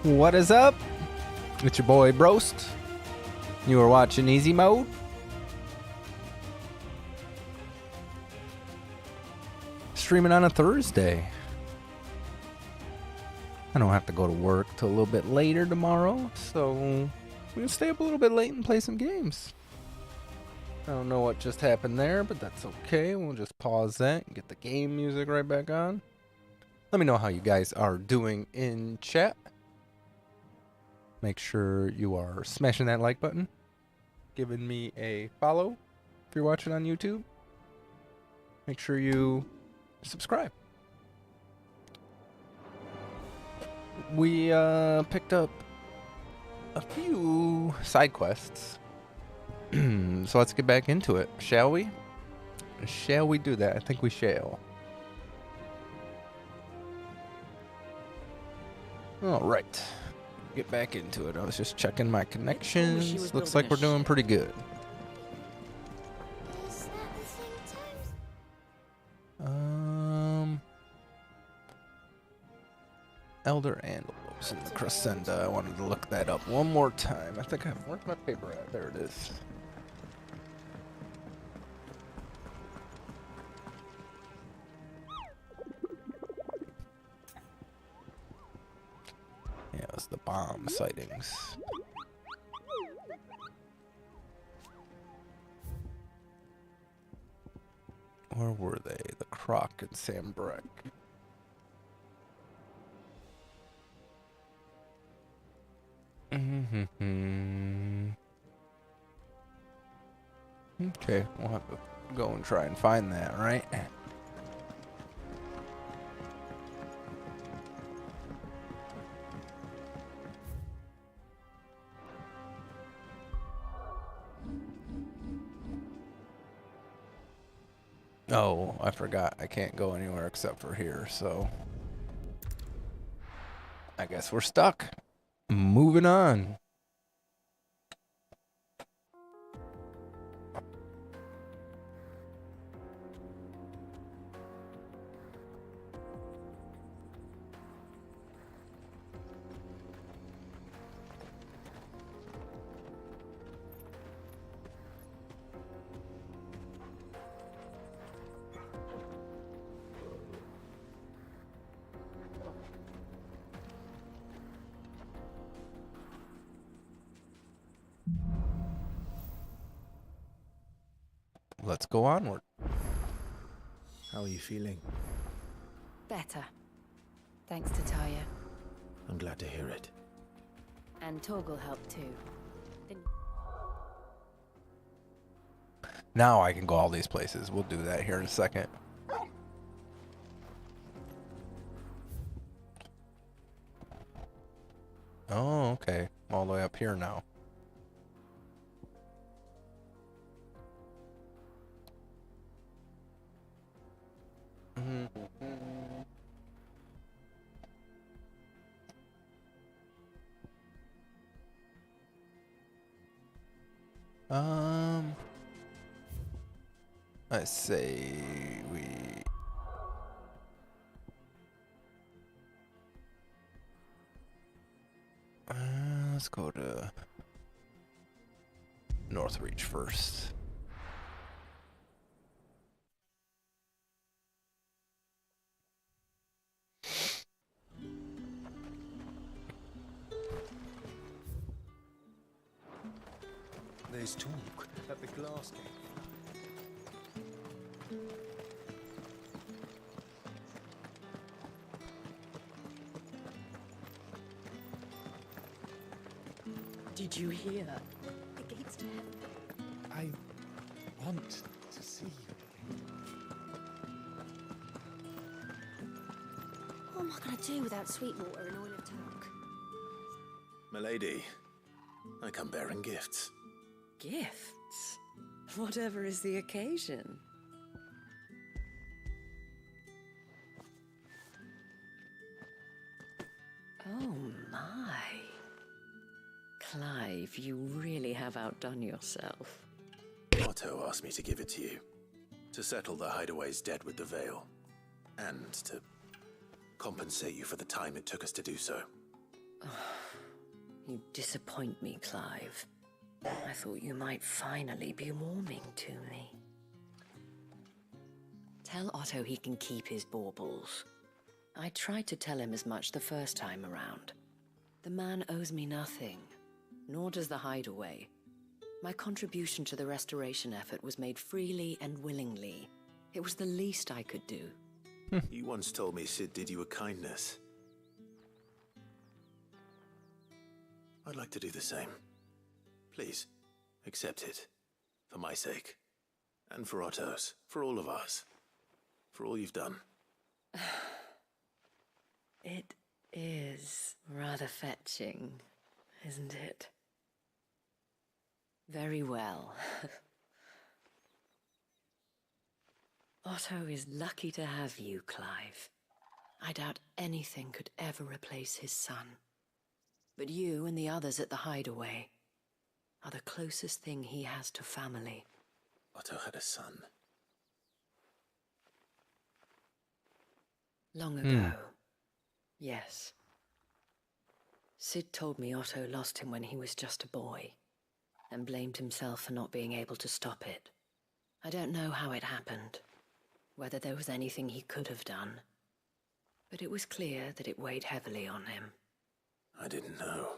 What is up? It's your boy Brost. You are watching Easy Mode. Streaming on a Thursday. I don't have to go to work till a little bit later tomorrow, so we're gonna stay up a little bit late and play some games. I don't know what just happened there, but that's okay. We'll just pause that and get the game music right back on. Let me know how you guys are doing in chat. Make sure you are smashing that like button, giving me a follow if you're watching on YouTube. Make sure you subscribe. We picked up a few side quests. So let's get back into it, shall we? Shall we do that? I think we shall. All right. Get back into it. I was just checking my connections. Looks like we're doing pretty good. Elder Antelopes in the Crescenda. I wanted to look that up one more time. I think where's my paper at? There it is. Yeah, it was the bomb sightings. Where were they? The Croc and Sambrek. Okay, we'll have to go and try and find that, right? Oh, I forgot. I can't go anywhere except for here, so I guess we're stuck. Moving on. Let's go onward. How are you feeling? Better. Thanks to Taya. I'm glad to hear it. And Torgal helped too. Now I can go all these places. We'll do that here in a second. Oh, okay. I'm all the way up here now. Let's say let's go to Northreach first. There's talk at the glass gate. Did you hear? The gates to heaven. I want to see you. What am I going to do without Sweetwater and Oil of Talk? Milady, I come bearing gifts. Gifts? Whatever is the occasion. Oh my. Clive, you really have outdone yourself. Otto asked me to give it to you. To settle the Hideaway's debt with the Veil. And to compensate you for the time it took us to do so. You disappoint me, Clive. I thought you might finally be warming to me. Tell Otto he can keep his baubles. I tried to tell him as much the first time around. The man owes me nothing, nor does the hideaway. My contribution to the restoration effort was made freely and willingly. It was the least I could do. You once told me Sid did you a kindness. I'd like to do the same. Please, accept it. For my sake. And for Otto's. For all of us. For all you've done. It is rather fetching, isn't it? Very well. Otto is lucky to have you, Clive. I doubt anything could ever replace his son. But you and the others at the hideaway are the closest thing he has to family. Otto had a son. Long ago. Yes. Sid told me Otto lost him when he was just a boy, and blamed himself for not being able to stop it. I don't know how it happened, whether there was anything he could have done, but it was clear that it weighed heavily on him. I didn't know.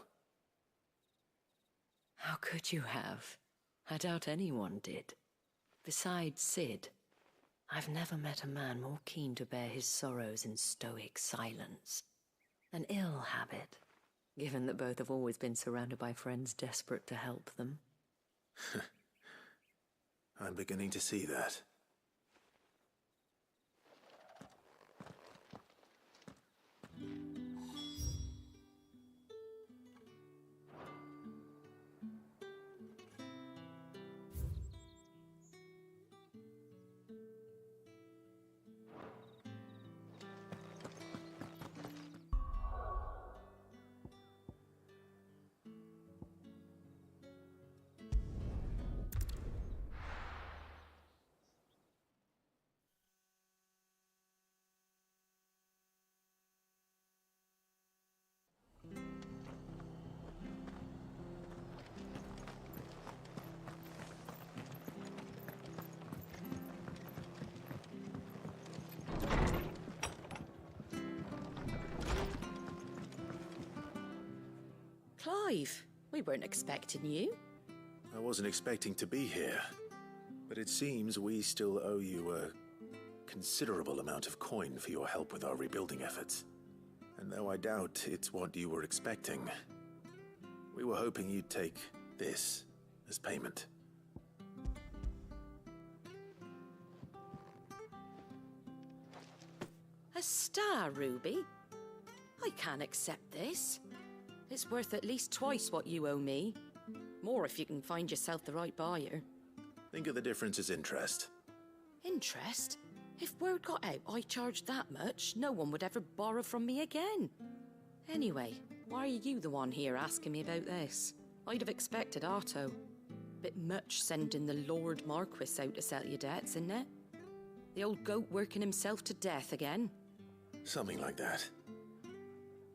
How could you have? I doubt anyone did. Besides Sid, I've never met a man more keen to bear his sorrows in stoic silence. An ill habit, given that both have always been surrounded by friends desperate to help them. I'm beginning to see that. Clive, we weren't expecting you. I wasn't expecting to be here, but it seems we still owe you a considerable amount of coin for your help with our rebuilding efforts. And though I doubt it's what you were expecting, we were hoping you'd take this as payment. A star ruby? I can't accept this. It's worth at least twice what you owe me. More if you can find yourself the right buyer. Think of the difference as interest. Interest? If word got out I charged that much, no one would ever borrow from me again. Anyway, why are you the one here asking me about this? I'd have expected Otto. Bit much sending the Lord Marquis out to settle your debts, isn't it? The old goat working himself to death again. Something like that.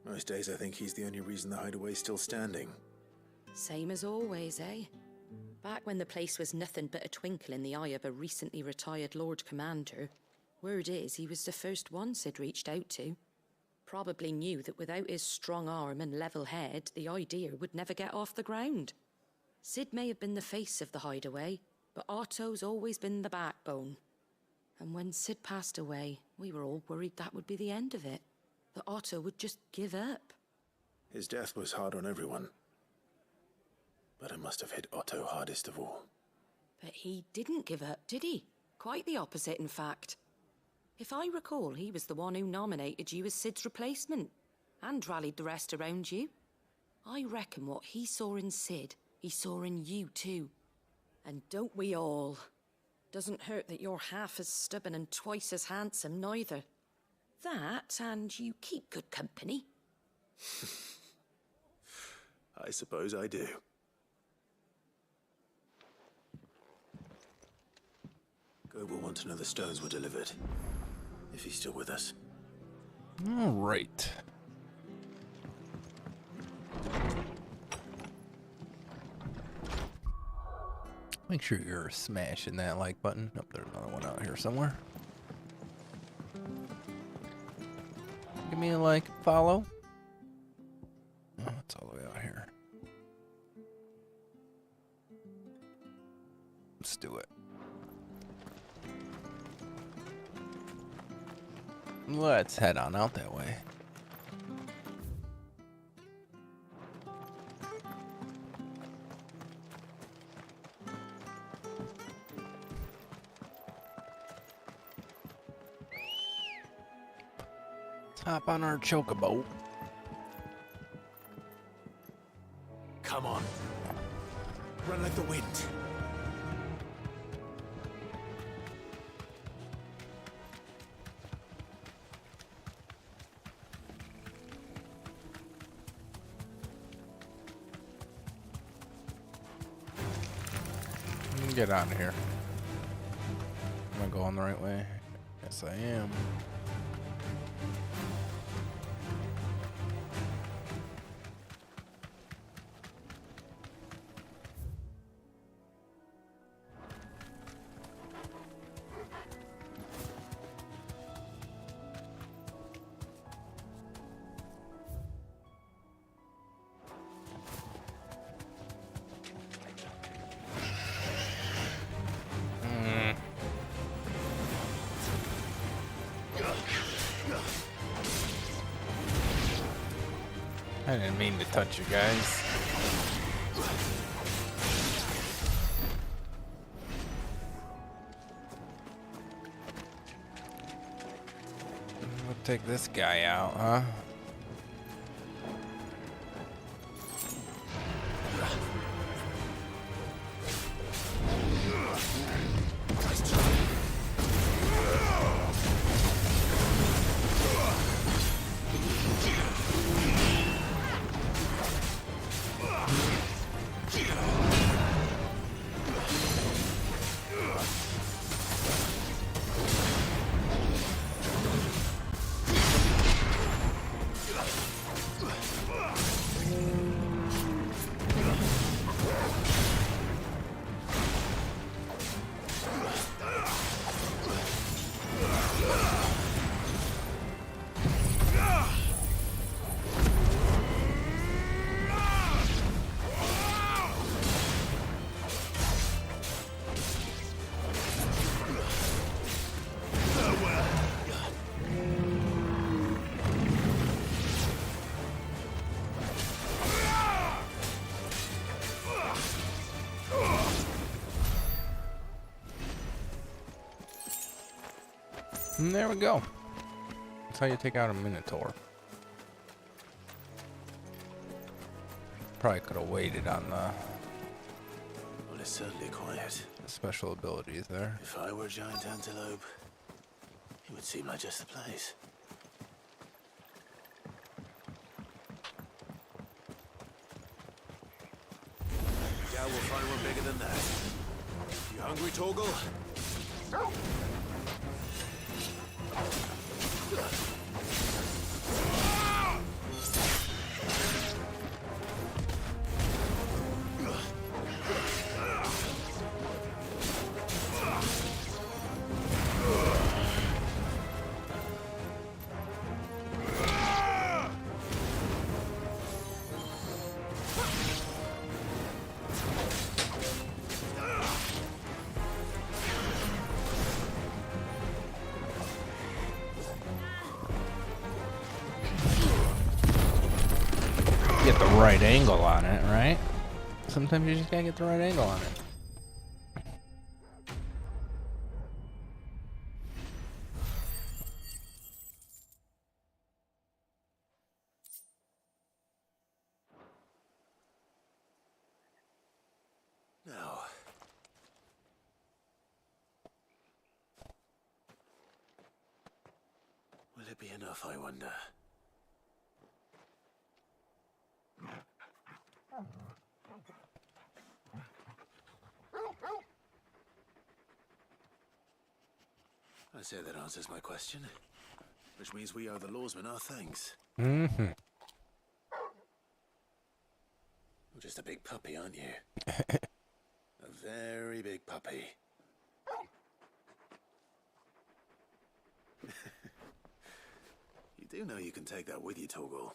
Most days I think he's the only reason the hideaway's still standing. Same as always, eh? Back when the place was nothing but a twinkle in the eye of a recently retired Lord Commander, word is he was the first one Sid reached out to. Probably knew that without his strong arm and level head, the idea would never get off the ground. Sid may have been the face of the hideaway, but Otto's always been the backbone. And when Sid passed away, we were all worried that would be the end of it. That Otto would just give up. His death was hard on everyone. But it must have hit Otto hardest of all. But he didn't give up, did he? Quite the opposite, in fact. If I recall, he was the one who nominated you as Sid's replacement, and rallied the rest around you. I reckon what he saw in Sid, he saw in you too. And don't we all? Doesn't hurt that you're half as stubborn and twice as handsome, neither. That, and you keep good company. I suppose I do. Gob will want to know the stones were delivered. If he's still with us. All right. Make sure you're smashing that like button. Oh, there's another one out here somewhere. Give me a like, follow. Oh, it's all the way out here. Let's do it. Let's head on out that way. Let's hop on our chocobo. Come on. Run like the wind. Get out of here. Am I going the right way? Yes, I am. I didn't mean to touch you guys. We'll take this guy out, huh? And there we go. That's how you take out a Minotaur. Probably could have waited on the Well, it's certainly quiet. special abilities there. If I were a giant antelope, it would seem like just the place. Yeah, we'll find one bigger than that. You hungry, Torgal? Get the right angle on it, right? Sometimes you just gotta get the right angle on it. Now. Will it be enough, I wonder? I say that answers my question. Which means we owe the lawsmen our thanks. Mm-hmm. You're just a big puppy, aren't you? A Very big puppy. You do know you can take that with you, Torgal.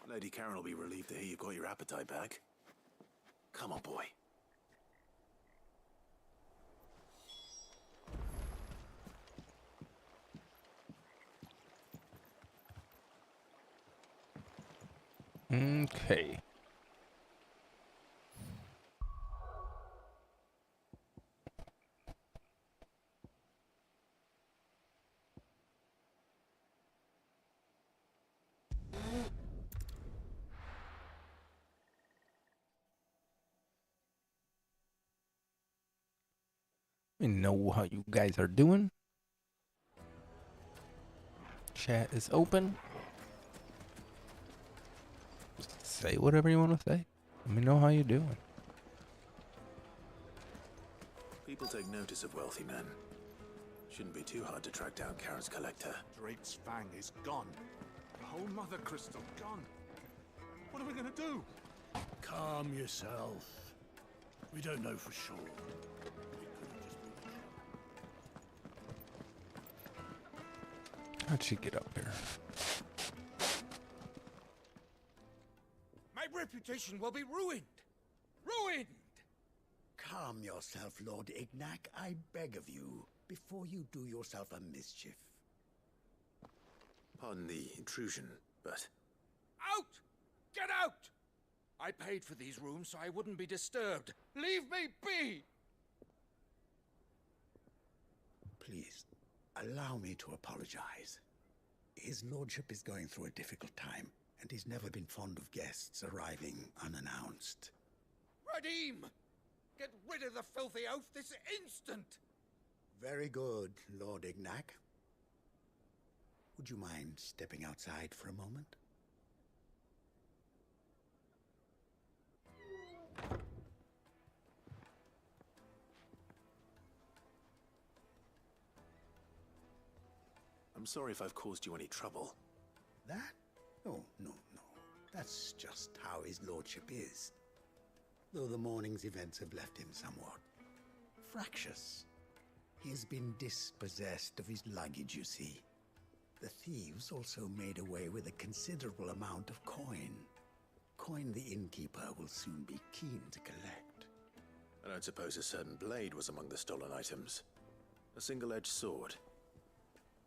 Lady Karen will be relieved to hear you've got your appetite back. Come on, boy. Okay. Let me know how you guys are doing. Chat is open. Just say whatever you want to say. Let me know how you're doing. People take notice of wealthy men. Shouldn't be too hard to track down Karen's collector. Drake's Fang is gone. The whole Mother Crystal gone. What are we gonna do? Calm yourself. We don't know for sure. How'd she get up here? My reputation will be ruined. Ruined! Calm yourself, Lord Ignac, I beg of you, before you do yourself a mischief. Pardon the intrusion, but Out! Get out! I paid for these rooms so I wouldn't be disturbed. Leave me be! Please, allow me to apologize. His lordship is going through a difficult time, and he's never been fond of guests arriving unannounced. Radim! Get rid of the filthy oaf this instant! Very good, Lord Ignac. Would you mind stepping outside for a moment? I'm sorry if I've caused you any trouble. That? Oh, no. That's just how his lordship is. Though the morning's events have left him somewhat fractious. He has been dispossessed of his luggage, you see. The thieves also made away with a considerable amount of coin. Coin the innkeeper will soon be keen to collect. I don't suppose a certain blade was among the stolen items. A single-edged sword.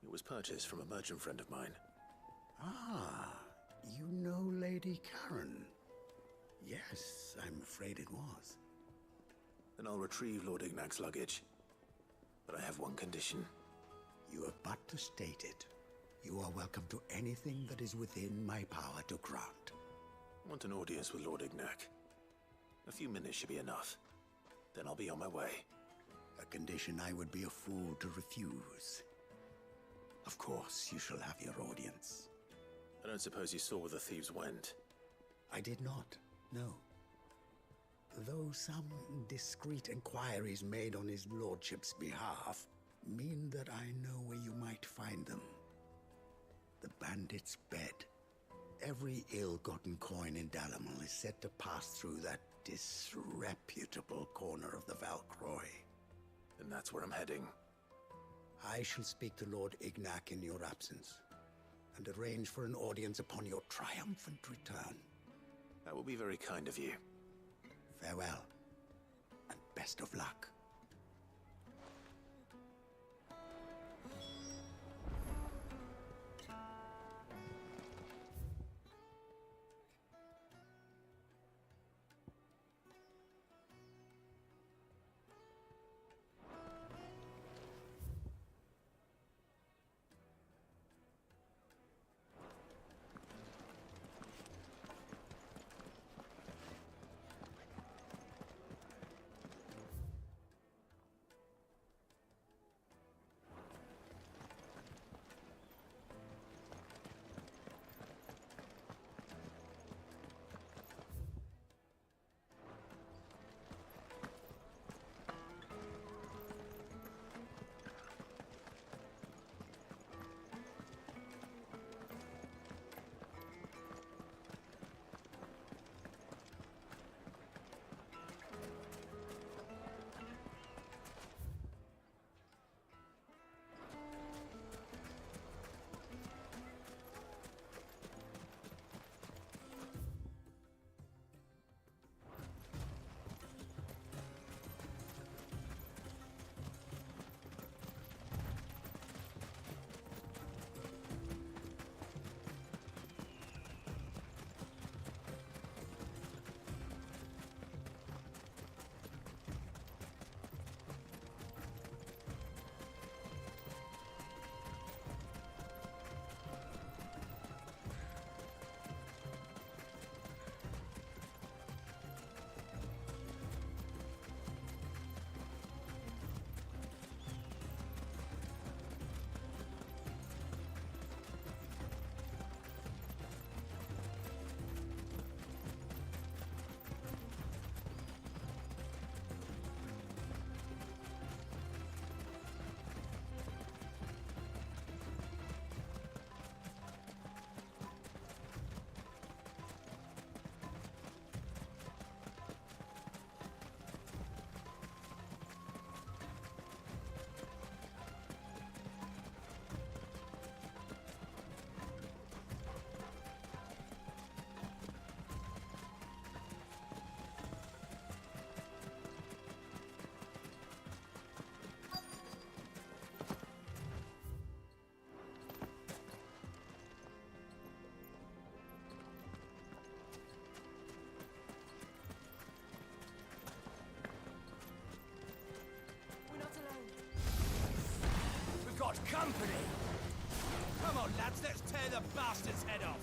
It was purchased from a merchant friend of mine. Ah, you know Lady Karen. Yes, I'm afraid it was. Then I'll retrieve Lord Ignac's luggage. But I have one condition. You have but to state it. You are welcome to anything that is within my power to grant. I want an audience with Lord Ignac. A few minutes should be enough. Then I'll be on my way. A condition I would be a fool to refuse. Of course, you shall have your audience. I don't suppose you saw where the thieves went. I did not, no. Though some discreet inquiries made on his lordship's behalf mean that I know where you might find them. The bandit's bed. Every ill-gotten coin in Dalamal is said to pass through that disreputable corner of the Valcroy. And that's where I'm heading. I shall speak to Lord Ignac in your absence, and arrange for an audience upon your triumphant return. That will be very kind of you. Farewell, and best of luck. company! Come on, lads, let's tear the bastard's head off!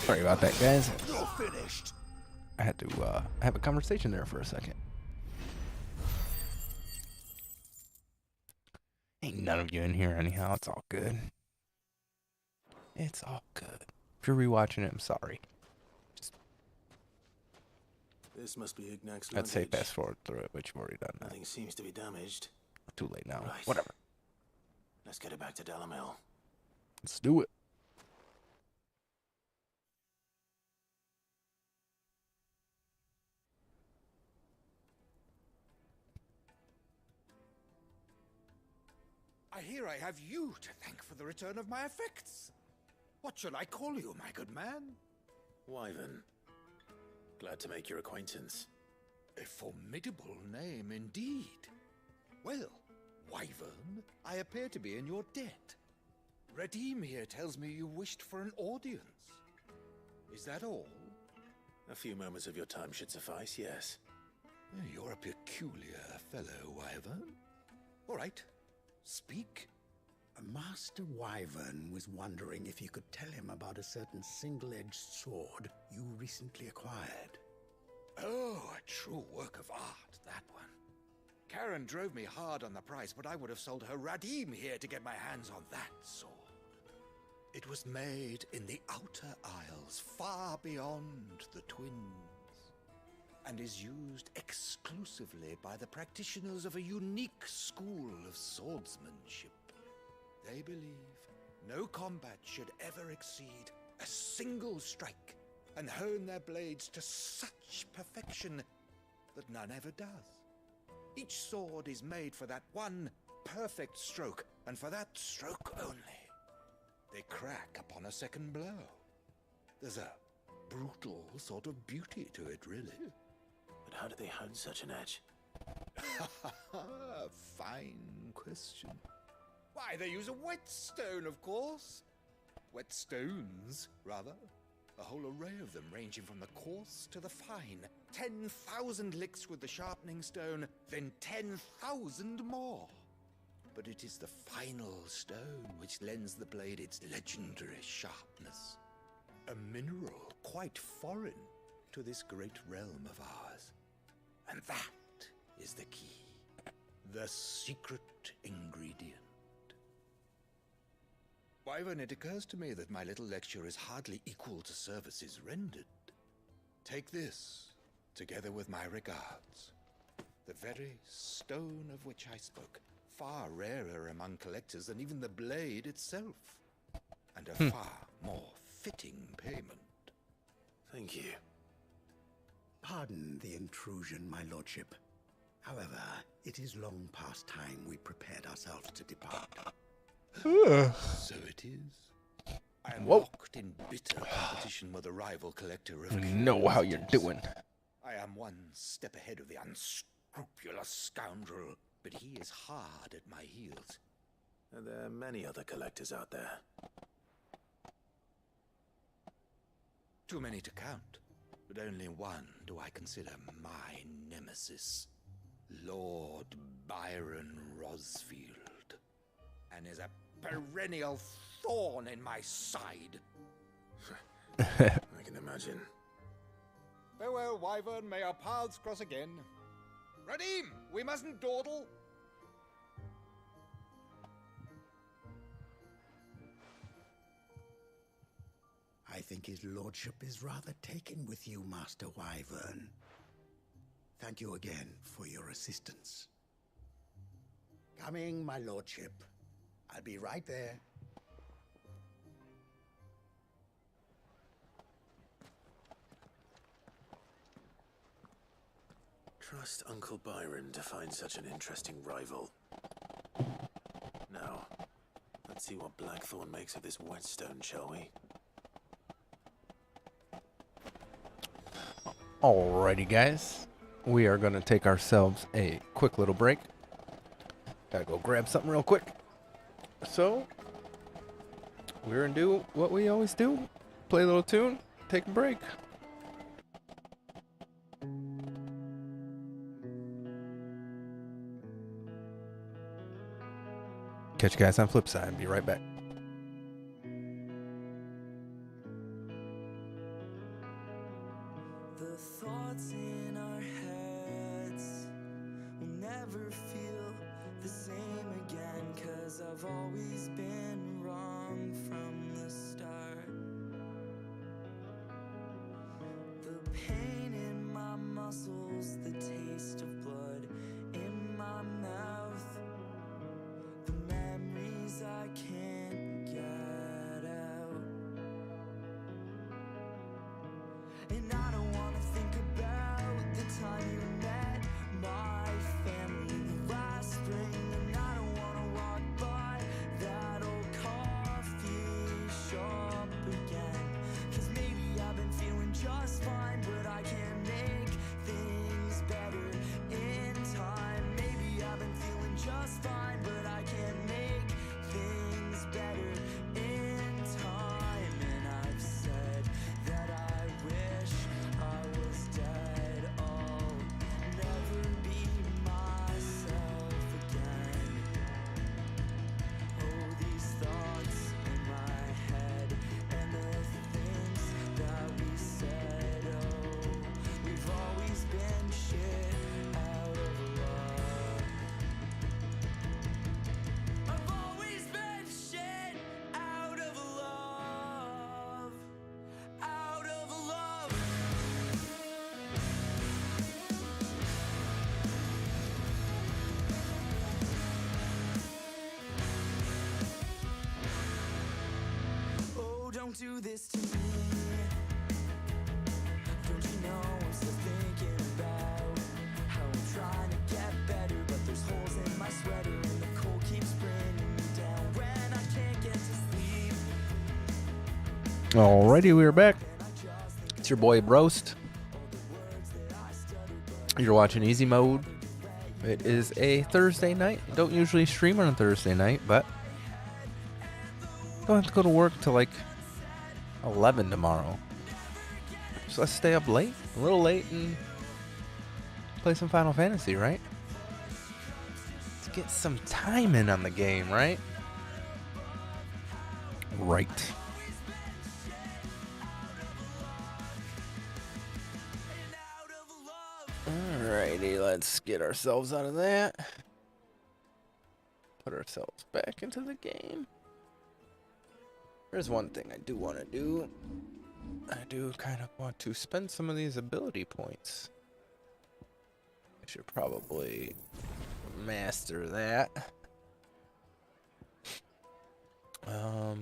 Sorry about that, guys. You're finished! I had to have a conversation there for a second. Ain't none of you in here anyhow. It's all good. It's all good. If you're rewatching it, I'm sorry. This must be Ignac's I'd say luggage. fast forward through it, but you've already done that. Nothing seems to be damaged. Too late now. Right. Whatever. Let's get it back to Delamel. Let's do it. I hear I have you to thank for the return of my effects. What shall I call you, my good man? Wyvern. Glad to make your acquaintance. A formidable name indeed. Well, Wyvern, I appear to be in your debt. Redeem here tells me you wished for an audience. Is that all? A few moments of your time should suffice, yes. You're a peculiar fellow, Wyvern. All right, speak. Master Wyvern was wondering if you could tell him about a certain single-edged sword you recently acquired. Oh, a true work of art, that one. Karen drove me hard on the price, but I would have sold her Radim here to get my hands on that sword. It was made in the Outer Isles, far beyond the Twins, and is used exclusively by the practitioners of a unique school of swordsmanship. They believe no combat should ever exceed a single strike, and hone their blades to such perfection that none ever does. Each sword is made for that one perfect stroke, and for that stroke only. They crack upon a second blow. There's a brutal sort of beauty to it, really. But how do they hone such an edge? Fine question. Why, they use a whetstone, of course. Whetstones, rather. A whole array of them, ranging from the coarse to the fine. 10,000 licks with the sharpening stone, then 10,000 more. but it is the final stone which lends the blade its legendary sharpness. A mineral quite foreign to this great realm of ours. And that is the key. The secret ingredient. Wyvern, it occurs to me that my little lecture is hardly equal to services rendered. Take this, together with my regards. The very stone of which I spoke, far rarer among collectors than even the blade itself, and a far more fitting payment. Thank you. Pardon the intrusion, my lordship. However, it is long past time we prepared ourselves to depart. So it is. I am Whoa. locked in bitter competition with a rival collector of You know how you're curiosities. doing. I am one step ahead of the unscrupulous scoundrel, but he is hard at my heels. Are there many other collectors out there? Too many to count, but only one do I consider my nemesis. Lord Byron Rosfield, and is a perennial thorn in my side. I can imagine. Farewell, Wyvern, may our paths cross again. Radim, we mustn't dawdle. I think his lordship is rather taken with you, Master Wyvern. Thank you again for your assistance. Coming, my lordship. I'll be right there. Trust Uncle Byron to find such an interesting rival. Now, let's see what Blackthorn makes of this whetstone, shall we? Alrighty, guys. We are going to take ourselves a quick little break. Gotta go grab something real quick. So, we're going to do what we always do. Play a little tune, take a break. Catch you guys on Flipside. Be right back. The thoughts in our heads will never feel the same again, 'cause I've always been wrong from the start. The pain in my muscles, the taste of blood in my mouth, the memories I can't get out. And I don't wanna think about the time you met my family the last spring. And I don't wanna walk by that old coffee shop again, 'cause maybe I've been feeling just fine, but I can make things better in time. Maybe I've been feeling just fine, but I can make things better in time. And I've said that I wish I was dead. I'll never be myself again. Oh, these thoughts in my head and the things that we said. Oh, we've always been shit out of love. I've always been shit out of love. Out of love. Oh, don't do this to me. Don't you know I'm still thinking about how I'm trying to get better, but there's holes in my sweater and the cold keeps bringing me down when I can't get to sleep. Alrighty, we are back. It's your boy Broast. You're watching Easy Mode. It is a Thursday night. I don't usually stream on a Thursday night, but don't have to go to work till like 11 tomorrow. So let's stay up late, a little late, and play some Final Fantasy, right? It's get some time in on the game, right? Right. Alrighty, let's get ourselves out of that. Put ourselves back into the game. There's one thing I do want to do. I do kind of want to spend some of these ability points. I should probably master that. What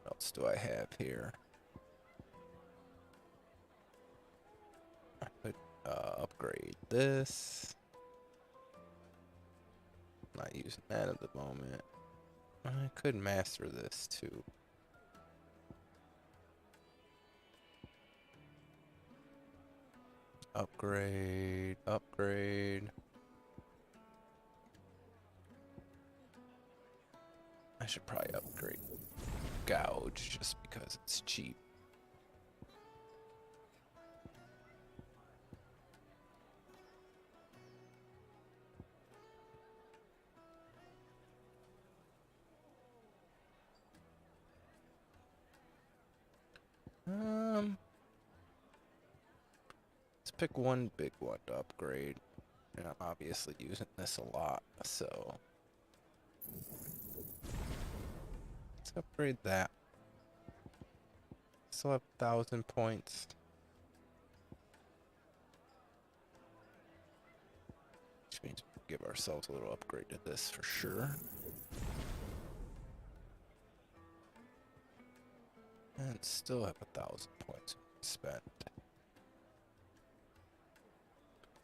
else do I have here? I could upgrade this. Not using that at the moment. I could master this too. Upgrade, upgrade. I should probably upgrade Gouge just because it's cheap. Let's pick one big one to upgrade. And I'm obviously using this a lot, so let's upgrade that. Still have 1,000 points. Which means we'll give ourselves a little upgrade to this for sure. And still have 1,000 points spent.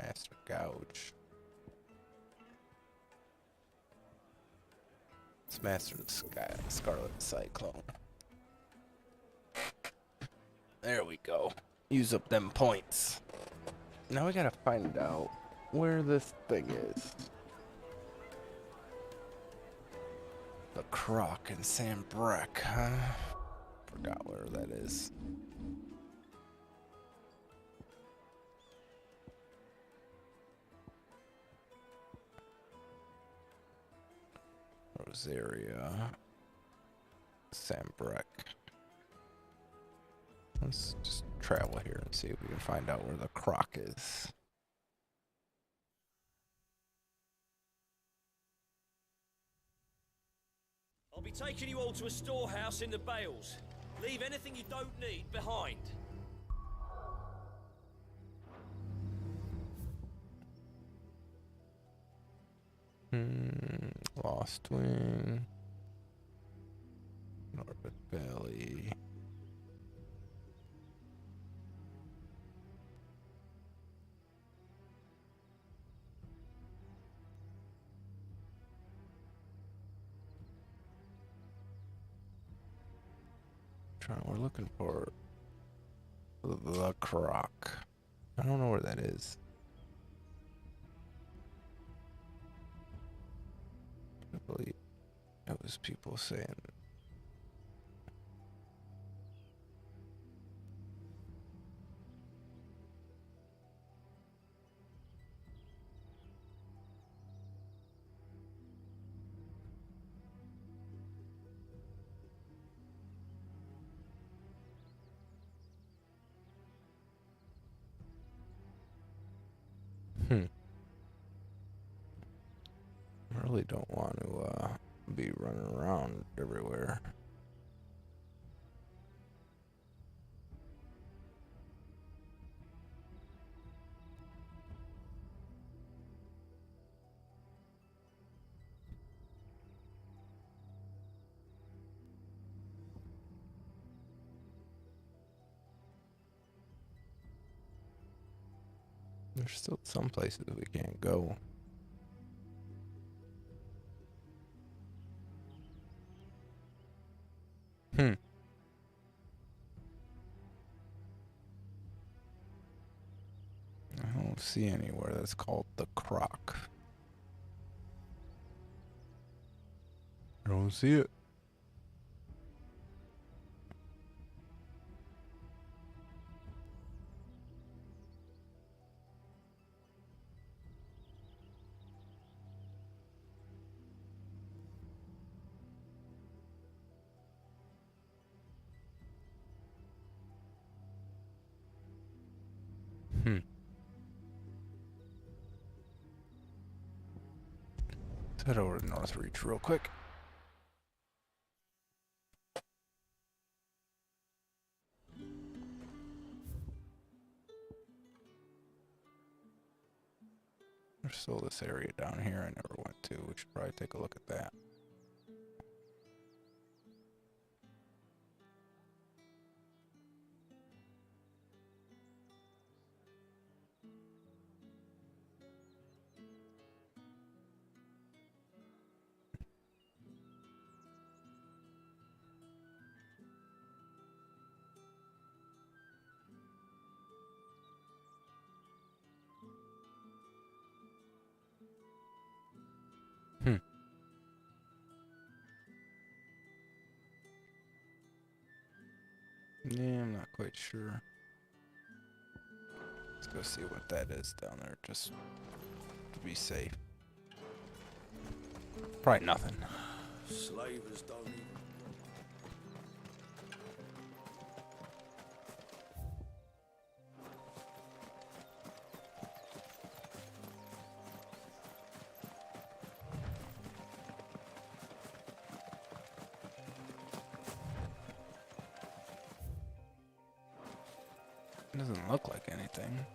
Master Gouge. Let's master the Scarlet Cyclone. There we go. Use up them points. Now we gotta find out where this thing is. The Croc in Sam Breck, huh? Forgot where that is. Rosaria. Sam Breck. Let's just travel here and see if we can find out where the Croc is. I'll be taking you all to a storehouse in the Bales. Leave anything you don't need behind. Lost Wing. Norbit Valley. We're looking for the Croc. I don't know where that is. I believe it was people saying. I really don't want to be running around everywhere. There's still some places we can't go. I don't see anywhere that's called the Croc. I don't see it. Let's head over to North Reach real quick. There's still this area down here I never went to. We should probably take a look at that. Yeah, I'm not quite sure. Let's go see what that is down there, just to be safe. Probably nothing. Slavers don't even... Doesn't look like anything.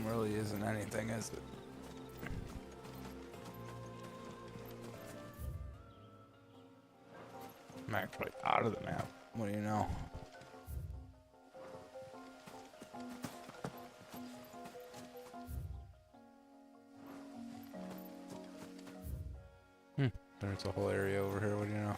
Really isn't anything, is it? I'm actually out of the map. What do you know? There's a whole area over here. What do you know?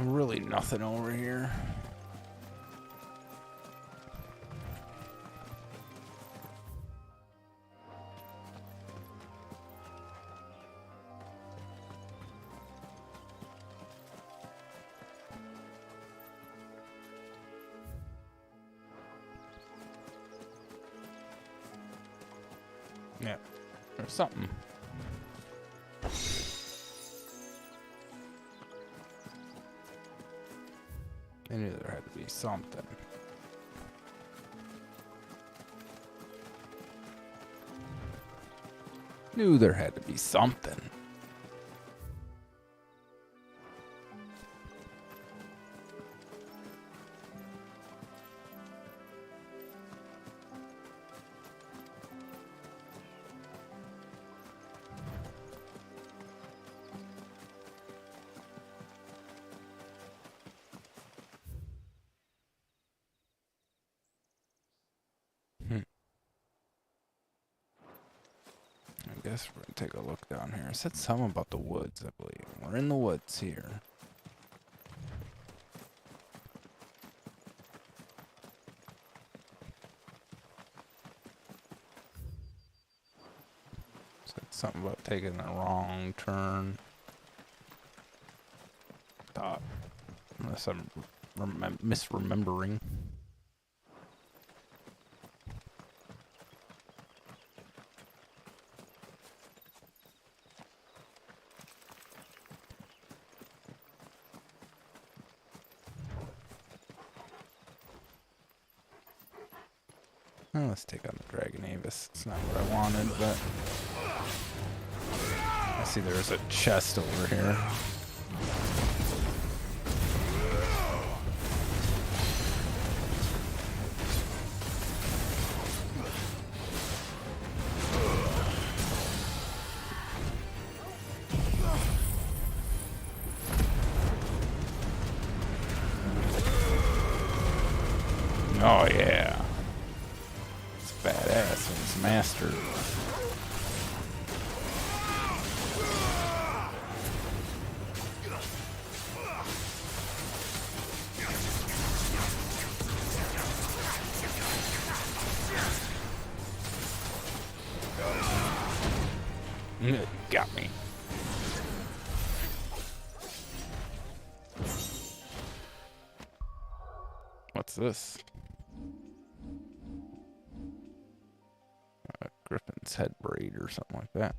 Really nothing over here. Yeah, there's something. I knew there had to be something. Knew there had to be something. guess we're gonna take a look down here. It said something about the woods, I believe. We're in the woods here. Said something about taking the wrong turn. Thought, unless I'm misremembering. Well, let's take on the Dragon Avis. It's not what I wanted, but I see there's a chest over here. Oh yeah. It's badass when it's mastered. Got me. What's this? Griffin's head braid or something like that.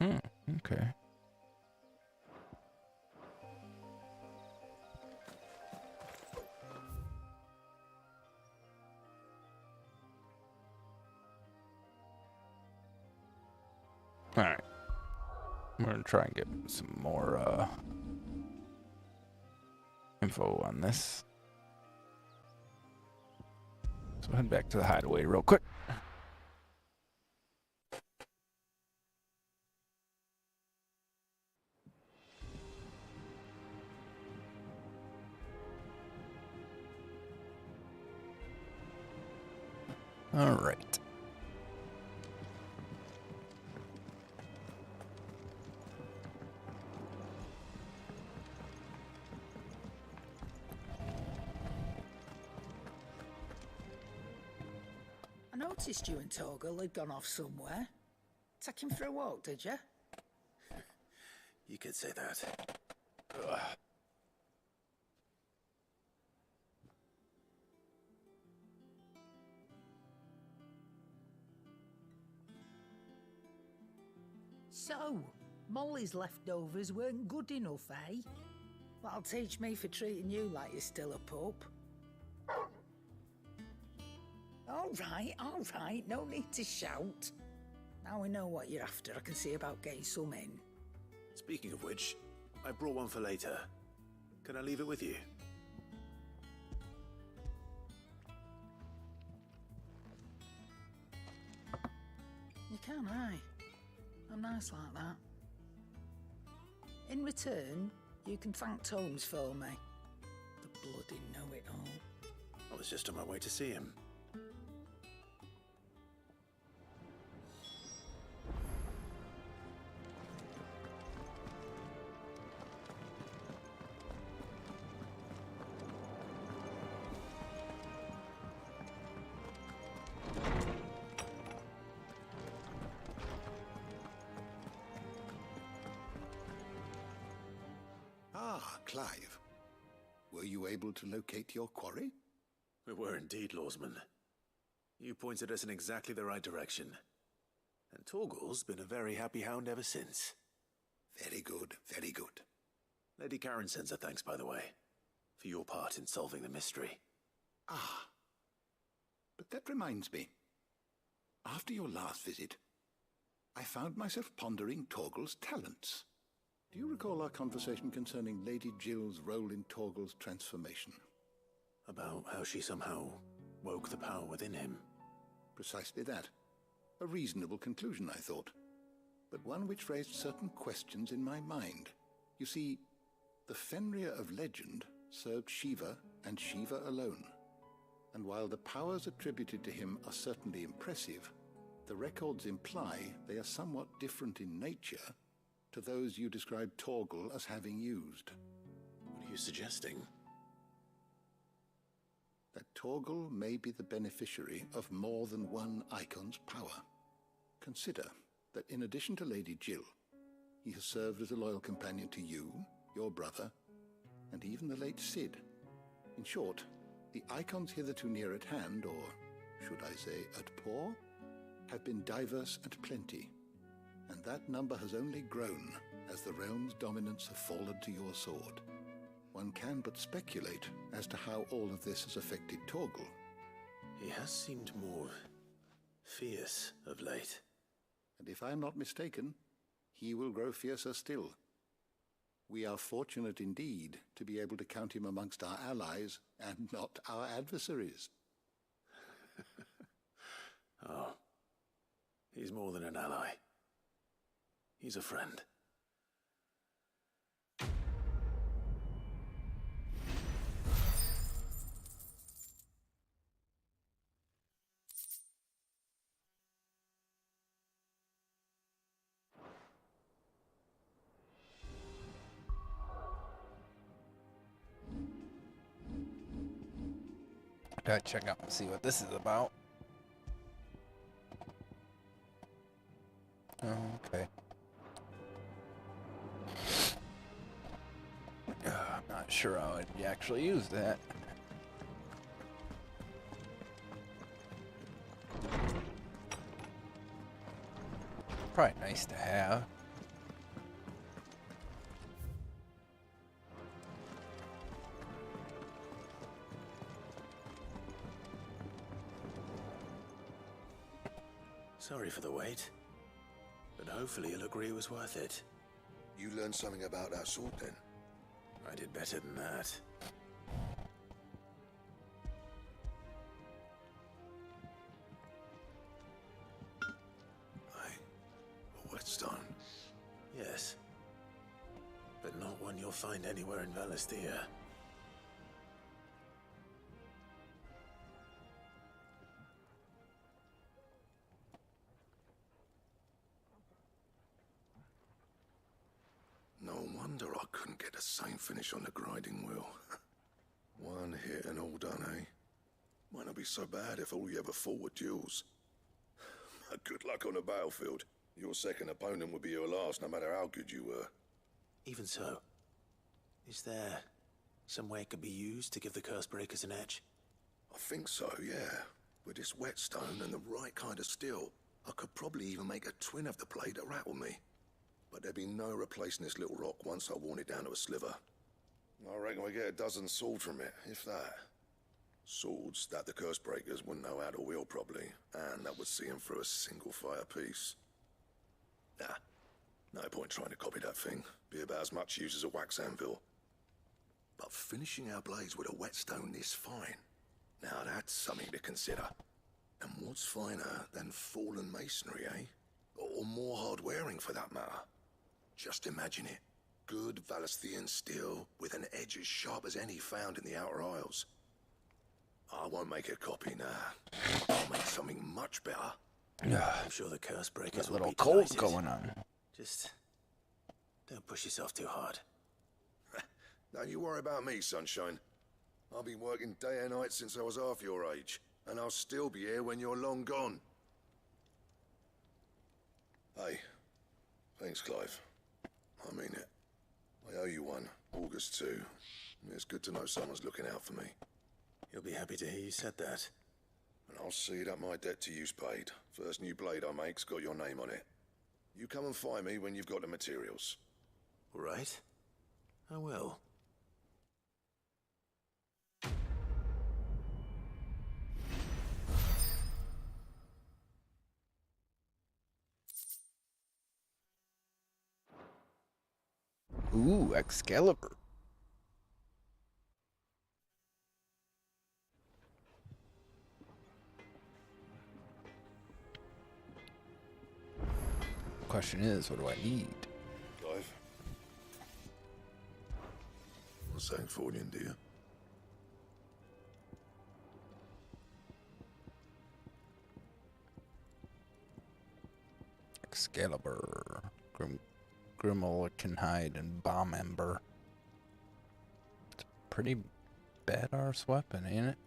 Okay. Alright. I'm gonna try and get some more info on this. So head back to the hideaway real quick. All right. I noticed you and Torgal had gone off somewhere. Take him for a walk, did you? You could say that. Ugh. So, Molly's leftovers weren't good enough, eh? That'll teach me for treating you like you're still a pup. All right, no need to shout. Now we know what you're after, I can see about getting some in. Speaking of which, I brought one for later. Can I leave it with you? You can, aye. I'm nice like that. In return, you can thank Tomes for me. The bloody know-it-all. I was just on my way to see him. Ah, Clive. Were you able to locate your quarry? We were indeed, Lawsman. You pointed us in exactly the right direction. And Torgal's been a very happy hound ever since. Very good, very good. Lady Karen sends her thanks, by the way, for your part in solving the mystery. Ah. But that reminds me. After your last visit, I found myself pondering Torgal's talents. Do you recall our conversation concerning Lady Jill's role in Torgal's transformation? About how she somehow woke the power within him. Precisely that. A reasonable conclusion, I thought. But one which raised certain questions in my mind. You see, the Fenrir of legend served Shiva and Shiva alone. And while the powers attributed to him are certainly impressive, the records imply they are somewhat different in nature to those you described Torgal as having used. What are you suggesting? That Torgal may be the beneficiary of more than one Icon's power. Consider that in addition to Lady Jill, he has served as a loyal companion to you, your brother, and even the late Cid. In short, the Icons hitherto near at hand, or should I say at paw, have been diverse and plenty, and that number has only grown as the realm's dominance have fallen to your sword. One can but speculate as to how all of this has affected Torgal. He has seemed more fierce of late. And if I am not mistaken, he will grow fiercer still. We are fortunate indeed to be able to count him amongst our allies and not our adversaries. Oh, he's more than an ally. He's a friend. Gotta check out and see what this is about. Okay. I'm not sure how I'd actually use that. Probably nice to have. Sorry for the wait, but hopefully you'll agree it was worth it. You learned something about that sword then? I did better than that. A whetstone? Yes, but not one you'll find anywhere in Valisthea. No wonder I couldn't get the same finish on the grinding wheel. One hit and all done, eh? Might not be so bad if all you ever fought were duels. Good luck on the battlefield. Your second opponent would be your last, no matter how good you were. Even so, is there some way it could be used to give the Curse Breakers an edge? I think so, yeah. With this whetstone and the right kind of steel, I could probably even make a twin of the blade that rattled me. But there'd be no replacing this little rock once I worn it down to a sliver. I reckon we get a dozen swords from it, if that. Swords that the Curse Breakers wouldn't know how to wield properly, and that would see them through a single fire piece. Nah, no point trying to copy that thing. Be about as much use as a wax anvil. But finishing our blades with a whetstone this fine, now that's something to consider. And what's finer than fallen masonry, eh? Or more hard-wearing for that matter. Just imagine it. Good Valisthean steel with an edge as sharp as any found in the Outer Isles. I won't make a copy now. I'll make something much better. I'm sure the Curse Breakers Got a will little be cold delighted. going on. Just don't push yourself too hard. Don't you worry about me, sunshine. I've been working day and night since I was half your age, and I'll still be here when you're long gone. Hey, thanks, Clive. I mean it. I owe you one. August too. It's good to know someone's looking out for me. You'll be happy to hear you said that. And I'll see that my debt to you's paid. First new blade I make's got your name on it. You come and find me when you've got the materials. All right? I will. Ooh, Excalibur. Question is, what do I need? Clive? What's saying for you, dear? Excalibur, Grimmelkenhide, and Bomb Ember. It's a pretty badass weapon, ain't it?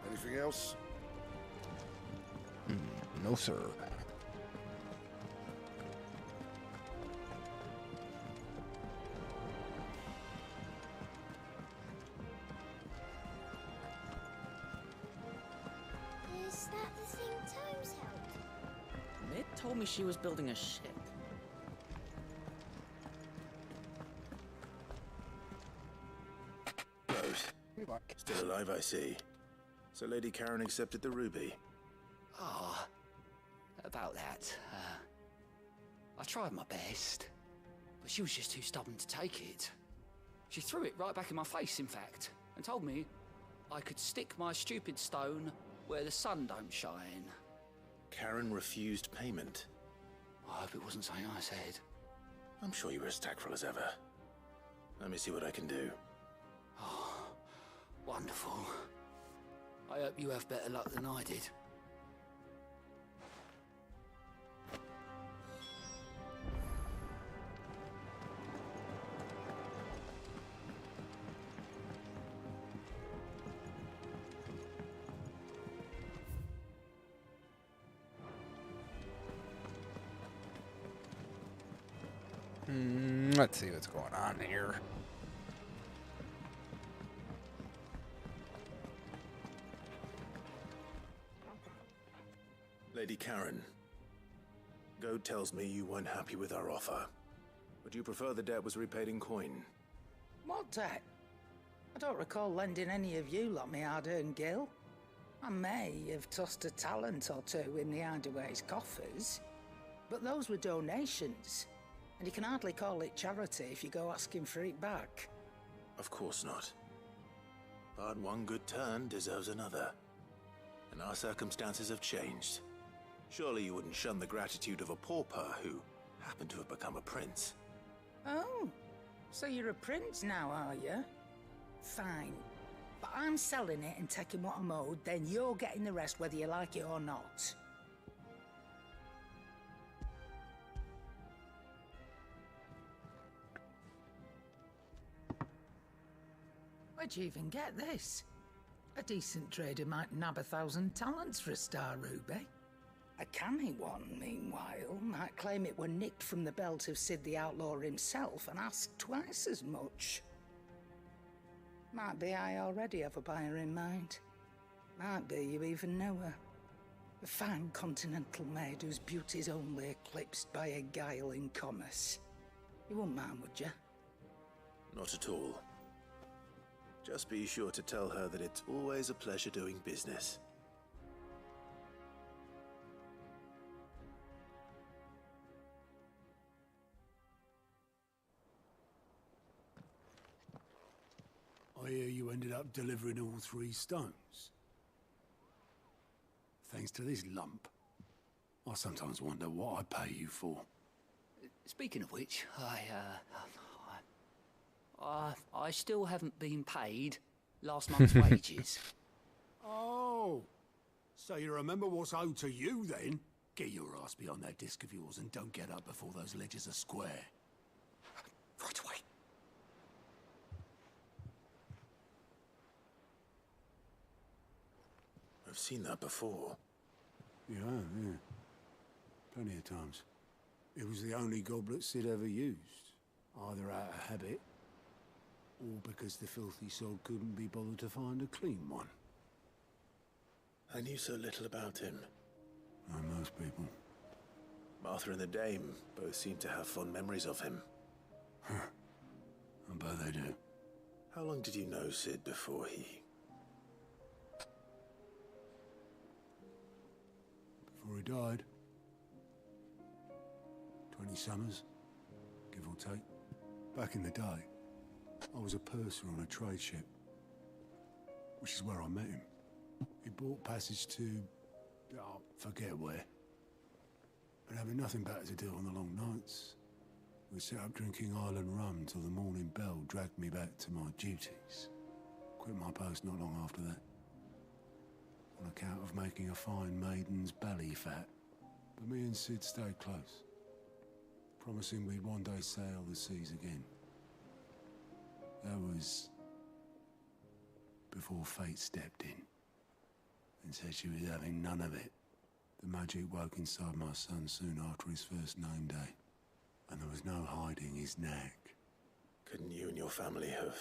Anything else? No, sir. Is that the thing Tomes helped? Mid told me she was building a ship. Rose. Still alive, I see. So Lady Karen accepted the ruby. Ah, about that. I tried my best, but she was just too stubborn to take it. She threw it right back in my face, in fact, and told me I could stick my stupid stone where the sun don't shine. Karen refused payment. I hope it wasn't something I said. I'm sure you were as tactful as ever. Let me see what I can do. Oh, wonderful. I hope you have better luck than I did. Let's see what's going on here. Lady Karen, Goad tells me you weren't happy with our offer. Would you prefer the debt was repaid in coin? What debt? I don't recall lending any of you lot me hard-earned gil. I may have tossed a talent or two in the Hideaway's coffers, but those were donations, and you can hardly call it charity if you go asking for it back. Of course not. But one good turn deserves another. And our circumstances have changed. Surely you wouldn't shun the gratitude of a pauper who happened to have become a prince. Oh, so you're a prince now, are you? Fine. But I'm selling it and taking what I'm owed, then you're getting the rest whether you like it or not. Where'd you even get this? A decent trader might nab 1,000 talents for a star ruby. A canny one, meanwhile, might claim it were nicked from the belt of Sid the Outlaw himself and ask twice as much. Might be I already have a buyer in mind. Might be you even know her. A fine continental maid whose beauty's only eclipsed by a guile in commerce. You wouldn't mind, would you? Not at all. Just be sure to tell her that it's always a pleasure doing business. I hear you ended up delivering all 3 stones. Thanks to this lump. I sometimes wonder what I pay you for. Speaking of which, I still haven't been paid last month's wages. Oh, so you remember what's owed to you then? Get your ass behind that disc of yours and don't get up before those ledgers are square. Right away. I've seen that before. You have, yeah. Plenty of times. It was the only goblet Sid ever used. Either out of habit, or because the filthy soul couldn't be bothered to find a clean one. I knew so little about him. Like most people. Martha and the Dame both seem to have fond memories of him. I bet they do. How long did you know Sid before he... Before he died. 20 summers, give or take. Back in the day, I was a purser on a trade ship. which is where I met him. He bought passage to... oh, forget where. But having nothing better to do on the long nights, we set up drinking island rum till the morning bell dragged me back to my duties. Quit my post not long after that, on account of making a fine maiden's belly fat. But me and Sid stayed close, promising we'd one day sail the seas again. That was before fate stepped in and said she was having none of it. The magic woke inside my son soon after his first name day, and there was no hiding his knack. Couldn't you and your family have?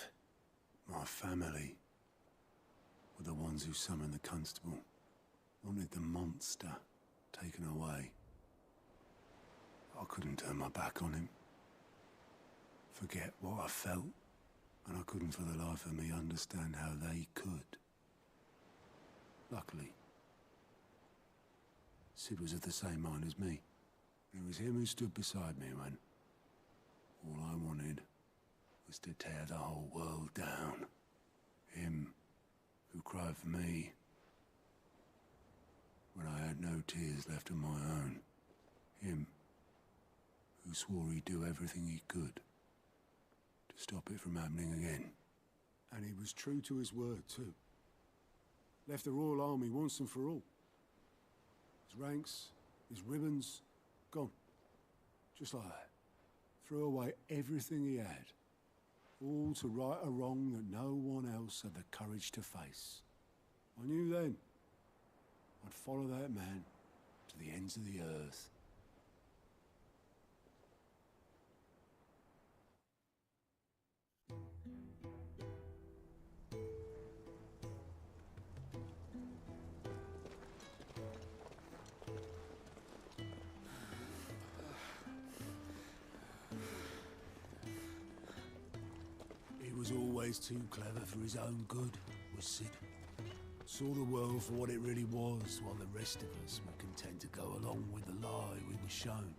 My family were the ones who summoned the constable, wanted the monster taken away. I couldn't turn my back on him, forget what I felt, and I couldn't for the life of me understand how they could. Luckily, Sid was of the same mind as me. It was him who stood beside me when all I wanted was to tear the whole world down. Him who cried for me when I had no tears left of my own. Him who swore he'd do everything he could to stop it from happening again. And he was true to his word, too. Left the Royal Army once and for all. His ranks, his ribbons, gone. Just like that. Threw away everything he had. All to right a wrong that no one else had the courage to face. I knew then I'd follow that man to the ends of the earth. He was always too clever for his own good, was Sid. Saw the world for what it really was, while the rest of us were content to go along with the lie we were shown.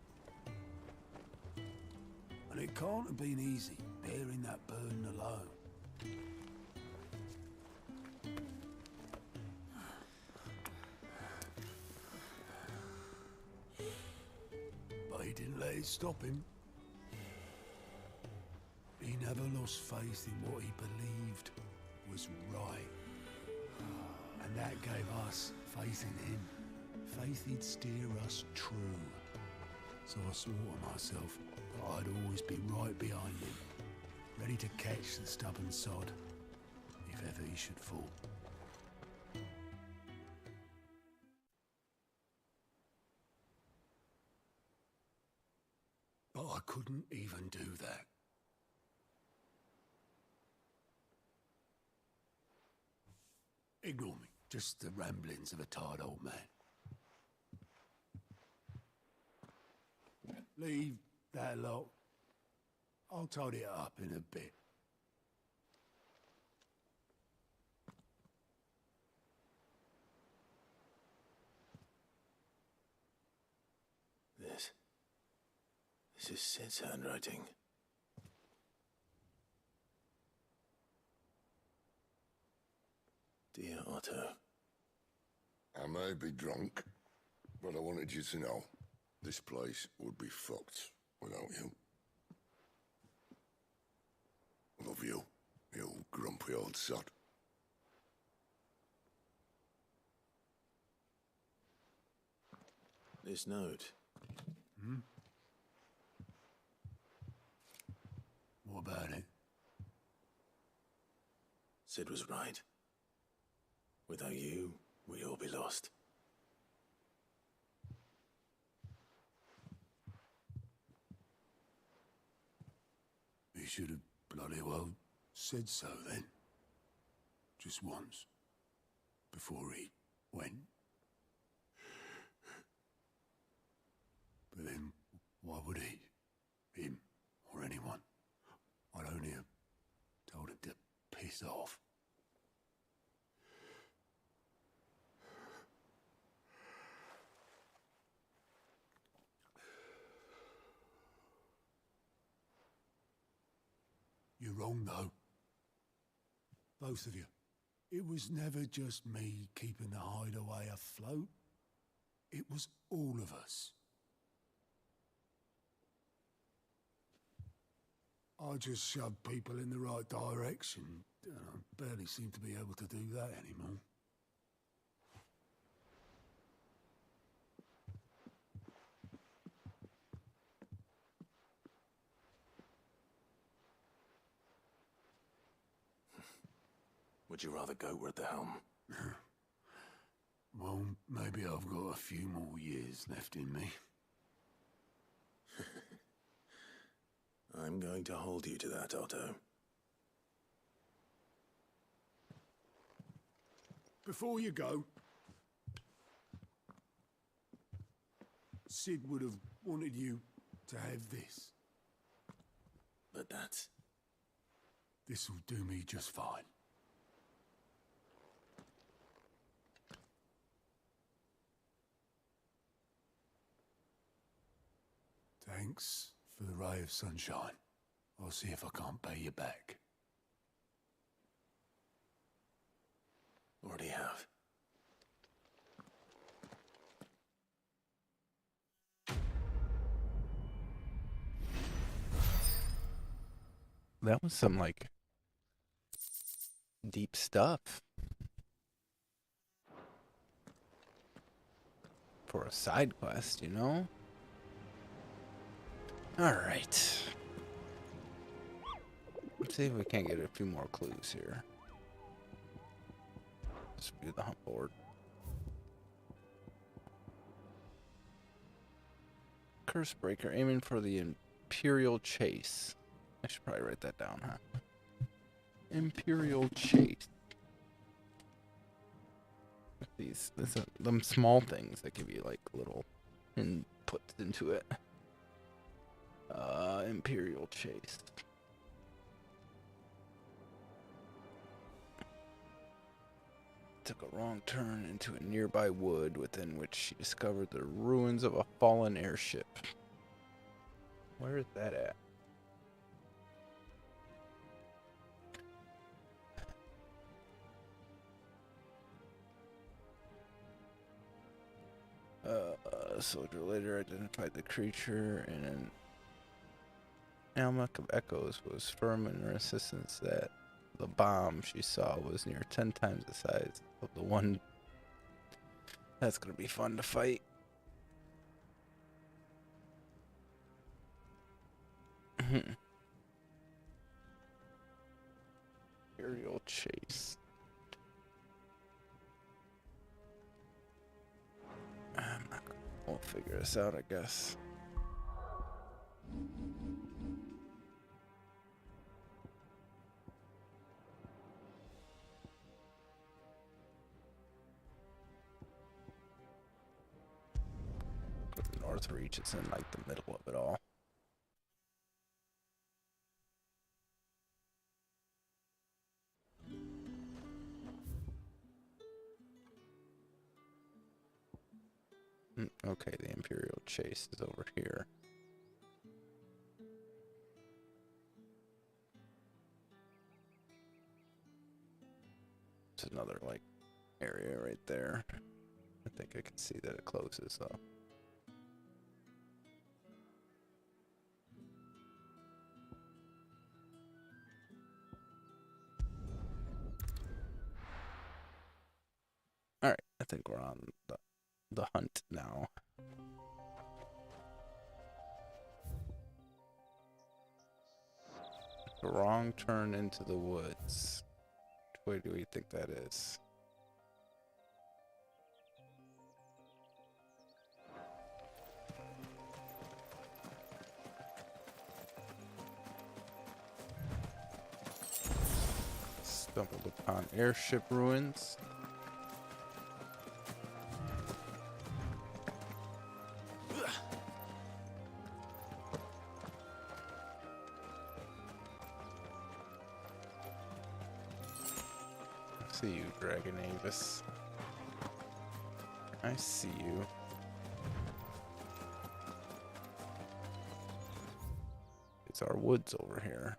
And it can't have been easy, bearing that burden alone. But he didn't let it stop him. He never lost faith in what he believed was right. And that gave us faith in him. Faith he'd steer us true. So I swore to myself that I'd always be right behind him, ready to catch the stubborn sod, if ever he should fall. But I couldn't even do that. Ignore me. Just the ramblings of a tired old man. Leave that lot. I'll tidy it up in a bit. This is Sid's handwriting. Dear Otto. I may be drunk, but I wanted you to know this place would be fucked without you. Love you, you grumpy old sod. This note. What about it? Sid was right. Without you, we'd all be lost. He should have bloody well said so then. Just once. Before he went. But then, why would he? Him, or anyone? I'd only have told him to piss off. You're wrong, though. Both of you. It was never just me keeping the hideaway afloat. It was all of us. I just shoved people in the right direction. I barely seem to be able to do that anymore. Would you rather goat were at the helm? Well, maybe I've got a few more years left in me. I'm going to hold you to that, Otto. Before you go, Sid would have wanted you to have this. But that's... This'll do me just fine. Thanks for the ray of sunshine. I'll see if I can't pay you back. Already have. That was some, like, deep stuff. For a side quest, you know? Alright. Let's see if we can't get a few more clues here. Let's view the hunt board. Curse Breaker, aiming for the Imperial Chase. I should probably write that down, huh? Imperial Chase. These them small things that give you like little inputs into it. Imperial Chase. Took a wrong turn into a nearby wood, within which she discovered the ruins of a fallen airship. Where is that at? A soldier later identified the creature in an almanac of echoes, was firm in her insistence that the bomb she saw was near 10 times the size of the one. That's gonna be fun to fight. Aerial Chase. We'll figure this out, I guess. North Reach, it's in like the middle of it all. Okay, the Imperial Chase is over here. It's another like area right there. I think I can see that it closes though. All right, I think we're on the hunt now. The wrong turn into the woods. Which way do we think that is? Stumbled upon airship ruins. See you, Dragon Avis. I see you. It's our woods over here.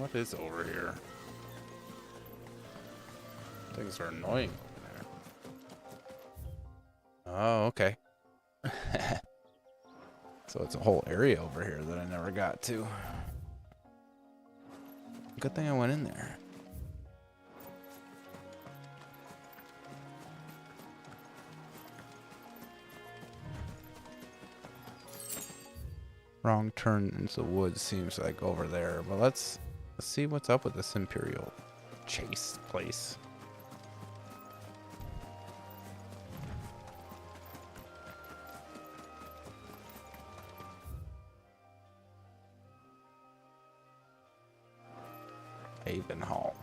What is over here? Things are annoying over there. Oh, okay. So it's a whole area over here that I never got to. Good thing I went in there. Wrong turn into the woods seems like over there, but let's see what's up with this Imperial chase place. Haven Hall.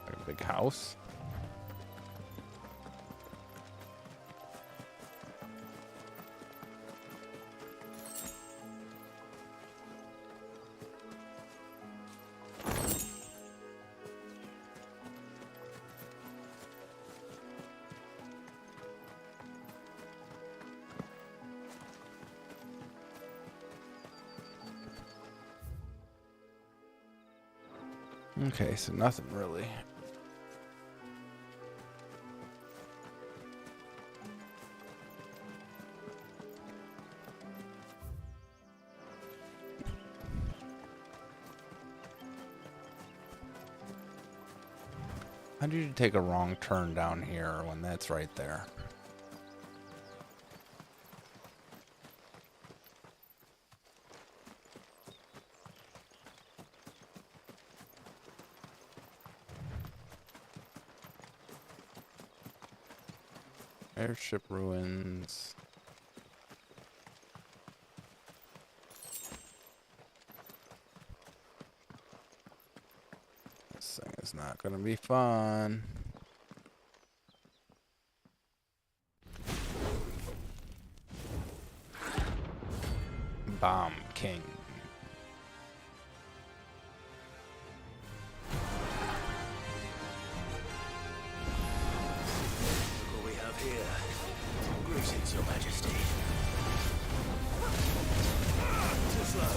Like a big house. Okay, so nothing really. How did you take a wrong turn down here when that's right there? Airship ruins. This thing is not gonna be fun. Bomb King. Greetings, Your Majesty. Too slow.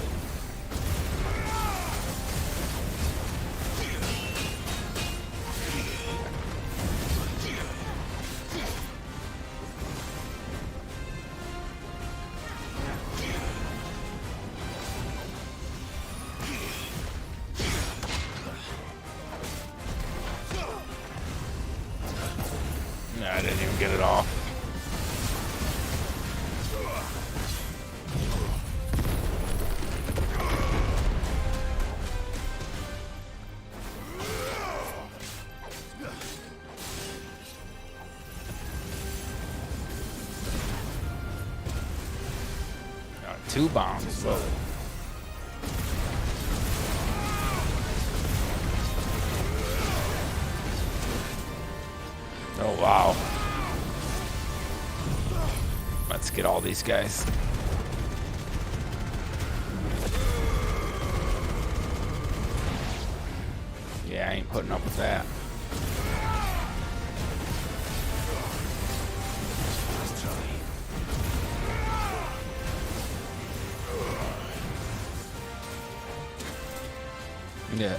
Nah, I didn't even get it off. Two bombs. Whoa. Oh, wow. Let's get all these guys. Yeah, I ain't putting up with that. Yeah.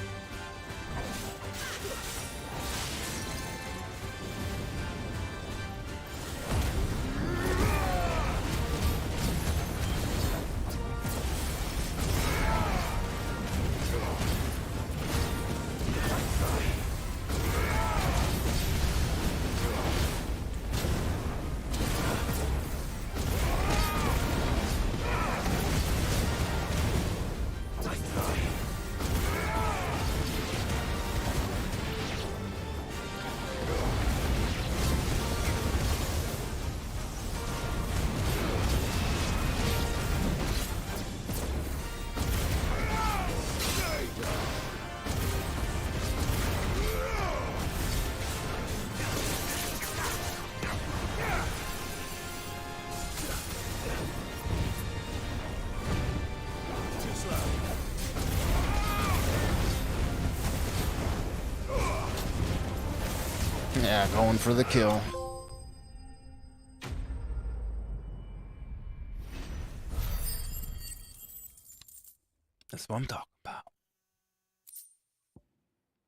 Yeah, going for the kill. That's what I'm talking about.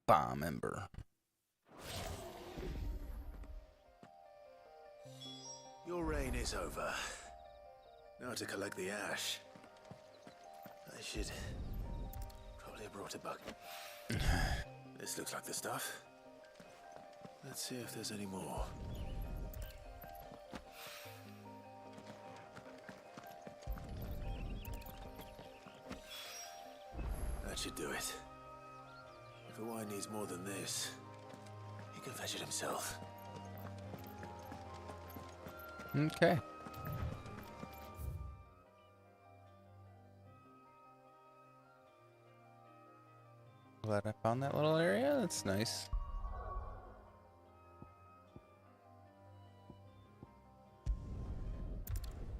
Bomb Ember. Your reign is over. Now to collect the ash. I should probably have brought a bucket. This looks like the stuff. Let's see if there's any more. That should do it. If a wine needs more than this, he can fetch it himself. Okay. Glad I found that little area. That's nice.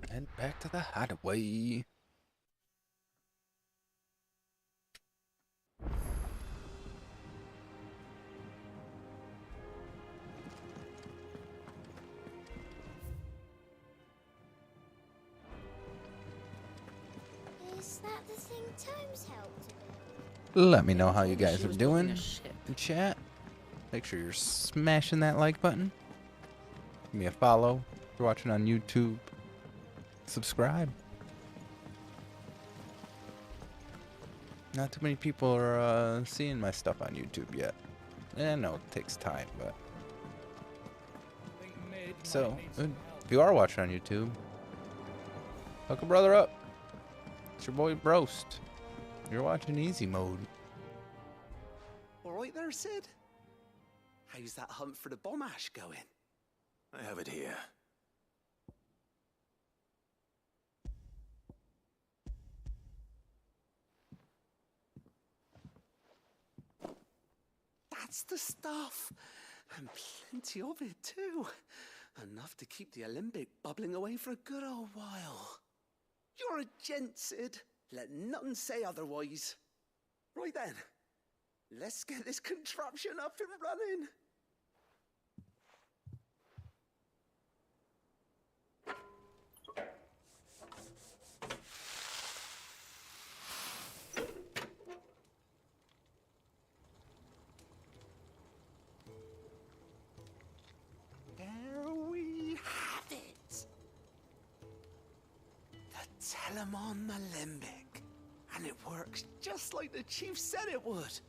Head back to the hideaway. Is that the thing Tomes helped? Let me know how you guys She are was building doing a ship. in chat. Make sure you're smashing that like button. Give me a follow. If you're watching on YouTube, subscribe. Not too many people are seeing my stuff on YouTube yet. I know it takes time, but... So, if you are watching on YouTube, hook a brother up. It's your boy Brost. You're watching easy mode. All right there, Sid? How's that hunt for the bomb ash going? I have it here. That's the stuff. And plenty of it, too. Enough to keep the alembic bubbling away for a good old while. You're a gent, Sid. Let nothing say otherwise. Right then. Let's get this contraption up and running. There we have it. The Telemon Alembic. And it works just like the chief said it would.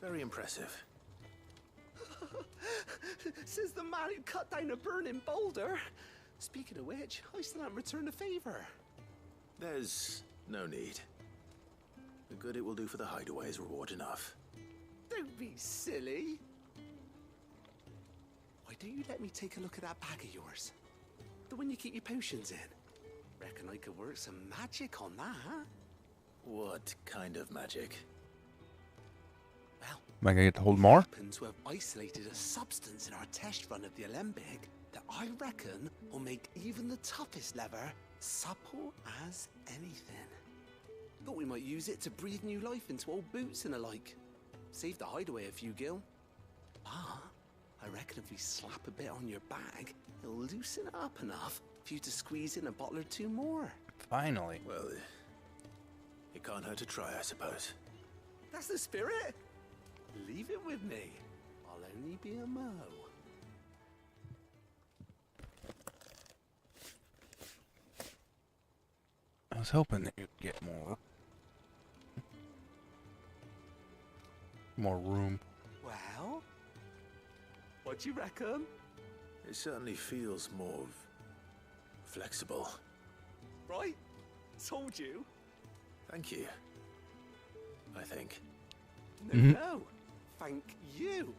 Very impressive. Says the man who cut down a burning boulder. Speaking of which, I still haven't returned the favor. There's no need. The good it will do for the hideaway is reward enough. Don't be silly. Why don't you let me take a look at that bag of yours? The one you keep your potions in. Reckon I could work some magic on that, huh? What kind of magic? Well, Am I gonna get to hold more? happen to have isolated a substance in our test run of the alembic that I reckon will make even the toughest lever supple as anything. Thought we might use it to breathe new life into old boots and the like. Save the hideaway a few gil. Ah, I reckon if we slap a bit on your bag, it'll loosen it up enough for you to squeeze in a bottle or two more. Finally. Well, it can't hurt to try, I suppose. That's the spirit. Leave it with me. I'll only be a mo. I was hoping that you'd get more room. Well, what do you reckon? It certainly feels more flexible. Right? Told you. Thank you. I think. No. Thank you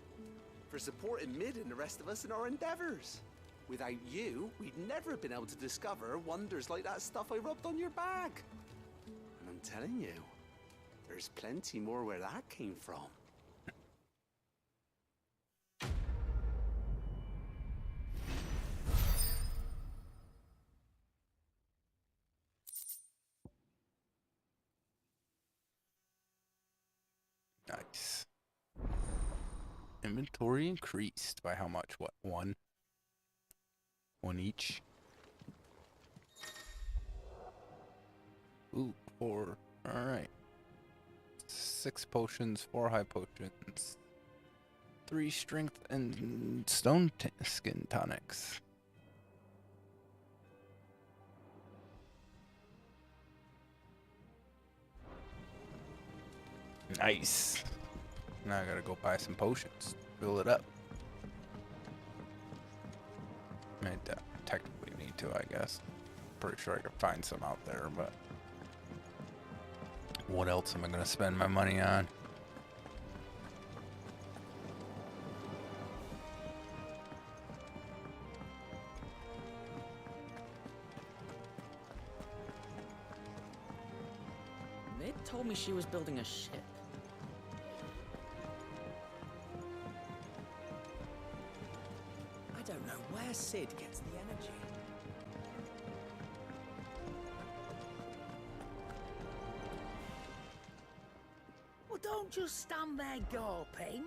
for supporting Mid and the rest of us in our endeavors. Without you, we'd never have been able to discover wonders like that stuff I rubbed on your bag. And I'm telling you, there's plenty more where that came from. Nice. Inventory increased by how much? What? One? One each? Ooh, 4. Alright. 6 potions, 4 high potions, 3 strength, and skin tonics. Nice. Now I gotta go buy some potions. Fill it up. I technically need to, I guess. Pretty sure I could find some out there, but what else am I gonna spend my money on? Nid told me she was building a ship. I don't know where Sid gets the energy. Well, don't just stand there gawping.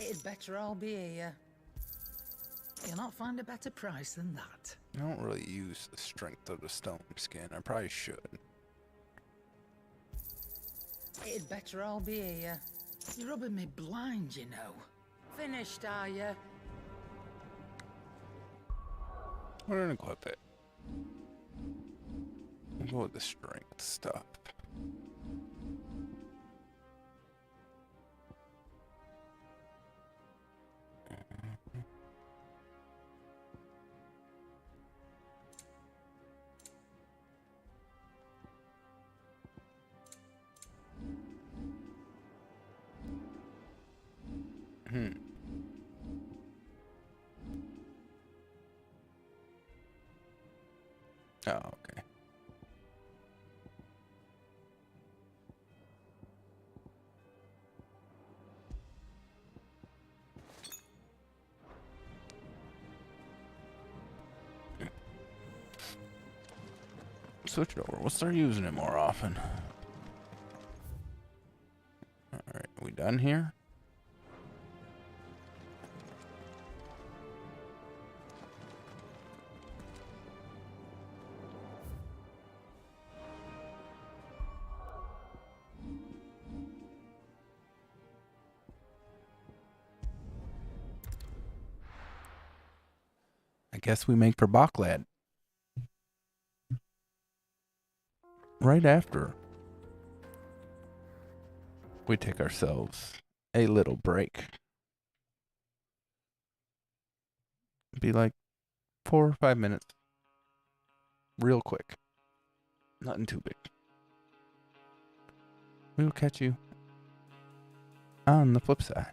It'd better all be here. You'll not find a better price than that. I don't really use the strength of the stone skin. I probably should. It'd better all be here. You're rubbing me blind, you know. Finished, are you? We're gonna equip it. We'll go with the strength stuff. Oh, okay. Switch it over. We'll start using it more often. Alright, we done here? I guess we make for Baklad. Right after we take ourselves a little break. Be like 4 or 5 minutes. Real quick. Nothing too big. We will catch you on the flip side.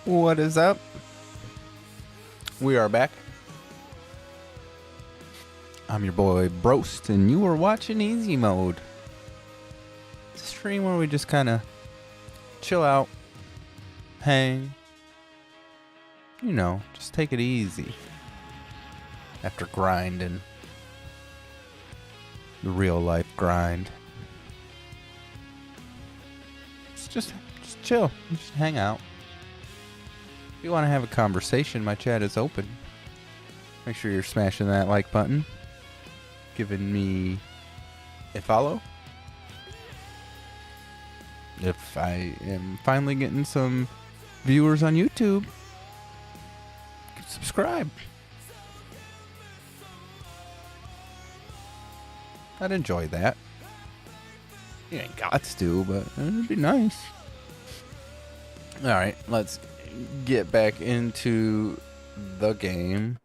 What is up? We are back. I'm your boy Brost, and you are watching Easy Mode. It's a stream where we just kind of chill out, hang, you know, just take it easy after grinding the real life grind. It's just chill, just hang out. If you want to have a conversation, my chat is open. Make sure you're smashing that like button, giving me a follow. If I am finally getting some viewers on YouTube, subscribe. I'd enjoy that. You ain't got to, but it'd be nice. Alright, let's get back into the game.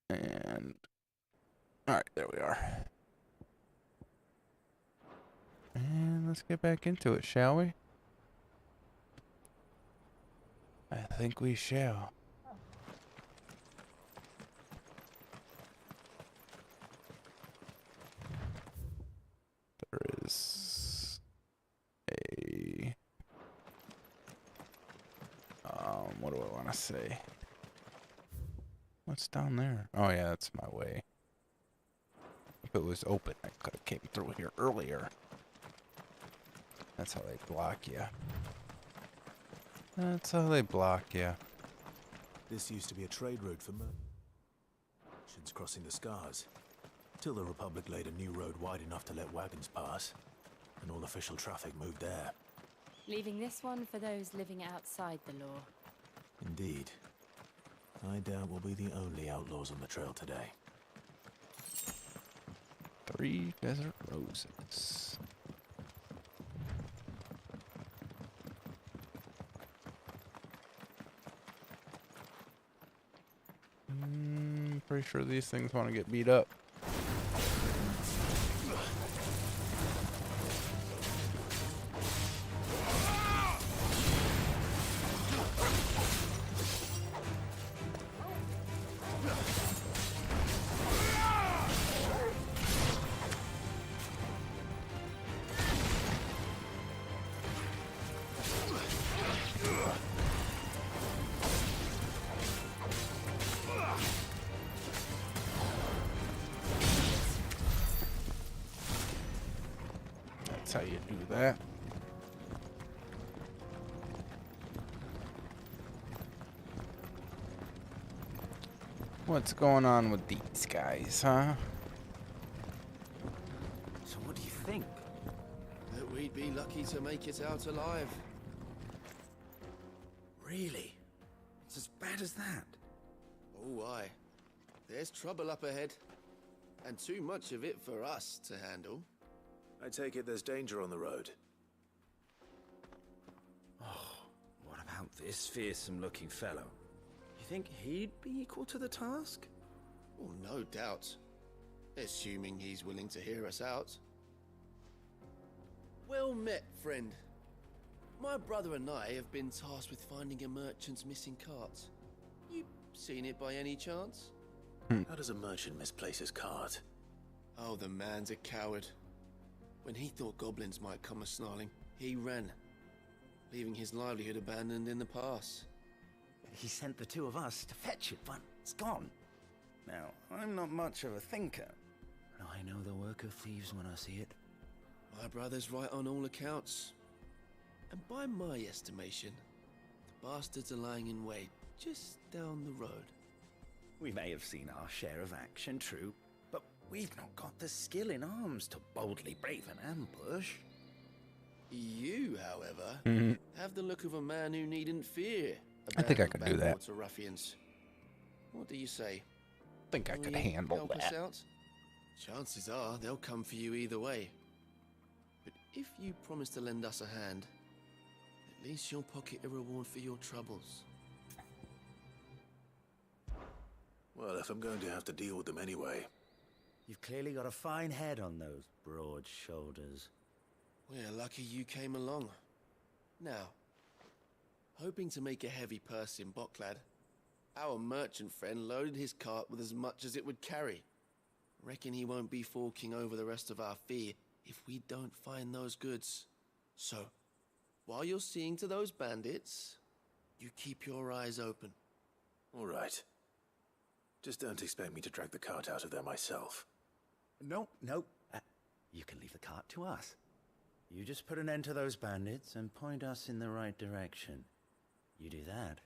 And alright, there we are. And let's get back into it, shall we? I think we shall. There is a what do I want to say? What's down there? Oh yeah, that's my way. If it was open, I could have came through here earlier. That's how they block you. That's how they block you. This used to be a trade route for merchants crossing the Scars, till the Republic laid a new road wide enough to let wagons pass, and all official traffic moved there. Leaving this one for those living outside the law. Indeed. I doubt we'll be the only outlaws on the trail today. 3 desert roses. Pretty sure these things want to get beat up. That's how you do that. What's going on with these guys, huh? So what do you think? That we'd be lucky to make it out alive. Really? It's as bad as that? Oh, aye. There's trouble up ahead. And too much of it for us to handle. I take it there's danger on the road. Oh, what about this fearsome-looking fellow? You think he'd be equal to the task? Oh, no doubt. Assuming he's willing to hear us out. Well met, friend. My brother and I have been tasked with finding a merchant's missing cart. You seen it by any chance? How does a merchant misplace his cart? Oh, the man's a coward. When he thought goblins might come a-snarling, he ran, leaving his livelihood abandoned in the pass. He sent the two of us to fetch it, but it's gone. Now, I'm not much of a thinker, but I know the work of thieves when I see it. My brother's right on all accounts. And by my estimation, the bastards are lying in wait just down the road. We may have seen our share of action, true, but we've not got the skill in arms to boldly brave an ambush. You, however, have the look of a man who needn't fear. I think I could do that. Ruffians. What do you say? I think I could handle help us that. out? Chances are they'll come for you either way. But if you promise to lend us a hand, at least you'll pocket a reward for your troubles. Well, if I'm going to have to deal with them anyway. You've clearly got a fine head on those broad shoulders. We're lucky you came along. Now, hoping to make a heavy purse in Boklad, our merchant friend loaded his cart with as much as it would carry. Reckon he won't be forking over the rest of our fee if we don't find those goods. So, while you're seeing to those bandits, you keep your eyes open. All right. Just don't expect me to drag the cart out of there myself. No. You can leave the cart to us. You just put an end to those bandits and point us in the right direction. You do that,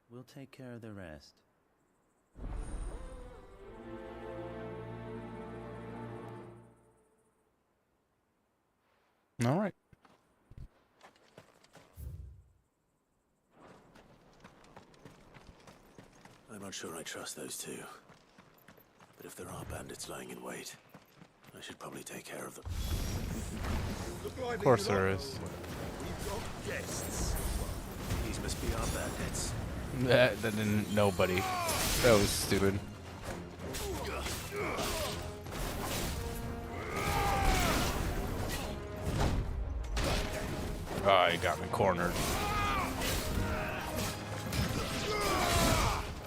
we'll take care of the rest. All right. I'm not sure I trust those two. But if there are bandits lying in wait, I should probably take care of them. Of course there is. We've got guests. These must be our bandits. That didn't nobody. That was stupid. Oh, he got me cornered.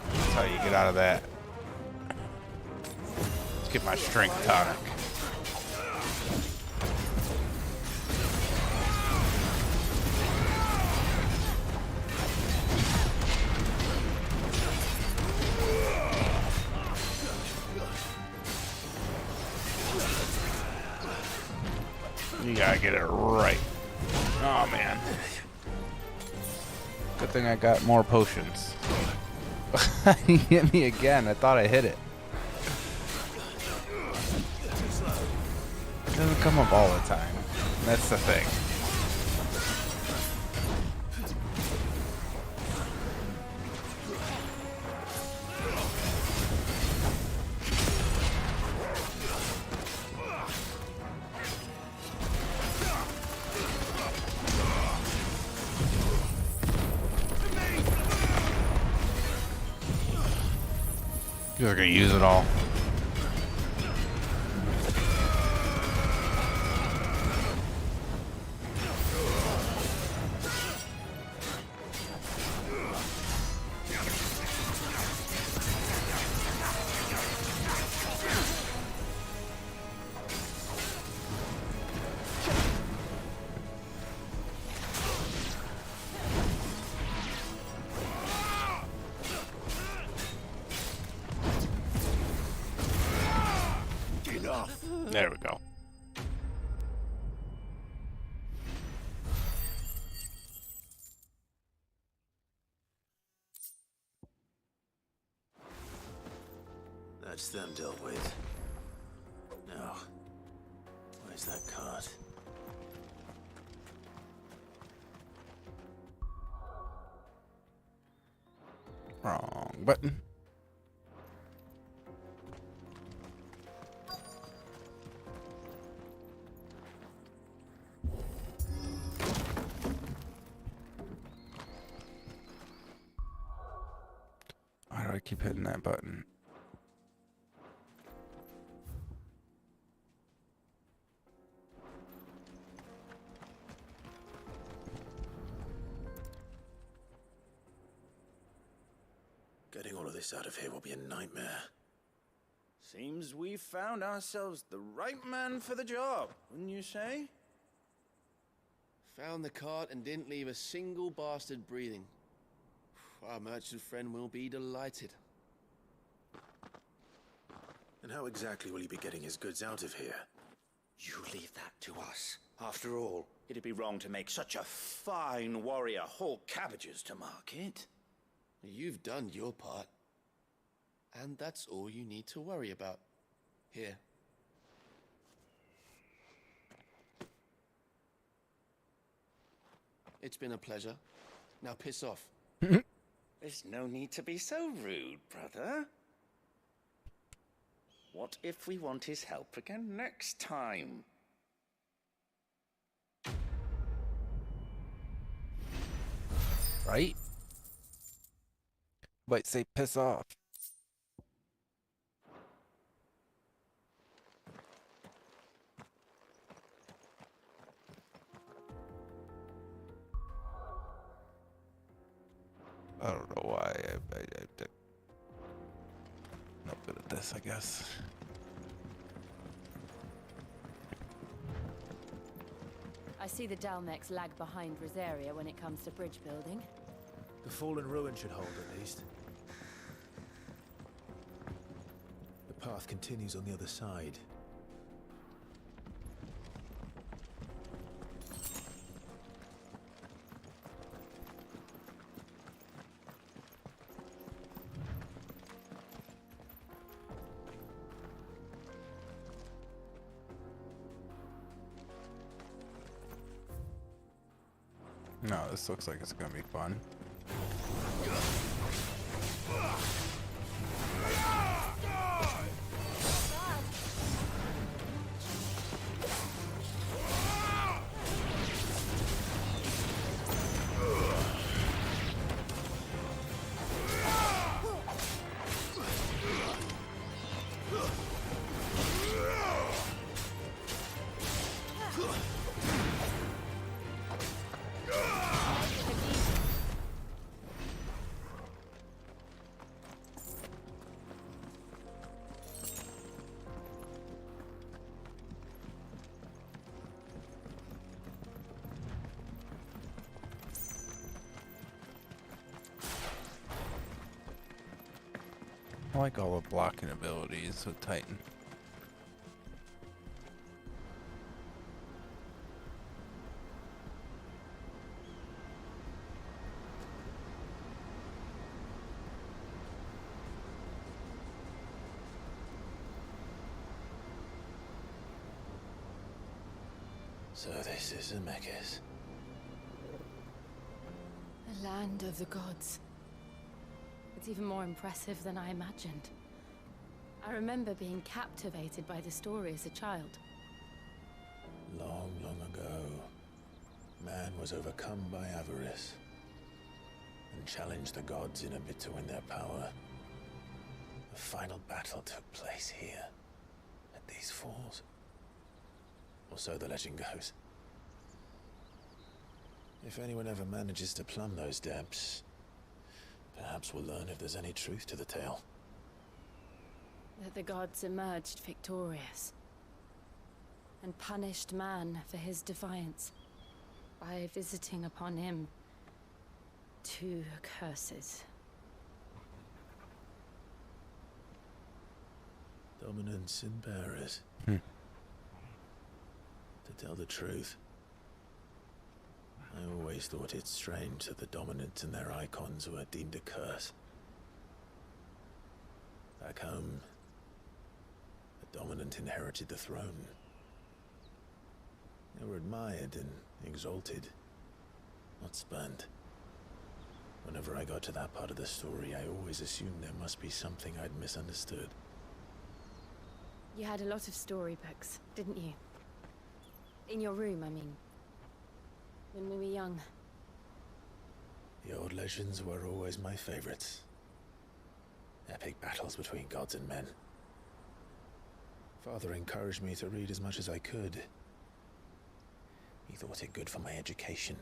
That's how you get out of that. Let's get my strength tonic. You gotta get it right. Oh man. Good thing I got more potions. He hit me again. I thought I hit it. It doesn't come up all the time. That's the thing. You're gonna use it all. There we go. That's them dealt with. Now, where's that cart? Wrong button. Why do I keep hitting that button? Getting all of this out of here will be a nightmare. Seems we've found ourselves the right man for the job, wouldn't you say? Found the cart and didn't leave a single bastard breathing. Our merchant friend will be delighted. And how exactly will he be getting his goods out of here? You leave that to us. After all, it'd be wrong to make such a fine warrior haul cabbages to market. You've done your part. And that's all you need to worry about. Here. It's been a pleasure. Now piss off. There's no need to be so rude, brother. What if we want his help again next time? Right? But say piss off. I don't know why. I'm not good at this, I guess. I see the Dalmex lag behind Rosaria when it comes to bridge building. The fallen ruin should hold, at least. The path continues on the other side. No, this looks like it's gonna be fun. I like all the blocking abilities with Titan. So this is Zemeckis. The land of the gods. It's even more impressive than I imagined. I remember being captivated by the story as a child. Long, long ago, man was overcome by avarice and challenged the gods in a bid to win their power. The final battle took place here, at these falls. Or so the legend goes. If anyone ever manages to plumb those depths, perhaps we'll learn if there's any truth to the tale. That the gods emerged victorious and punished man for his defiance by visiting upon him 2 curses. Dominance and bearers. To tell the truth, I always thought it strange that the dominants and their icons were deemed a curse. Back home, the dominant inherited the throne. They were admired and exalted, not spurned. Whenever I got to that part of the story, I always assumed there must be something I'd misunderstood. You had a lot of storybooks, didn't you? In your room, I mean. When we were young. The old legends were always my favorites. Epic battles between gods and men. Father encouraged me to read as much as I could. He thought it good for my education.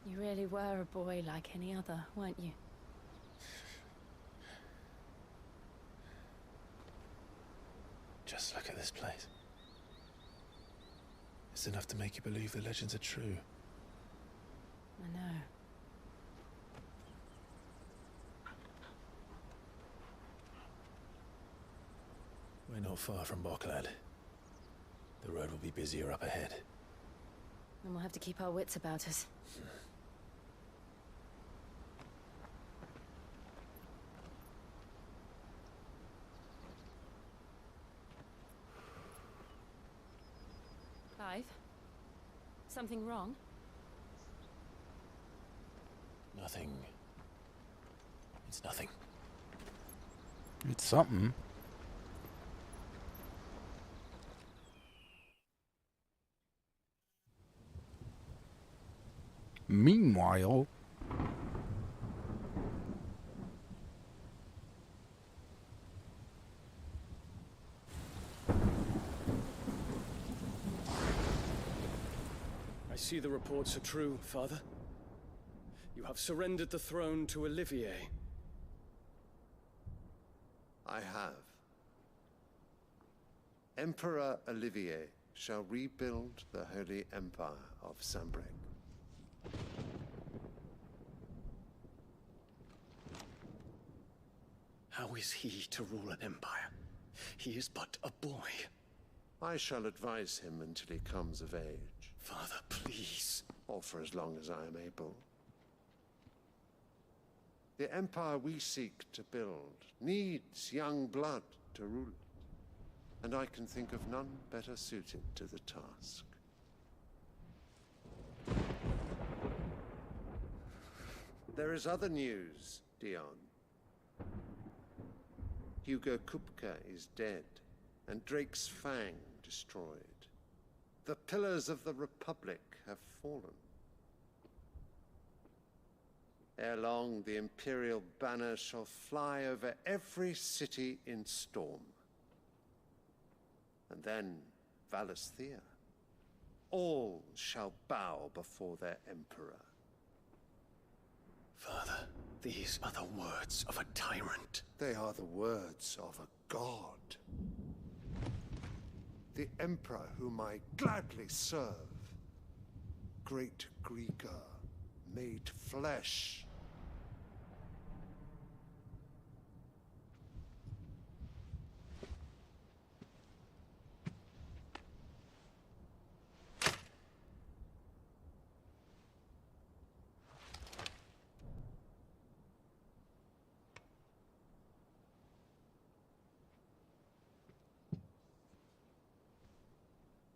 You really were a boy like any other, weren't you? Just look at this place. It's enough to make you believe the legends are true. I know. We're not far from Boklad. The road will be busier up ahead. And we'll have to keep our wits about us. Clive? Something wrong? Nothing. It's nothing. It's something. Meanwhile, I see the reports are true, Father. You have surrendered the throne to Olivier. I have. Emperor Olivier shall rebuild the Holy Empire of Sambrec. How is he to rule an empire? He is but a boy. I shall advise him until he comes of age. Father, please. Or for as long as I am able. The empire we seek to build needs young blood to rule it, and I can think of none better suited to the task. There is other news, Dion. Hugo Kupka is dead, and Drake's Fang destroyed. The pillars of the Republic have fallen. Ere long, the Imperial banner shall fly over every city in Storm. And then Valisthea. All shall bow before their Emperor. Father, these are the words of a tyrant. They are the words of a god. The Emperor whom I gladly serve. Great Greegar, made flesh.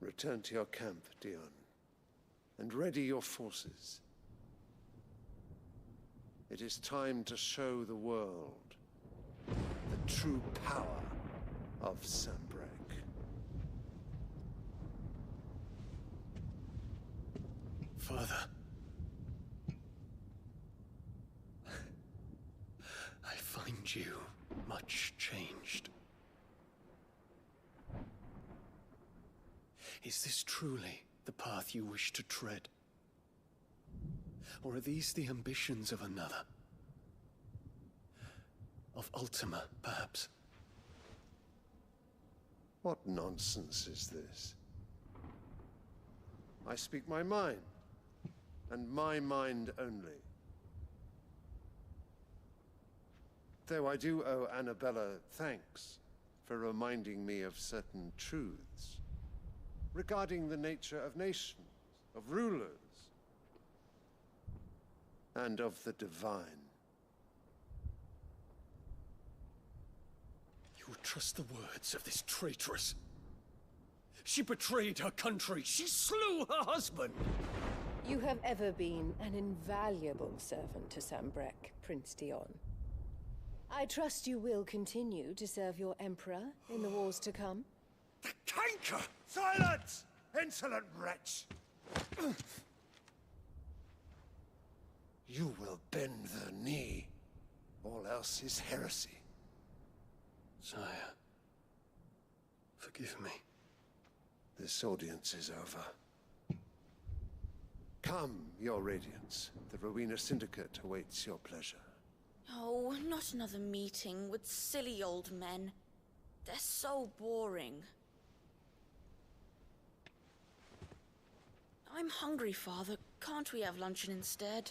Return to your camp, Dion, and ready your forces. It is time to show the world the true power of Sambrec. Father. I find you much changed. Is this truly the path you wish to tread? Or are these the ambitions of another? Of Ultima, perhaps? What nonsense is this? I speak my mind, and my mind only. Though I do owe Annabella thanks for reminding me of certain truths regarding the nature of nations, of rulers, and of the divine. You would trust the words of this traitress? She betrayed her country. She slew her husband. You have ever been an invaluable servant to Sambrec, Prince Dion. I trust you will continue to serve your Emperor in the wars to come. The canker! Silence! Insolent wretch! You will bend the knee. All else is heresy. Sire, forgive me. This audience is over. Come, your Radiance. The Rowena Syndicate awaits your pleasure. Oh, not another meeting with silly old men. They're so boring. I'm hungry, Father. Can't we have luncheon instead?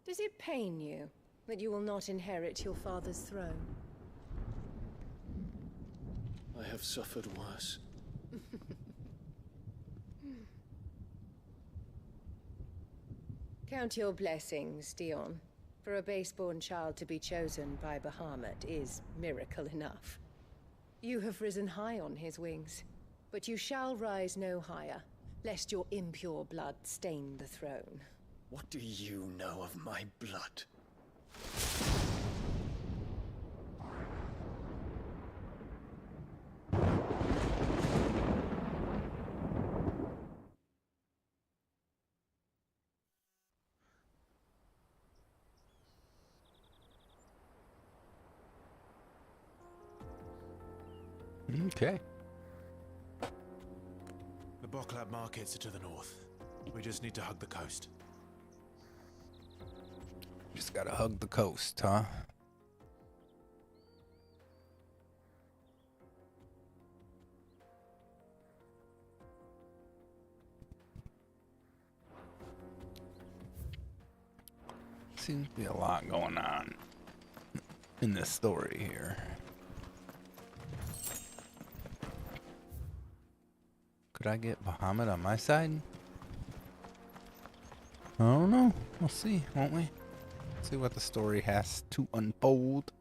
Does it pain you that you will not inherit your father's throne? I have suffered worse. Count your blessings, Dion. For a base-born child to be chosen by Bahamut is miracle enough. You have risen high on his wings, but you shall rise no higher, lest your impure blood stain the throne. What do you know of my blood? Okay. The Boklab markets are to the north. We just need to hug the coast. Just gotta hug the coast, huh? Seems to be a lot going on in this story here. Could I get Bahamut on my side? I don't know. We'll see, won't we? See what the story has to unfold.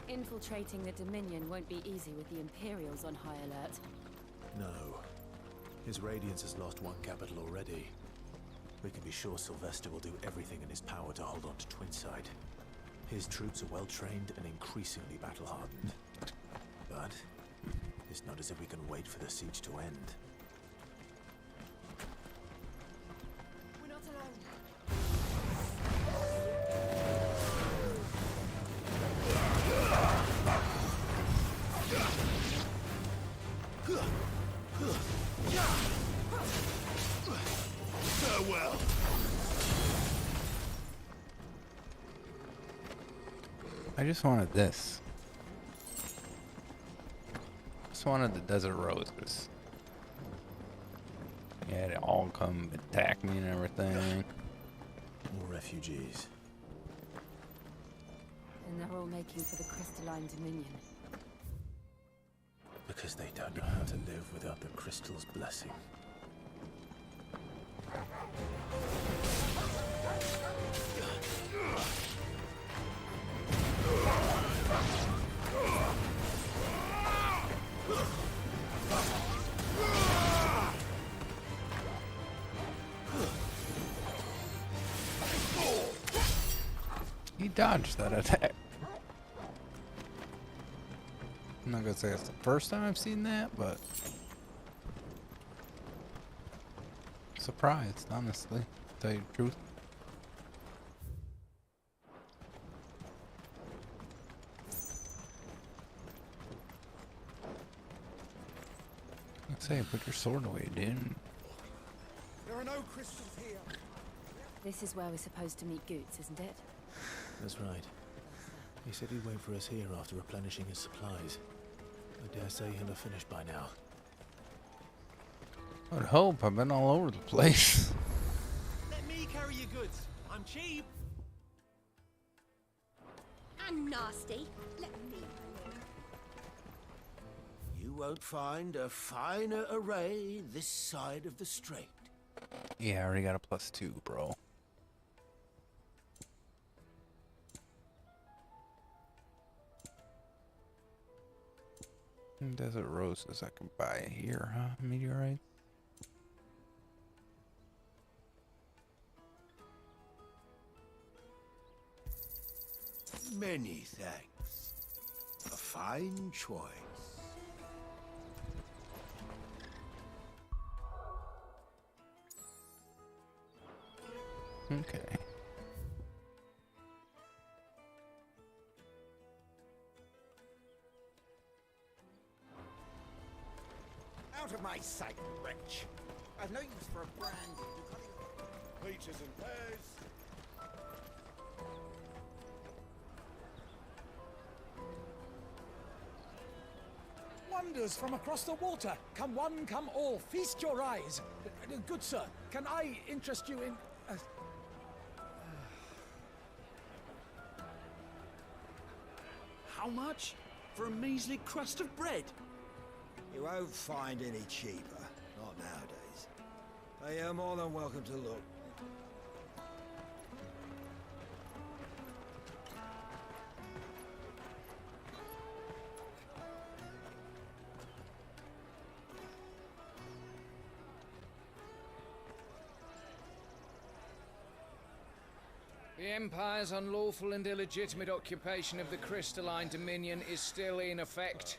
Infiltrating the Dominion won't be easy with the Imperials on high alert. No. His Radiance has lost one capital already. We can be sure Sylvester will do everything in his power to hold on to Twinside. His troops are well trained and increasingly battle-hardened. But it's not as if we can wait for the siege to end. We're not alone. Farewell. I just wanted this. Just wanted the desert roses. Yeah, they all come attack me and everything. More refugees. And they're all making for the crystalline Dominion. Because they don't know how to live without the crystal's blessing. He dodged that attack. I'm not gonna say it's the first time I've seen that, but surprised, honestly, to tell you the truth. Let's say, put your sword away, dude. There are no crystals here. This is where we're supposed to meet Goots, isn't it? That's right. He said he'd wait for us here after replenishing his supplies. I dare say he'll have finished by now. I would hope. I've been all over the place. Let me carry your goods. I'm cheap. And nasty. Let me. You won't find a finer array this side of the strait. Yeah, I already got a +2, bro. Desert roses I can buy here, huh? Meteorite. Many thanks. A fine choice. Okay. Out of my sight, wretch. I've no use for a brand. Peaches and pears. Wonders from across the water. Come one, come all. Feast your eyes. Good sir, can I interest you in... How much? For a measly crust of bread? You won't find any cheaper. Not nowadays. But you're more than welcome to look. The Empire's unlawful and illegitimate occupation of the crystalline Dominion is still in effect.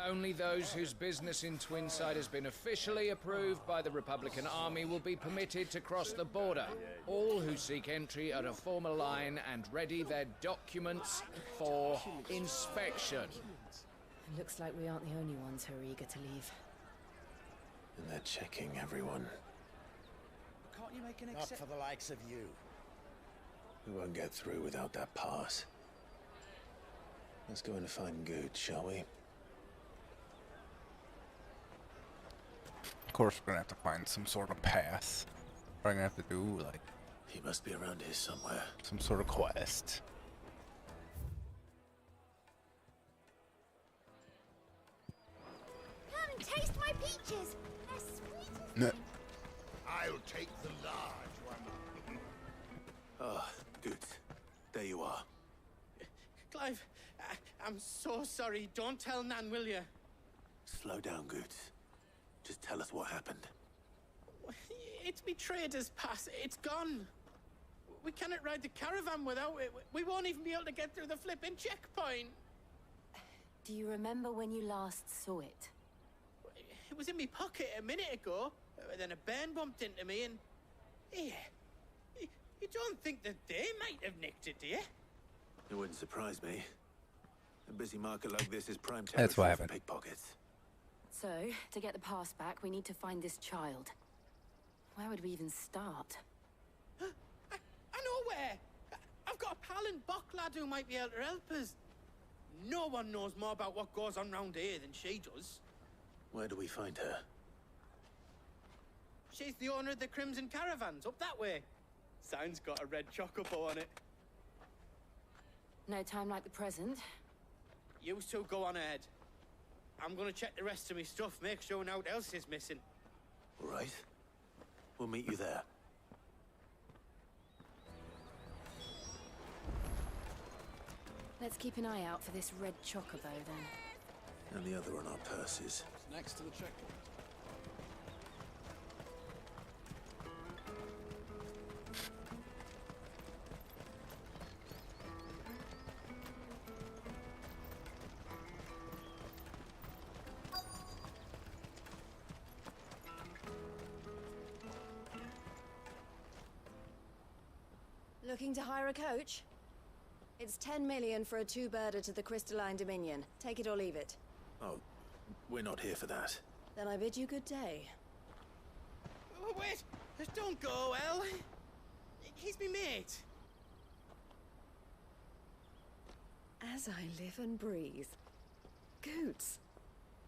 Only those whose business in Twinside has been officially approved by the Republican Army will be permitted to cross the border. All who seek entry are to form a line and ready their documents for inspection. It looks like we aren't the only ones who are eager to leave. And they're checking everyone. Can't you make an Not for the likes of you. We won't get through without that pass. Let's go in and find Good, shall we? Of course, we're gonna have to find some sort of path. We're gonna have to do, like... He must be around here somewhere. Some sort of quest. Come and taste my peaches. They're sweet as... No. I'll take the large one. Ah, Good. There you are. Clive, I'm so sorry. Don't tell Nan, will you? Slow down, Good. Just tell us what happened. It's me trader's pass. It's gone. We cannot ride the caravan without it. We won't even be able to get through the flipping checkpoint. Do you remember when you last saw it? It was in my pocket a minute ago. Then a bairn bumped into me and... Yeah. You don't think that they might have nicked it, do you? It wouldn't surprise me. A busy market like this is prime That's what territory for happened. pickpockets. So, to get the pass back, we need to find this child. Where would we even start? I know where! I've got a pal in Bocklad who might be able to help us. No one knows more about what goes on round here than she does. Where do we find her? She's the owner of the Crimson Caravans, up that way. Sign's got a red chocobo on it. No time like the present. You two go on ahead. I'm gonna check the rest of my stuff, make sure no one else is missing. All right. We'll meet you there. Let's keep an eye out for this red chocobo, then. And the other on our purses. Next to the checkpoint. Looking to hire a coach? It's 10 million for a two-birder to the Crystalline Dominion. Take it or leave it. Oh, we're not here for that. Then I bid you good day. Oh, wait! Don't go, El! He's me mate. As I live and breathe. Goots,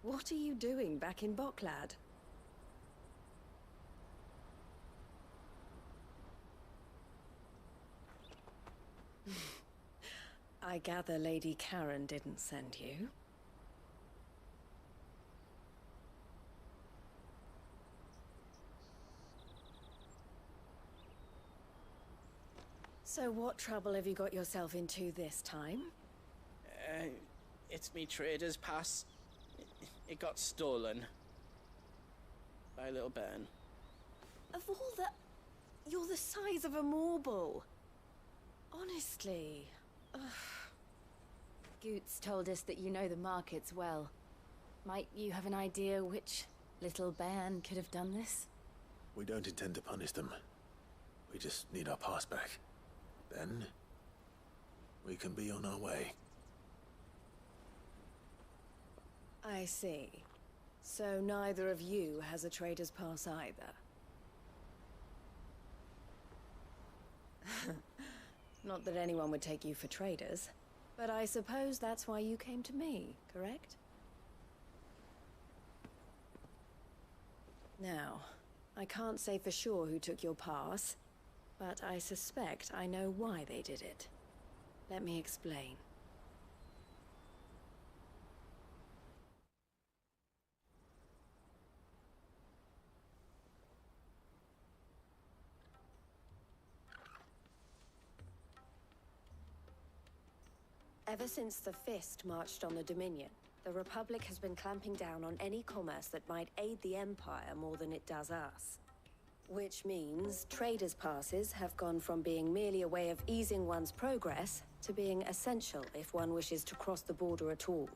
what are you doing back in Bocklad? I gather Lady Karen didn't send you. So what trouble have you got yourself into this time? It's me trader's pass. It got stolen. By a little bairn. Of all the... You're the size of a marble. Honestly. Ugh. Goots told us that you know the markets well. Might you have an idea which little bairn could have done this? We don't intend to punish them. We just need our pass back. Then, we can be on our way. I see. So neither of you has a trader's pass either. Not that anyone would take you for traders, but I suppose that's why you came to me, correct? Now, I can't say for sure who took your pass, but I suspect I know why they did it. Let me explain. Ever since the Fist marched on the Dominion, the Republic has been clamping down on any commerce that might aid the Empire more than it does us. Which means traders' passes have gone from being merely a way of easing one's progress to being essential if one wishes to cross the border at all.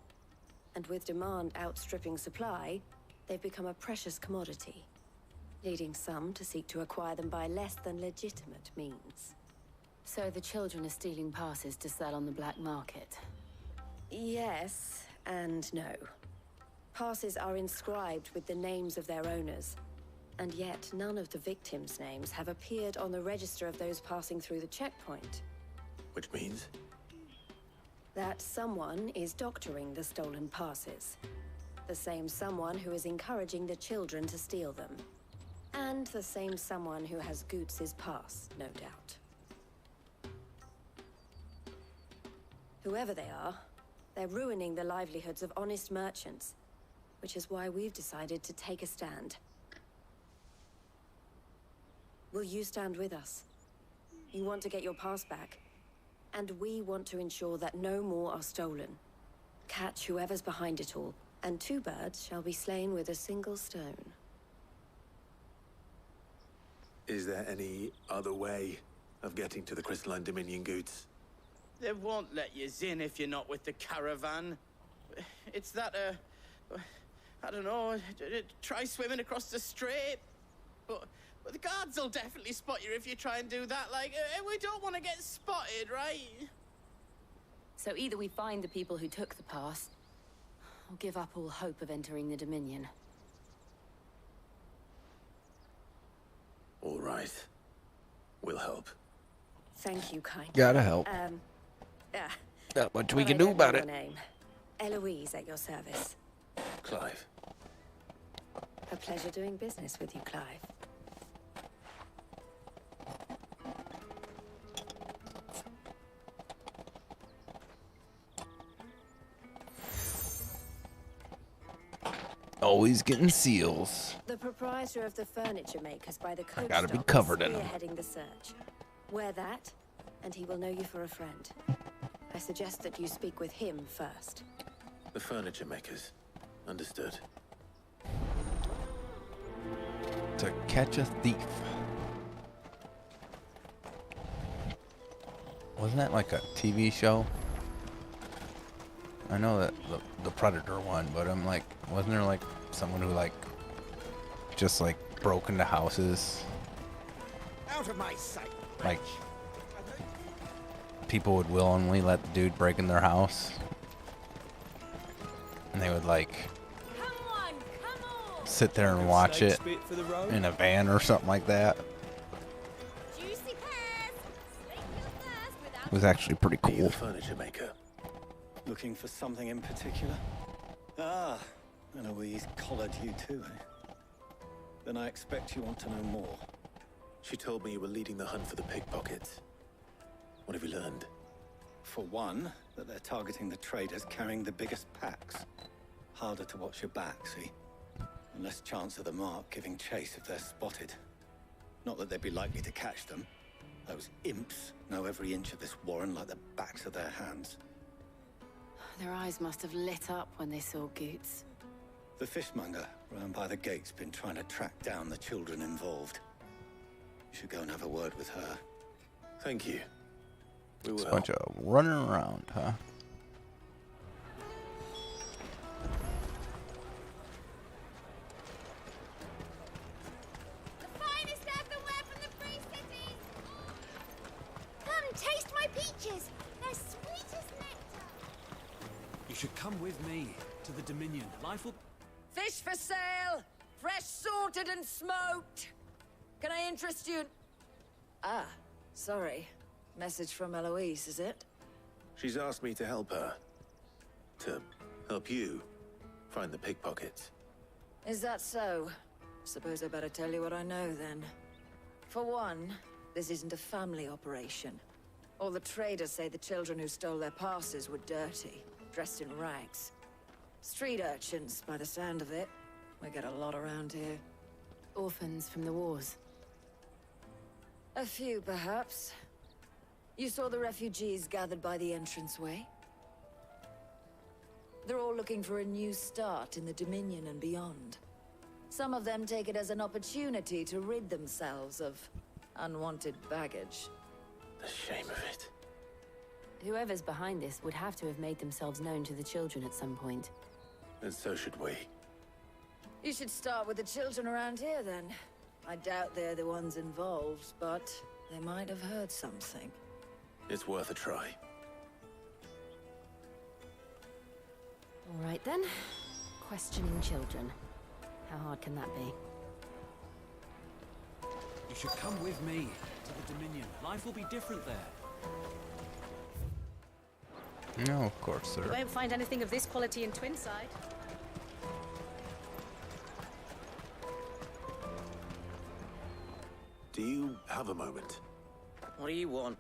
And with demand outstripping supply, they've become a precious commodity, leading some to seek to acquire them by less than legitimate means. So the children are stealing passes to sell on the black market? Yes and no. Passes are inscribed with the names of their owners, and yet none of the victims' names have appeared on the register of those passing through the checkpoint. Which means? That someone is doctoring the stolen passes. The same someone who is encouraging the children to steal them. And the same someone who has Goots' pass, no doubt. Whoever they are, they're ruining the livelihoods of honest merchants, which is why we've decided to take a stand. Will you stand with us? You want to get your pass back, and we want to ensure that no more are stolen. Catch whoever's behind it all, and 2 birds shall be slain with a single stone. Is there any other way of getting to the Crystalline Dominion Goods? They won't let you in if you're not with the caravan. It's that, I don't know, try swimming across the strait. But the guards will definitely spot you if you try and do that. Like, we don't want to get spotted, right? So either we find the people who took the pass, or give up all hope of entering the Dominion. All right. We'll help. Thank you, kind. Gotta help. Not much we can do about it. Name. Eloise at your service. Clive. A pleasure doing business with you, Clive. Always getting seals. The proprietor of the furniture makers by the coach gotta be stop covered is in 'em. spearheading the search. Wear that, and he will know you for a friend. I suggest that you speak with him first. The furniture makers. Understood. To catch a thief. Wasn't that like a TV show? I know that the Predator one, but I'm like, wasn't there like someone who like just like broke into houses? Out of my sight. Like people would willingly let the dude break in their house, and they would like sit there and watch it in a van or something like that. It was actually pretty cool. Furniture maker. Looking for something in particular? Ah, Eloise collared you too, eh? Then I expect you want to know more. She told me you were leading the hunt for the pickpockets. What have you learned? For one, that they're targeting the traders carrying the biggest packs. Harder to watch your back, see? And less chance of the mark giving chase if they're spotted. Not that they'd be likely to catch them. Those imps know every inch of this warren like the backs of their hands. Their eyes must have lit up when they saw Goots. The fishmonger round by the gate's been trying to track down the children involved. You should go and have a word with her. Thank you. We will. It's a bunch of running around, huh? The finest earthenware from the Free Cities! Come taste my peaches! They're sweet as nectar! You should come with me to the Dominion. Life will... Fish for sale! Fresh sorted and smoked! Can I interest you in... Ah, sorry. Message from Eloise, is it? She's asked me to help her. To help you find the pickpockets. Is that so? Suppose I better tell you what I know, then. For one, this isn't a family operation. All the traders say the children who stole their passes were dirty, dressed in rags. Street urchins, by the sound of it. We get a lot around here. Orphans from the wars. A few, perhaps. You saw the refugees gathered by the entranceway? They're all looking for a new start in the Dominion and beyond. Some of them take it as an opportunity to rid themselves of unwanted baggage. The shame of it. Whoever's behind this would have to have made themselves known to the children at some point. And so should we. You should start with the children around here, then. I doubt they're the ones involved, but they might have heard something. It's worth a try. All right, then. Questioning children. How hard can that be? You should come with me to the Dominion. Life will be different there. No, of course, sir. You won't find anything of this quality in Twinside. Do you have a moment? What do you want?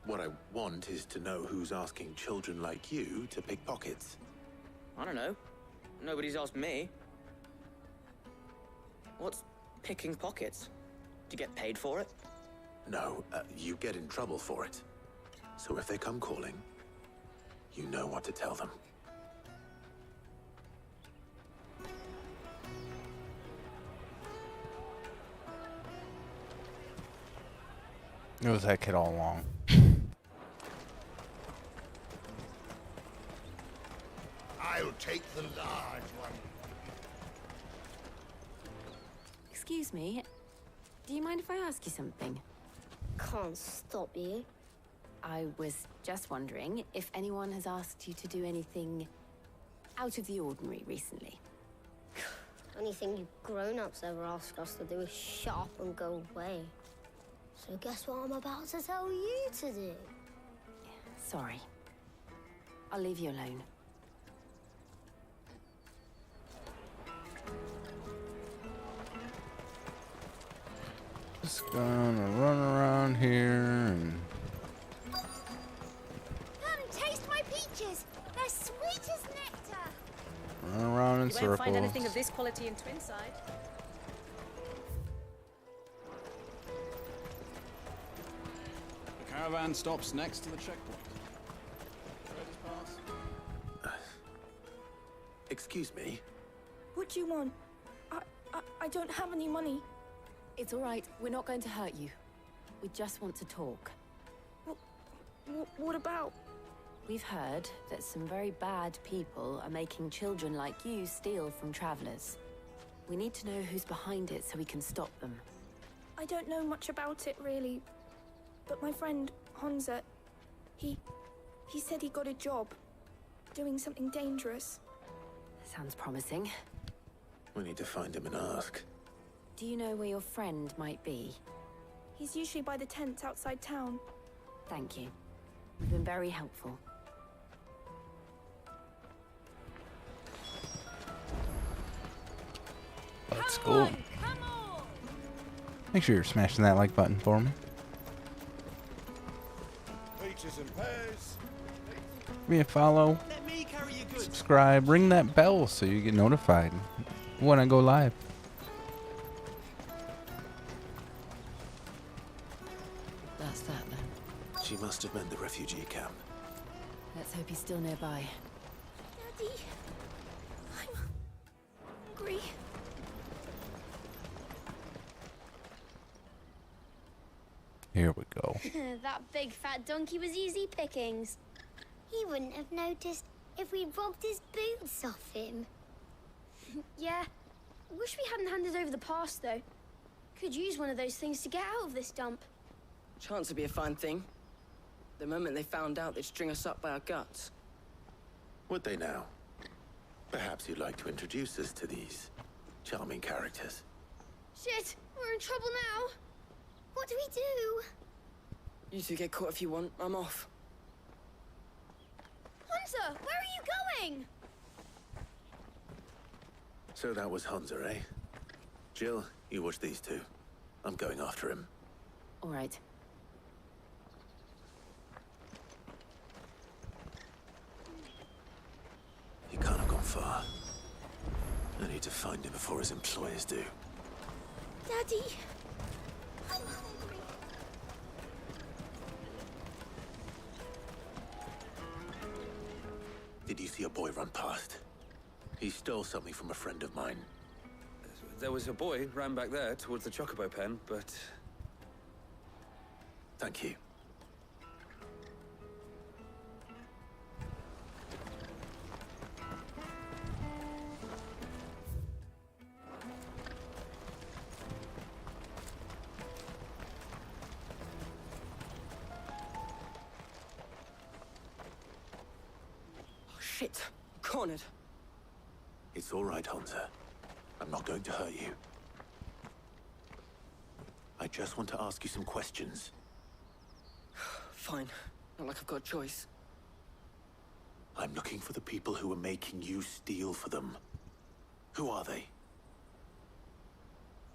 What I want is to know who's asking children like you to pick pockets. I don't know. Nobody's asked me. What's picking pockets? Do you get paid for it? No, you get in trouble for it. So if they come calling, you know what to tell them. It was that kid all along. I'll take the large one. Excuse me. Do you mind if I ask you something? Can't stop you. I was just wondering if anyone has asked you to do anything out of the ordinary recently. Anything you grown-ups ever ask us to do is shut up and go away. So guess what I'm about to tell you to do? Sorry. I'll leave you alone. Just gonna run around here and... Come and taste my peaches. They're sweet as nectar. run around in You circles. won't find anything of this quality in Twinside. The caravan stops next to the checkpoint. Traders pass. Excuse me? What do you want? I don't have any money. It's all right. We're not going to hurt you. We just want to talk. What about? We've heard that some very bad people are making children like you steal from travelers. We need to know who's behind it so we can stop them. I don't know much about it, really. But my friend, Honza, he said he got a job doing something dangerous. Sounds promising. We need to find him and ask. Do you know where your friend might be? He's usually by the tents outside town. Thank you. You've been very helpful. Let's go. Make sure you're smashing that like button for me. Peaches and pears. Give me a follow, subscribe, ring that bell so you get notified when I go live. That's that then. She must have meant the refugee camp. Let's hope he's still nearby. Daddy, I'm hungry. Here we go. That big fat donkey was easy pickings. He wouldn't have noticed if we'd robbed his boots off him. Yeah. Wish we hadn't handed over the pass, though. Could use one of those things to get out of this dump. Chance to be a fine thing. The moment they found out, they'd string us up by our guts. Would they now? Perhaps you'd like to introduce us to these charming characters. Shit, we're in trouble now. What do we do? You two get caught if you want. I'm off. Hunter, where are you going? So that was Hunter, eh? Jill, you watch these two. I'm going after him. All right. He can't have gone far. I need to find him before his employers do. Daddy, I'm hungry. Did you see a boy run past? He stole something from a friend of mine. There was a boy ran back there towards the chocobo pen, but... Thank you. Shit. Cornered. It's all right, Hansa. I'm not going to hurt you. I just want to ask you some questions. Fine. Not like I've got a choice. I'm looking for the people who are making you steal for them. Who are they?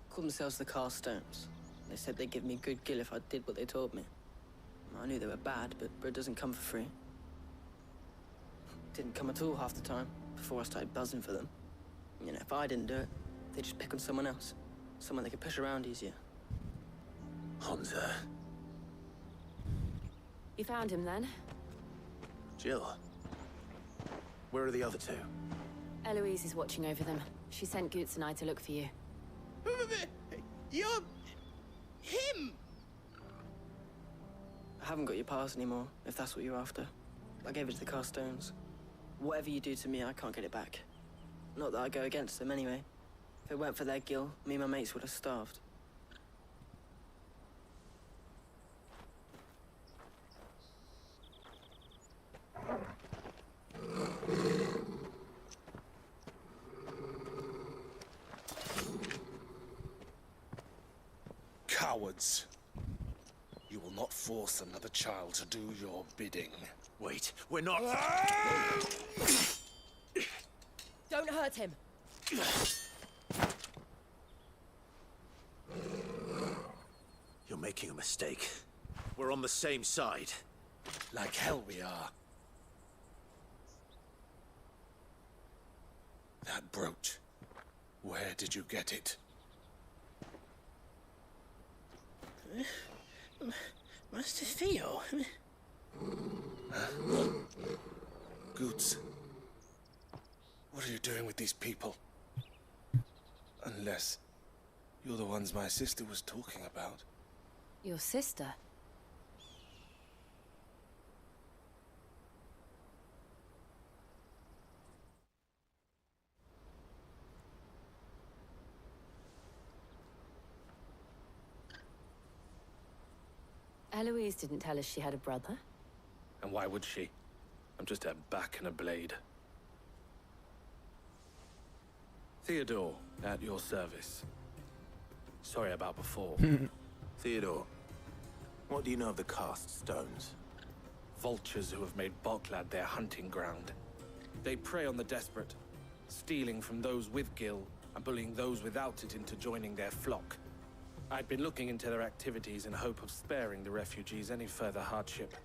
Called themselves the Carstones. They said they'd give me good gil if I did what they told me. I knew they were bad, but bread doesn't come for free. Didn't come at all half the time, before I started buzzing for them. You know, if I didn't do it, they'd just pick on someone else. Someone they could push around easier. Hansa. You found him then? Jill. Where are the other two? Eloise is watching over them. She sent Goots and I to look for you. You're... him! I haven't got your pass anymore, if that's what you're after. I gave it to the Carstones. Whatever you do to me, I can't get it back. Not that I go against them anyway. If it weren't for their gil, me and my mates would have starved. Cowards. You will not force another child to do your bidding. Wait, we're not... Don't hurt him. You're making a mistake. We're on the same side. Like hell we are. That brooch. Where did you get it? Master Theo. Goots. What are you doing with these people? Unless you're the ones my sister was talking about. Your sister? Eloise didn't tell us she had a brother. And why would she? I'm just a back and a blade. Theodore, at your service. Sorry about before. Theodore, what do you know of the cast stones? Vultures who have made Boklad their hunting ground. They prey on the desperate, stealing from those with gil and bullying those without it into joining their flock. I'd been looking into their activities in hope of sparing the refugees any further hardship.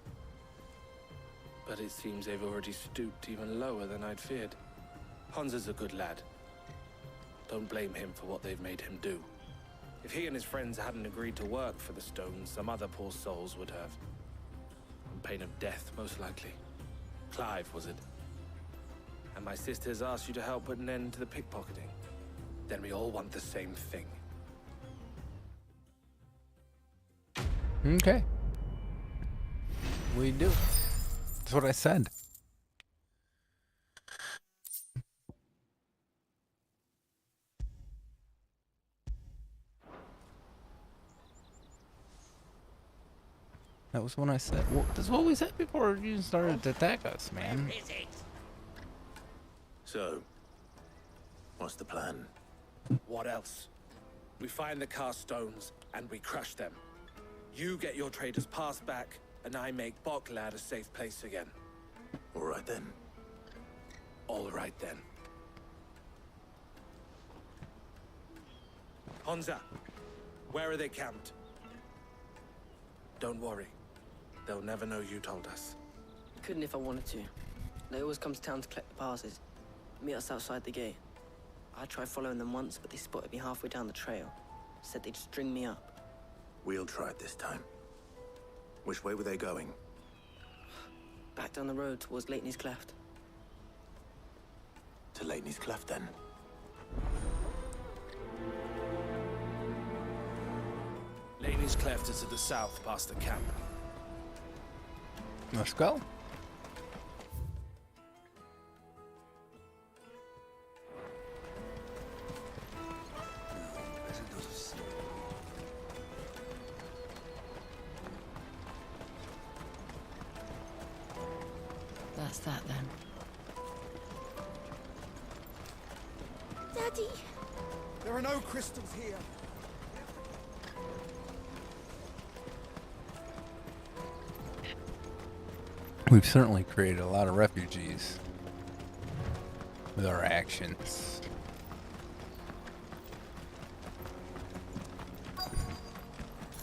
But it seems they've already stooped even lower than I'd feared. Hansa's a good lad. Don't blame him for what they've made him do. If he and his friends hadn't agreed to work for the stones, some other poor souls would have. On pain of death, most likely. Clive, was it? And my sisters asked you to help put an end to the pickpocketing. Then we all want the same thing. Okay. We do. That's what I said. That was when I said, well, that's what we said before you started to attack us, man. Where is it? So, what's the plan? What else? We find the cast stones and we crush them. You get your traders passed back, and I make Boklad a safe place again. All right then. All right then. Hansa, where are they camped? Don't worry. They'll never know you told us. Couldn't if I wanted to. They always come to town to collect the passes. Meet us outside the gate. I tried following them once, but they spotted me halfway down the trail. Said they'd string me up. We'll try it this time. Which way were they going? Back down the road towards Leitney's Cleft. To Leitney's Cleft, then? Leitney's Cleft is to the south, past the camp. Let's go. That's that then. Daddy? There are no crystals here. We've certainly created a lot of refugees with our actions.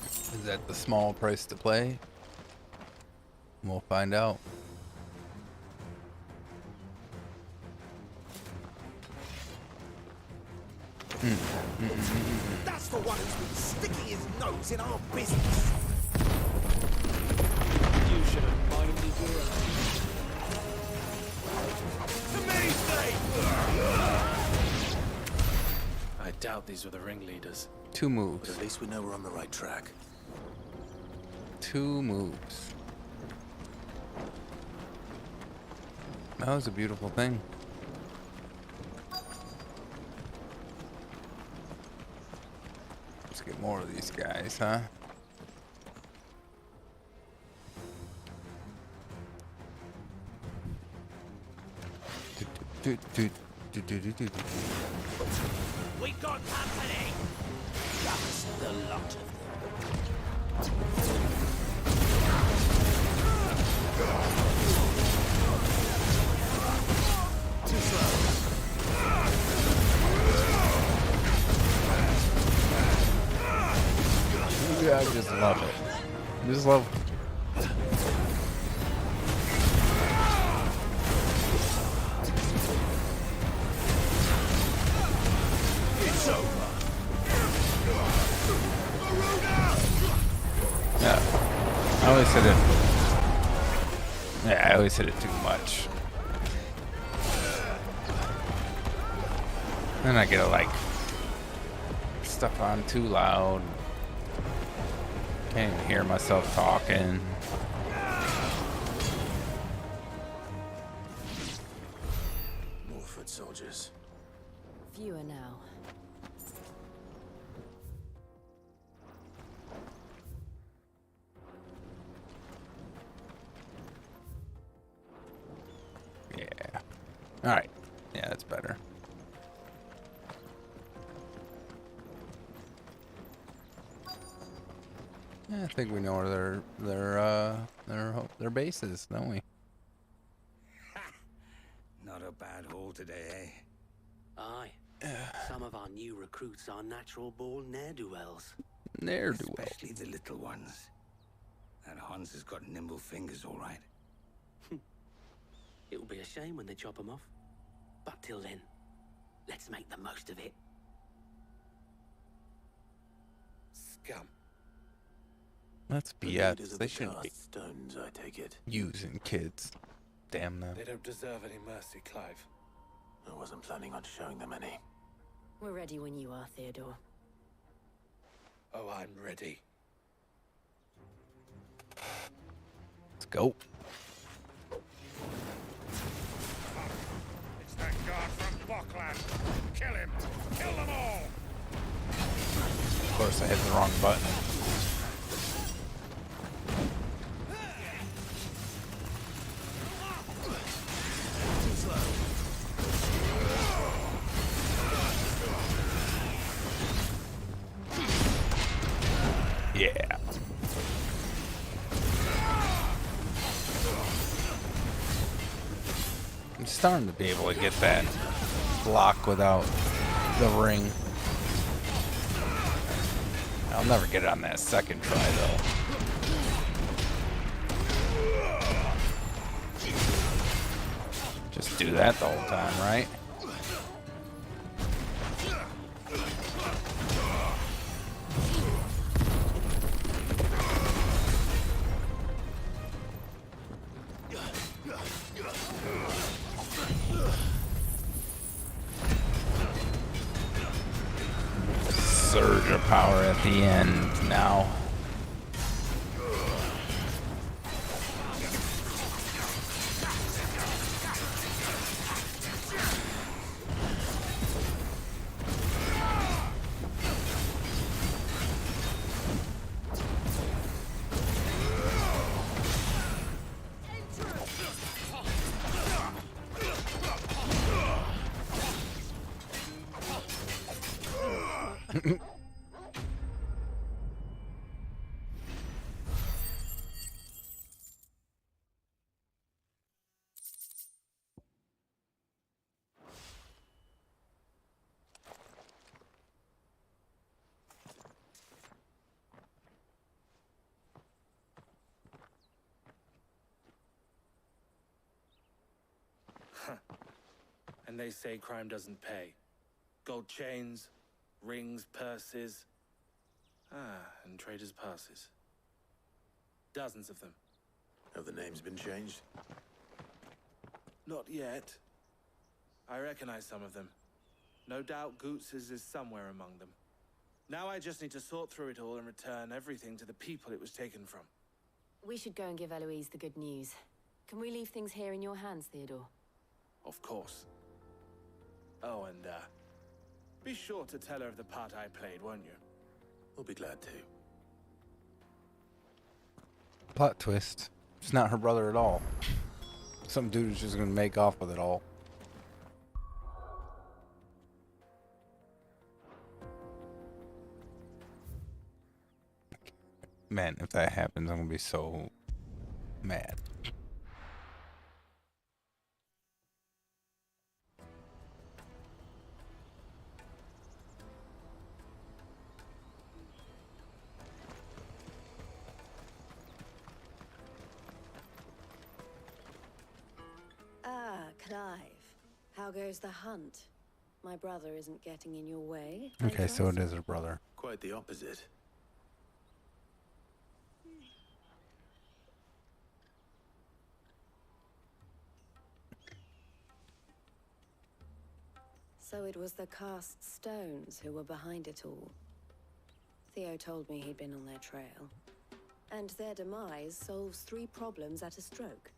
Is that the small price to play? We'll find out. That's the one who's been sticking his nose in our business. You should have minded your I doubt these were the ringleaders. 2 moves. But at least we know we're on the right track. 2 moves. That was a beautiful thing. Let's get more of these guys, huh? We got company! That's the lot of Too slow. Yeah, I just love it. Just love it. It's over. Yeah. I always hit it. Yeah, I always hit it too much. Then I get like stuff on too loud. Can't even hear myself talking. More foot soldiers. Fewer now. Yeah. Alright. Yeah, that's better. Yeah, I think we know where their base is, don't we? Not a bad haul today, eh? Aye. Some of our new recruits are natural-born ne'er-do-wells. Ne'er-do-wells. Especially the little ones. That Hans has got nimble fingers, all right. It'll be a shame when they chop them off. But till then, let's make the most of it. Scum. That's The leaders BS. of They the shouldn't be cast stones, I take it. using kids. Damn them. They don't deserve any mercy, Clive. I wasn't planning on showing them any. We're ready when you are, Theodore. Oh, I'm ready. Let's go. It's that guard from Bockland. Kill him. Kill them all. Of course, I hit the wrong button. Too slow. Yeah. I'm starting to be able to get that block without the ring. I'll never get it on that second try, though. Just do that the whole time, right? Surge of power at the end now. And they say crime doesn't pay. Gold chains, rings, purses. And traders' passes. Dozens of them. Have the names been changed? Not yet. I recognize some of them. No doubt Goots's is somewhere among them. Now I just need to sort through it all and return everything to the people it was taken from. We should go and give Eloise the good news. Can we leave things here in your hands, Theodore? Of course. Oh, and, be sure to tell her of the part I played, won't you? We'll be glad to. Plot twist. It's not her brother at all. Some dude is just gonna make off with it all. Man, if that happens, I'm gonna be so mad. Ah, Clive. How goes the hunt? My brother isn't getting in your way. I Okay, so it trust. is her brother. Quite the opposite. So it was the cast stones who were behind it all. Theo told me he'd been on their trail. And their demise solves 3 problems at a stroke.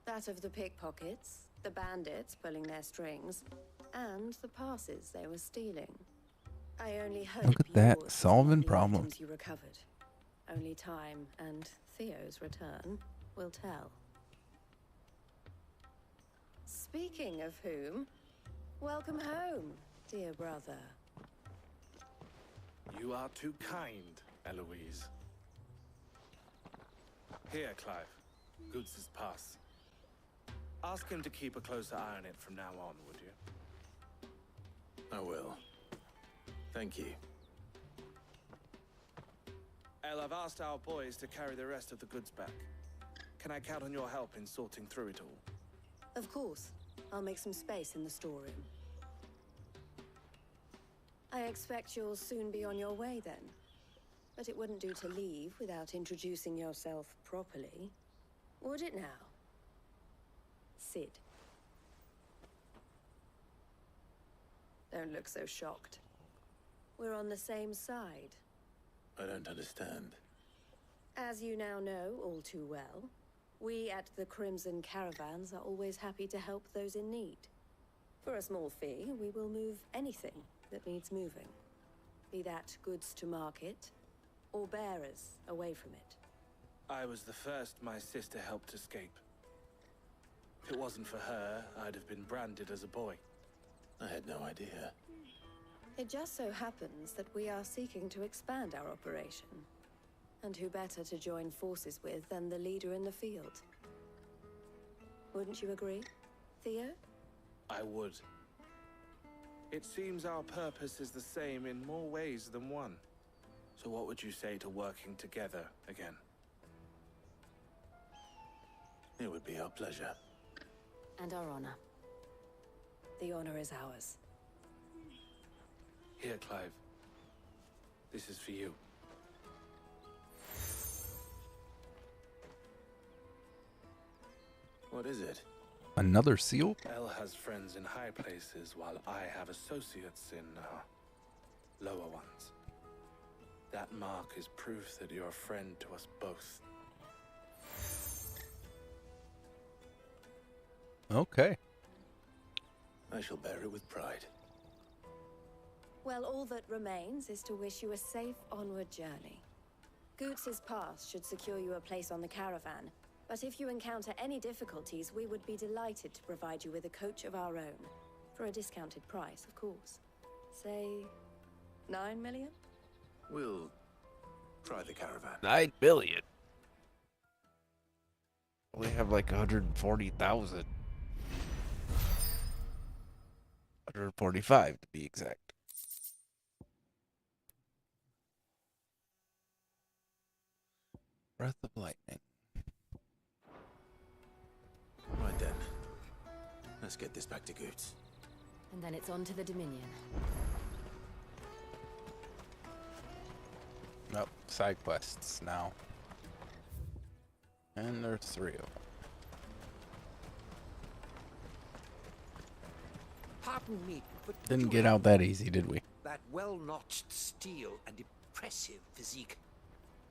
That of the pickpockets, the bandits pulling their strings, and the passes they were stealing. I only hope Look at that, yours solving is not the problems. items you recovered. Only time and Theo's return will tell. Speaking of whom, welcome home, dear brother. You are too kind, Eloise. Here, Clive. Goots's pass. Ask him to keep a closer eye on it from now on, would you? I will. Thank you. El, I've asked our boys to carry the rest of the goods back. Can I count on your help in sorting through it all? Of course. I'll make some space in the storeroom. I expect you'll soon be on your way then. But it wouldn't do to leave without introducing yourself properly. Would it now? Sid. Don't look so shocked. We're on the same side. I don't understand. As you now know all too well, we at the Crimson Caravans are always happy to help those in need. For a small fee, we will move anything that needs moving. Be that goods to market, or bearers away from it. I was the first my sister helped escape. If it wasn't for her, I'd have been branded as a boy. I had no idea. It just so happens that we are seeking to expand our operation. And who better to join forces with than the leader in the field? Wouldn't you agree, Theo? I would. It seems our purpose is the same in more ways than one. So what would you say to working together again? It would be our pleasure. And our honor. The honor is ours. Here, Clive. This is for you. What is it? Another seal? El has friends in high places, while I have associates in, lower ones. That mark is proof that you're a friend to us both. Okay. I shall bear it with pride. Well, all that remains is to wish you a safe onward journey. Goots's pass should secure you a place on the caravan, but if you encounter any difficulties, we would be delighted to provide you with a coach of our own. For a discounted price, of course. Say, 9 million? We'll try the caravan. 9 billion. We have like 140,000. 145 to be exact. Breath of lightning. Right then. Let's get this back to Goots. And then it's on to the Dominion. Nope, side quests now. And there's 3 of them. Pardon me, but Didn't get out that easy, did we? that well-notched steel and impressive physique.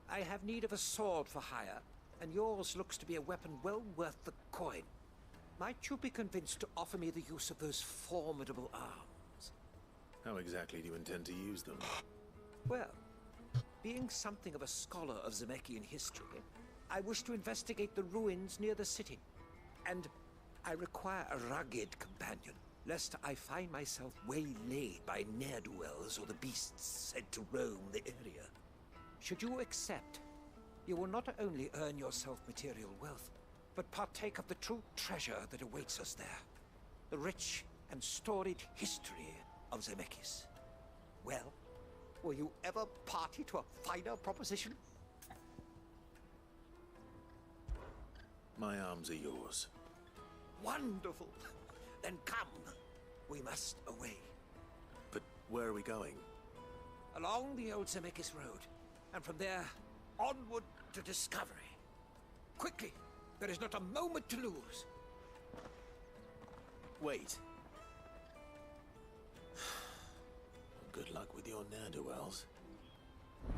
I have need of a sword for hire, and yours looks to be a weapon well worth the coin. Might you be convinced to offer me the use of those formidable arms? How exactly do you intend to use them? Well, being something of a scholar of Zemeckis history, I wish to investigate the ruins near the city. And I require a rugged companion, lest I find myself waylaid by ne'er-do-wells or the beasts said to roam the area. Should you accept, you will not only earn yourself material wealth, but partake of the true treasure that awaits us there. The rich and storied history of Zemeckis. Well, were you ever party to a finer proposition? My arms are yours. Wonderful. Then come. We must away. But where are we going? Along the old Zemeckis Road, and from there, onward to discovery. Quickly! There is not a moment to lose. Wait. Good luck with your ne'er-do-wells.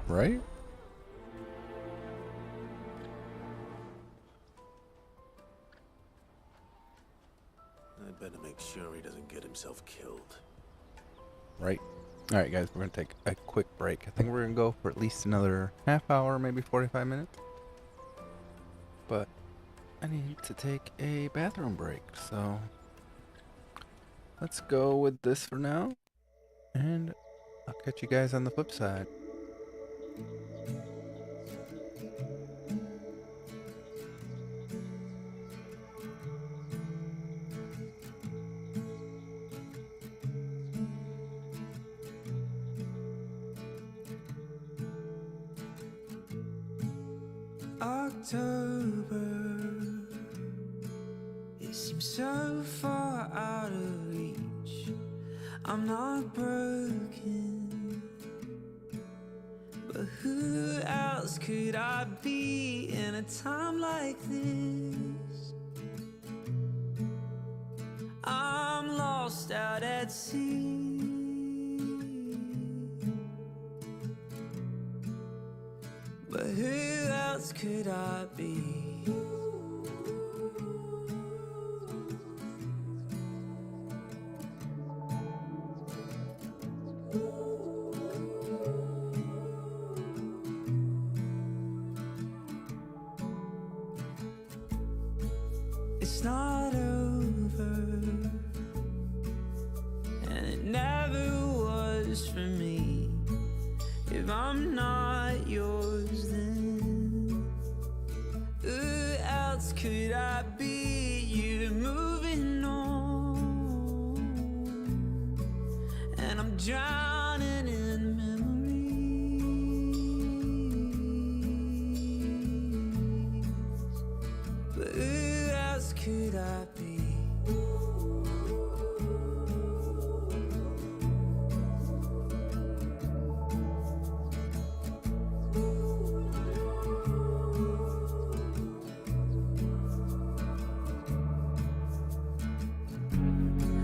Right? I'd better make sure he doesn't get himself killed. Right. Alright guys, we're going to take a quick break. I think we're going to go for at least another half hour, maybe 45 minutes. But I need to take a bathroom break, so let's go with this for now. And I'll catch you guys on the flip side. October, it seems so far out of reach. I'm not broken, but who else could I be in a time like this? I'm lost out at sea. But who else could I be? It's not over, and it never was for me. If I'm not yours, then who else could I be? You're moving on, and I'm drowning in memories. But who else could I be?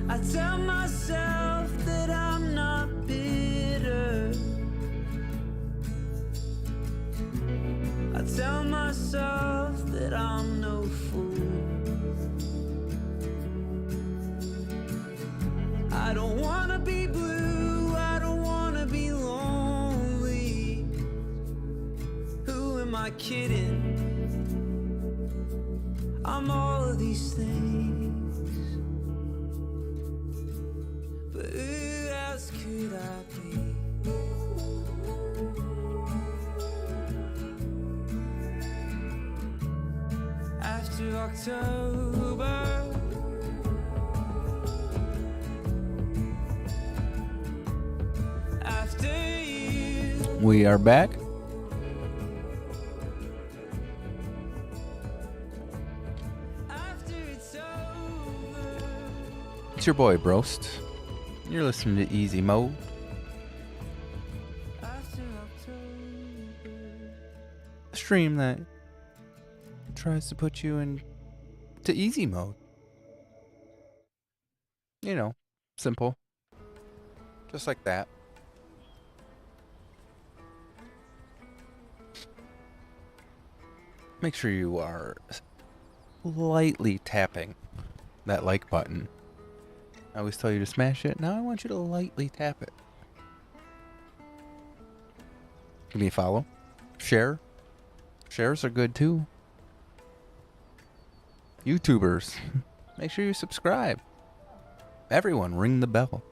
I tell myself that I'm not bitter. I tell myself that I'm no fool. I don't wanna be blue, I don't wanna be lonely. Who am I kidding? I'm all of these things. But who else could I be? After October, after you. We are back. It's your boy, Brost. You're listening to Easy Mode. A stream that tries to put you into easy mode. You know, simple. Just like that. Make sure you are lightly tapping that like button. I always tell you to smash it. Now I want you to lightly tap it. Give me a follow. Share. Shares are good too. YouTubers, make sure you subscribe. Everyone, ring the bell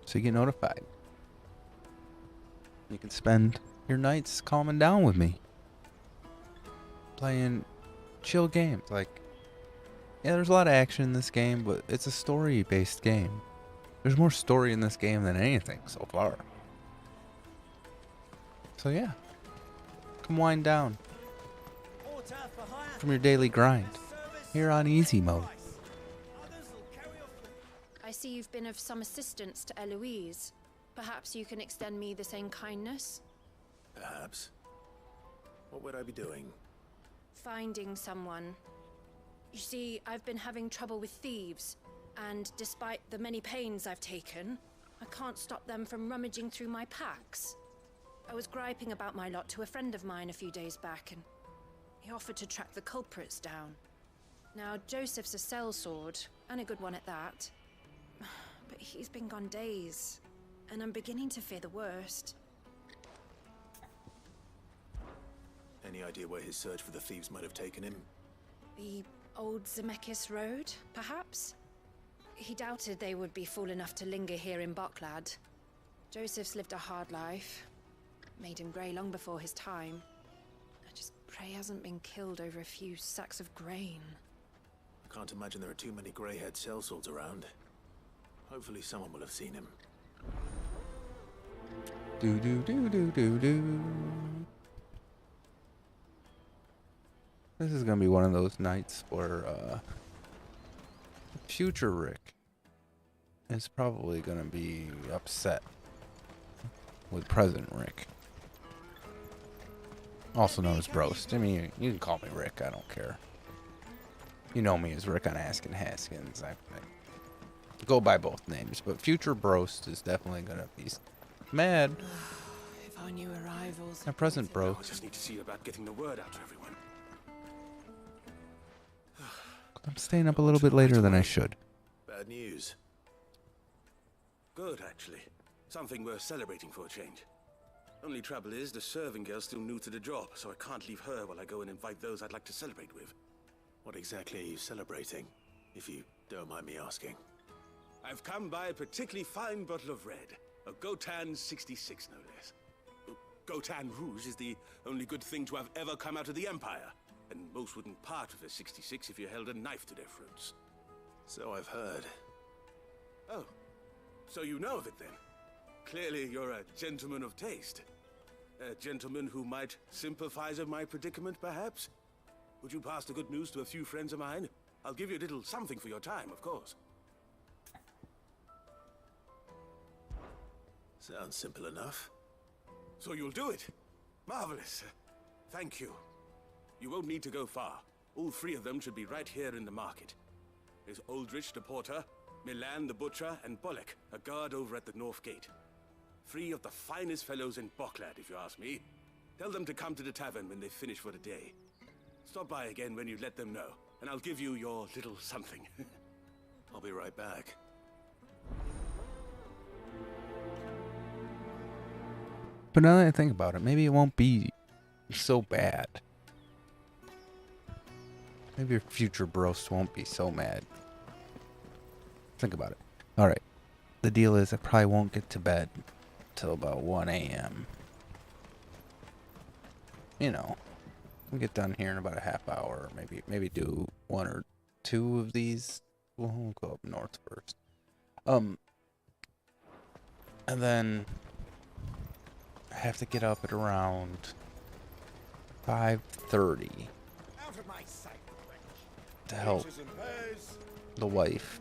so you get notified. You can spend your nights calming down with me, playing chill games. Like, yeah, there's a lot of action in this game, but it's a story-based game. There's more story in this game than anything so far. So yeah, come wind down from your daily grind here on easy mode. I see you've been of some assistance to Eloise. Perhaps you can extend me the same kindness? Perhaps. What would I be doing? Finding someone. You see, I've been having trouble with thieves, and despite the many pains I've taken, I can't stop them from rummaging through my packs. I was griping about my lot to a friend of mine a few days back, and he offered to track the culprits down. Now, Joseph's a sellsword, and a good one at that. But he's been gone days, and I'm beginning to fear the worst. Any idea where his search for the thieves might have taken him? The old Zemeckis Road, perhaps? He doubted they would be fool enough to linger here in Boklad. Joseph's lived a hard life. Made him grey long before his time. I just pray he hasn't been killed over a few sacks of grain. I can't imagine there are too many grey-haired sellswords around. Hopefully someone will have seen him. Do do do do do do. This is gonna be one of those nights where future Rick is probably gonna be upset with present Rick. Also known as Brost. I mean, you can call me Rick, I don't care. You know me as Rick on Askin Haskins. I go by both names, but future Brost is definitely gonna be mad. If our new arrivals. At present Brost. I just need to see about getting the word out to everyone. I'm staying up a little bit later than I should. Bad news. Good, actually. Something worth celebrating for a change. Only trouble is, the serving girl's still new to the job, so I can't leave her while I go and invite those I'd like to celebrate with. What exactly are you celebrating, if you don't mind me asking? I've come by a particularly fine bottle of red. A Gotan 66, no less. Gotan Rouge is the only good thing to have ever come out of the Empire. And most wouldn't part with a 66 if you held a knife to their throats. So I've heard. Oh, so you know of it then? Clearly you're a gentleman of taste. A gentleman who might sympathize with my predicament, perhaps? Would you pass the good news to a few friends of mine? I'll give you a little something for your time, of course. Sounds simple enough. So you'll do it? Marvelous. Thank you. You won't need to go far. All three of them should be right here in the market. There's Aldrich the porter, Milan the butcher, and Bolek, a guard over at the north gate. Three of the finest fellows in Boklad, if you ask me. Tell them to come to the tavern when they finish for the day. Stop by again when you let them know, and I'll give you your little something. I'll be right back. But now that I think about it, maybe it won't be so bad. Maybe your future Brost won't be so mad. Think about it. Alright. The deal is I probably won't get to bed till about 1 a.m. You know. We'll get done here in about a half hour. Maybe do one or two of these. We'll go up north first. And then I have to get up at around 5:30 to help the wife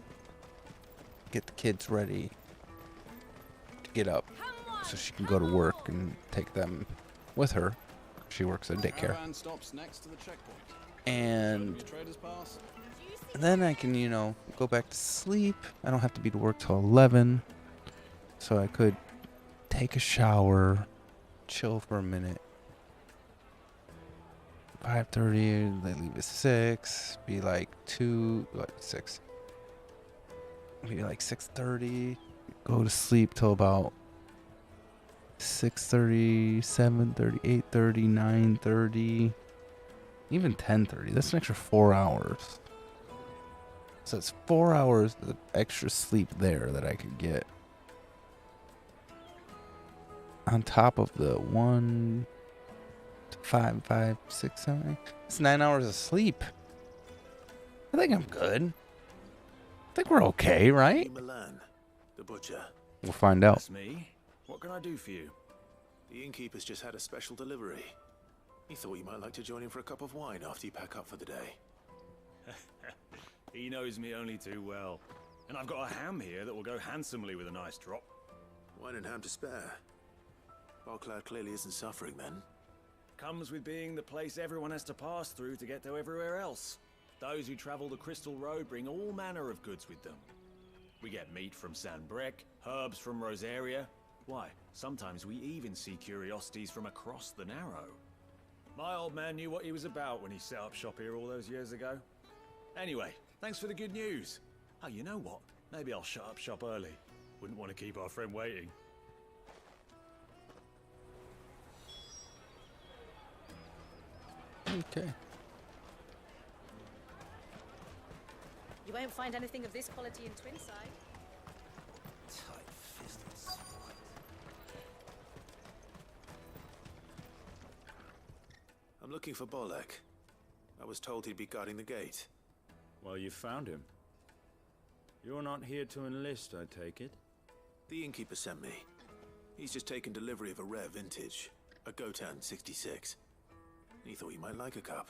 get the kids ready to get up so she can go to work and take them with her. She works at daycare. Caravan stops next to the checkpoint. And Your traders pass. then I can, you know, go back to sleep. I don't have to be to work till 11. So I could take a shower, chill for a minute. 5:30, they leave at 6. Be like 6. Maybe like 6:30. Go to sleep till about 6:30, 7:30, 8:30, 9:30, even 10:30. That's an extra 4 hours. So it's 4 hours of extra sleep there that I could get. On top of the 1 to 5, 5, 6, 7, 8. It's 9 hours of sleep. I think I'm good. I think we're okay, right? Milan, the butcher. We'll find out. That's me. What can I do for you? The innkeeper's just had a special delivery. He thought you might like to join him for a cup of wine after you pack up for the day. He knows me only too well. And I've got a ham here that will go handsomely with a nice drop. Wine and ham to spare. Barclad clearly isn't suffering then. Comes with being the place everyone has to pass through to get to everywhere else. Those who travel the Crystal Road bring all manner of goods with them. We get meat from Sanbrec, herbs from Rosaria. Why, sometimes we even see curiosities from across the Narrow. My old man knew what he was about when he set up shop here all those years ago. Anyway, thanks for the good news. Oh, you know what? Maybe I'll shut up shop early. Wouldn't want to keep our friend waiting. Okay. You won't find anything of this quality in Twinside. Tight-fisted swine. I'm looking for Bolek. I was told he'd be guarding the gate. Well, you found him. You're not here to enlist, I take it? The innkeeper sent me. He's just taken delivery of a rare vintage, a Gotan 66. He thought you might like a cup.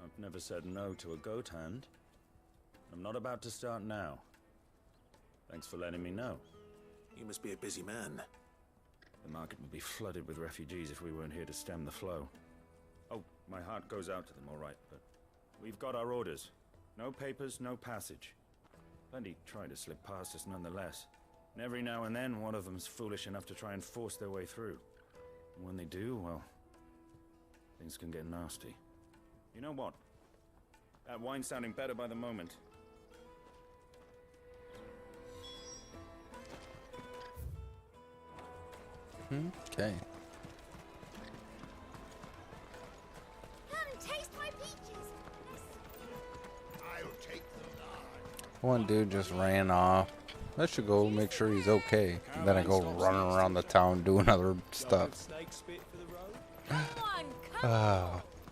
I've never said no to a goat hand. I'm not about to start now. Thanks for letting me know. You must be a busy man. The market would be flooded with refugees if we weren't here to stem the flow. Oh, my heart goes out to them, all right, but we've got our orders. No papers, no passage. Plenty try to slip past us nonetheless. And every now and then, one of them's foolish enough to try and force their way through. And when they do, well, things can get nasty. You know what? That wine's sounding better by the moment. Okay. Come and taste my peaches. I'll take them now. One dude just ran off. I should go make sure he's okay. And then I go running around the town doing other stuff.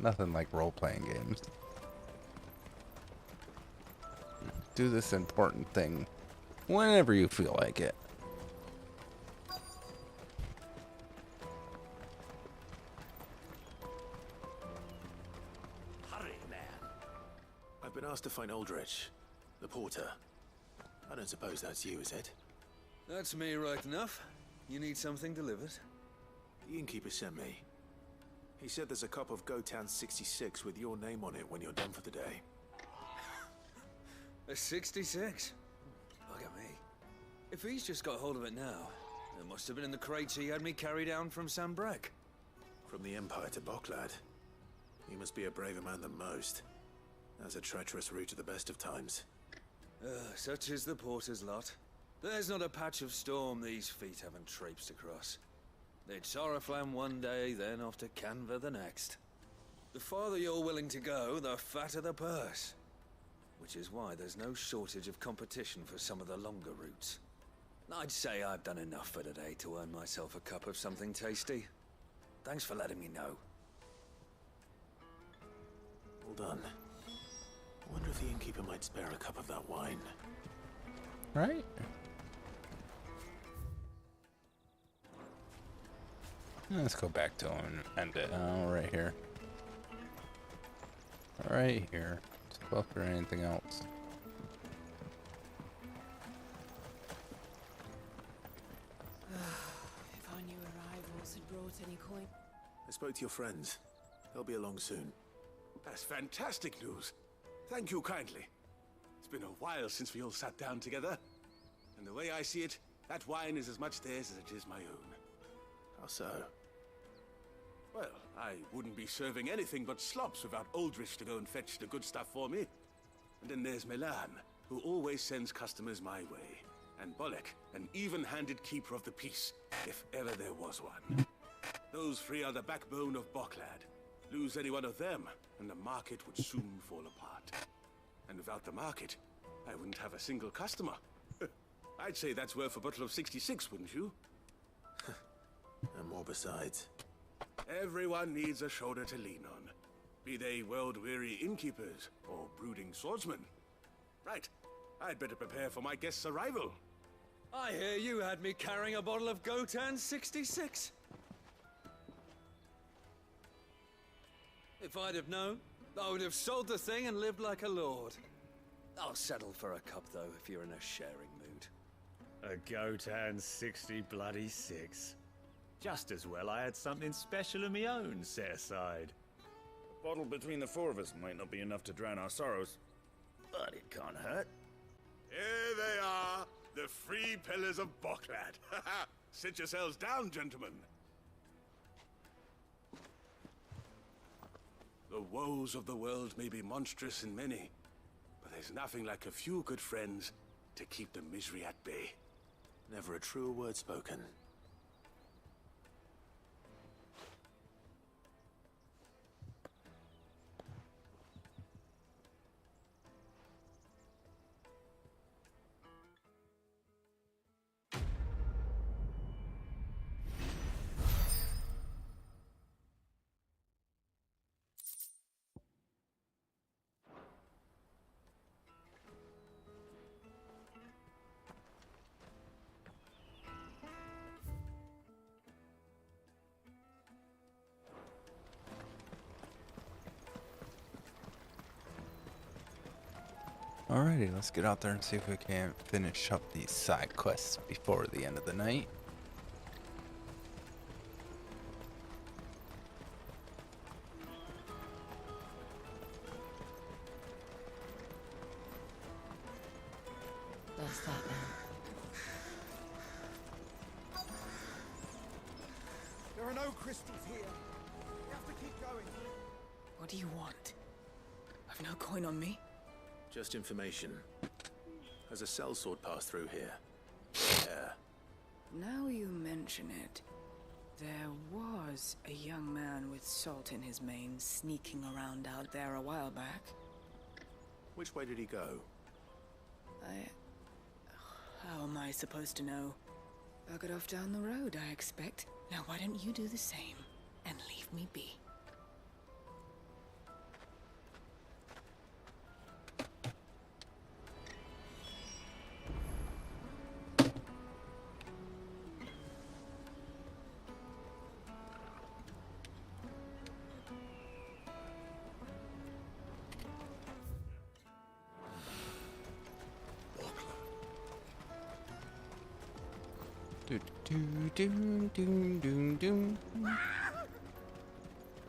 Nothing like role-playing games. Do this important thing whenever you feel like it. Hurry, man. I've been asked to find Aldrich, the porter. I don't suppose that's you, is it? That's me right enough. You need something delivered? The innkeeper sent me. He said there's a cup of Gotan 66 with your name on it when you're done for the day. A 66? Look at me. If he's just got hold of it now, it must have been in the crates he had me carry down from Sanbrec. From the Empire to Boklad. He must be a braver man than most. That's a treacherous route to the best of times. Such is the porter's lot. There's not a patch of storm these feet haven't traipsed across. It's Oriflamme one day, then off to Canva the next. The farther you're willing to go, the fatter the purse. Which is why there's no shortage of competition for some of the longer routes. I'd say I've done enough for today to earn myself a cup of something tasty. Thanks for letting me know. Well done. I wonder if the innkeeper might spare a cup of that wine. Right? Let's go back to him and end it. Oh, right here. Right here. Let's go through anything else. spoke to your friends. They'll be along soon. That's fantastic news. Thank you kindly. It's been a while since we all sat down together. And the way I see it, that wine is as much theirs as it is my own. How so? Well, I wouldn't be serving anything but slops without Aldrich to go and fetch the good stuff for me. And then there's Milan, who always sends customers my way. And Bolek, an even-handed keeper of the peace, if ever there was one. Those three are the backbone of Boklad. Lose any one of them, and the market would soon fall apart. And without the market, I wouldn't have a single customer. I'd say that's worth a bottle of 66, wouldn't you? And more besides. Everyone needs a shoulder to lean on. Be they world-weary innkeepers or brooding swordsmen. Right, I'd better prepare for my guest's arrival. I hear you had me carrying a bottle of Gotan 66. If I'd have known, I would have sold the thing and lived like a lord. I'll settle for a cup, though, if you're in a sharing mood. A Gotan 60 bloody 6. Just as well I had something special of my own set aside. A bottle between the four of us might not be enough to drown our sorrows, but it can't hurt. Here they are, the three pillars of Boklad. Sit yourselves down, gentlemen. The woes of the world may be monstrous in many, but there's nothing like a few good friends to keep the misery at bay. Never a truer word spoken. Alrighty, let's get out there and see if we can finish up these side quests before the end of the night. That's that then. There are no crystals here. We have to keep going. What do you want? I've no coin on me. Just information. Has a sellsword passed through here? Yeah. Now you mention it, there was a young man with salt in his mane sneaking around out there a while back. Which way did he go? How am I supposed to know? Buggered off down the road, I expect. Now why don't you do the same and leave me be?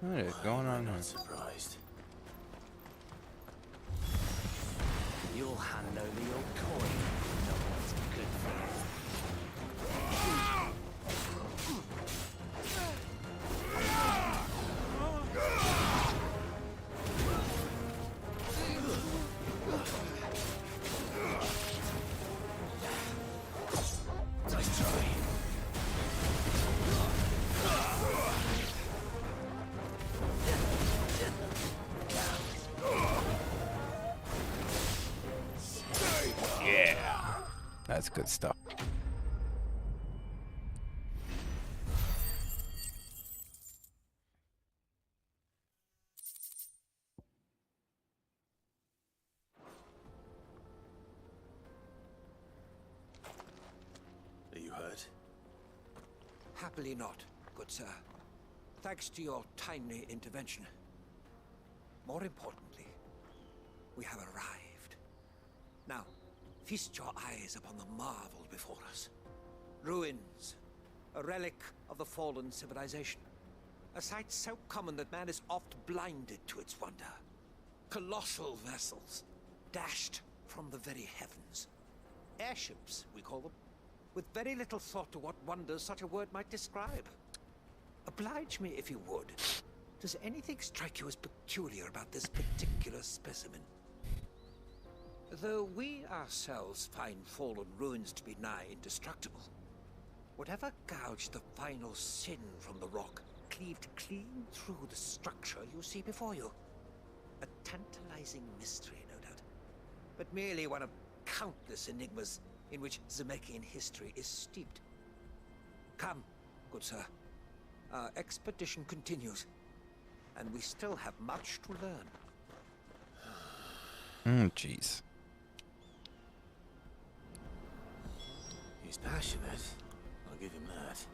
What is going on here? Not surprised. You'll hand over your coin. No one's good for you. Nice try. Yeah, that's good stuff. Are you hurt? Happily not, good sir. Thanks to your timely intervention. More importantly, we have arrived. Now, feast your eyes upon the marvel before us. Ruins, a relic of the fallen civilization. A sight so common that man is oft blinded to its wonder. Colossal vessels, dashed from the very heavens. Airships, we call them, with very little thought to what wonders such a word might describe. Oblige me if you would. Does anything strike you as peculiar about this particular specimen? Though we ourselves find fallen ruins to be nigh indestructible, whatever gouged the final sin from the rock cleaved clean through the structure you see before you. A tantalizing mystery, no doubt, but merely one of countless enigmas in which Zemeckyan history is steeped. Come, good sir. Our expedition continues, and we still have much to learn. Jeez. He's passionate. I'll give him that.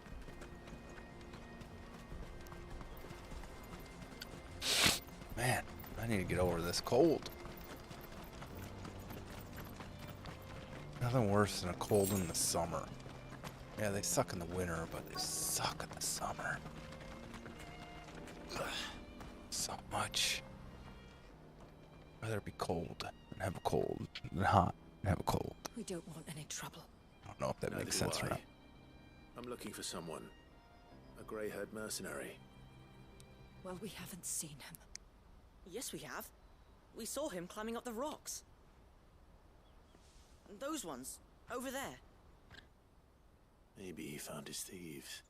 Man, I need to get over this cold. Nothing worse than a cold in the summer. Yeah, they suck in the winter, but they suck in the summer. Ugh, so much. I'd rather be cold and have a cold than hot and have a cold. We don't want any trouble. I don't know if that makes Neither sense do or I. not. I'm looking for someone. A grey-haired mercenary. Well, we haven't seen him. Yes, we have. We saw him climbing up the rocks. And those ones, over there. Maybe he found his thieves.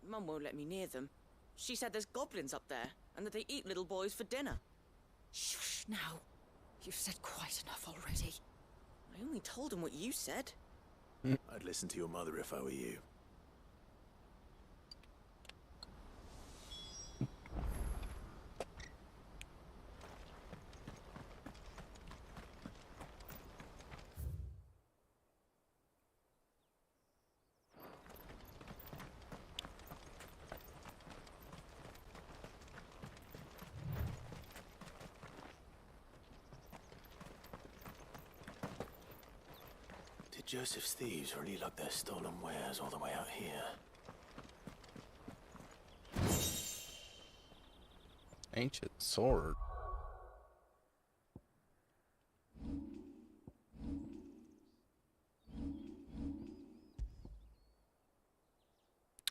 Mum won't let me near them. She said there's goblins up there, and that they eat little boys for dinner. Shush, now. You've said quite enough already. I only told him what you said. I'd listen to your mother if I were you. Did Joseph's thieves really lug their stolen wares all the way out here? Ancient sword.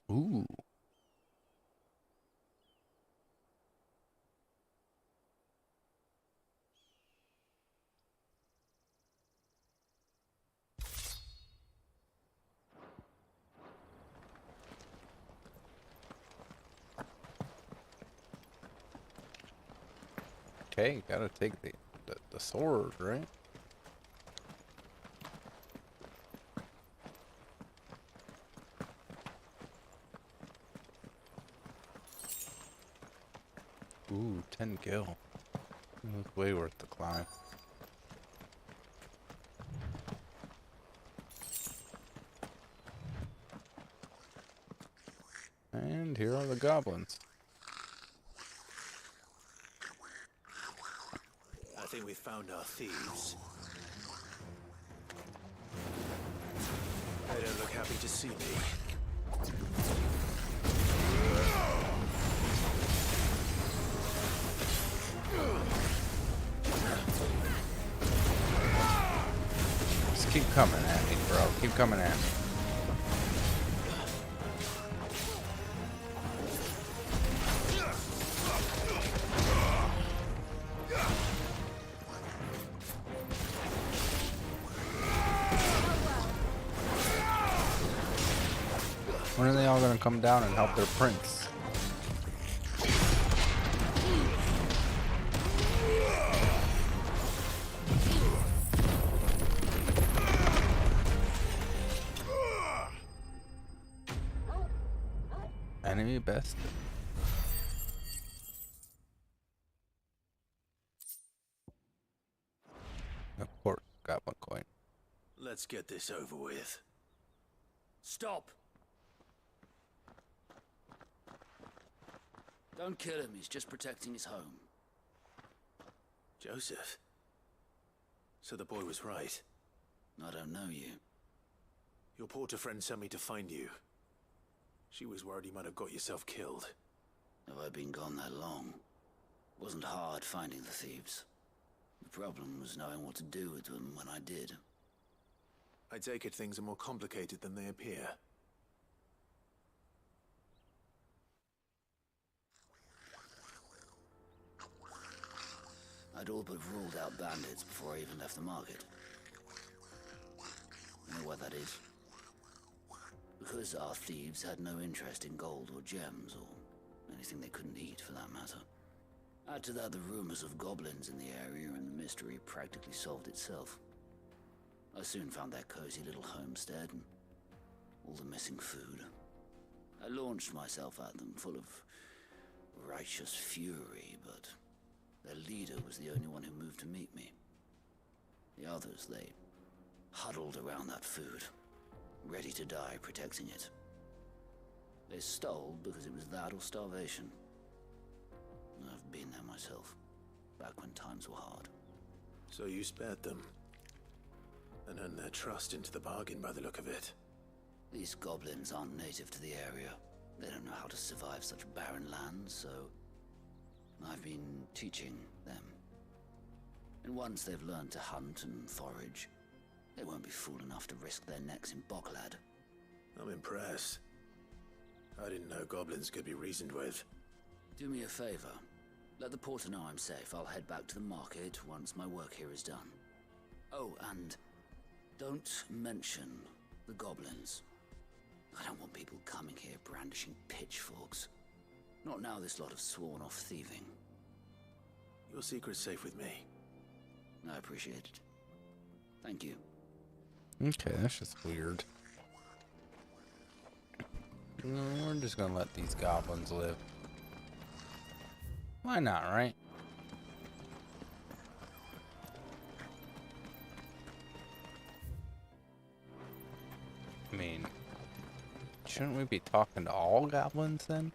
Ooh. Okay, gotta take the sword, right? Ooh, 10 gil. That's way worth the climb. And here are the goblins. I think we found our thieves. They don't look happy to see me. Just keep coming at me, bro. Keep coming at me. When are they all gonna come down and help their prince? Enemy best. Of course, got one coin. Let's get this over with. Stop! Don't kill him, he's just protecting his home. Joseph? So the boy was right. I don't know you. Your porter friend sent me to find you. She was worried you might have got yourself killed. Have I been gone that long? It wasn't hard finding the thieves. The problem was knowing what to do with them when I did. I take it things are more complicated than they appear. I'd all but ruled out bandits before I even left the market. You know what that is? Because our thieves had no interest in gold or gems, or anything they couldn't eat for that matter. Add to that the rumors of goblins in the area, and the mystery practically solved itself. I soon found their cozy little homestead and all the missing food. I launched myself at them, full of righteous fury, but their leader was the only one who moved to meet me. The others, they huddled around that food, ready to die protecting it. They stole because it was that or starvation. I've been there myself, back when times were hard. So you spared them, and earned their trust into the bargain by the look of it. These goblins aren't native to the area. They don't know how to survive such barren lands, so I've been teaching them. And once they've learned to hunt and forage, they won't be fool enough to risk their necks in Boklad. I'm impressed. I didn't know goblins could be reasoned with. Do me a favor. Let the porter know I'm safe. I'll head back to the market once my work here is done. Oh, and don't mention the goblins. I don't want people coming here brandishing pitchforks. Not now this lot have sworn off thieving. Your secret's safe with me. I appreciate it. Thank you. Okay, that's just weird. We're just gonna let these goblins live. Why not, right? I mean, shouldn't we be talking to all goblins then?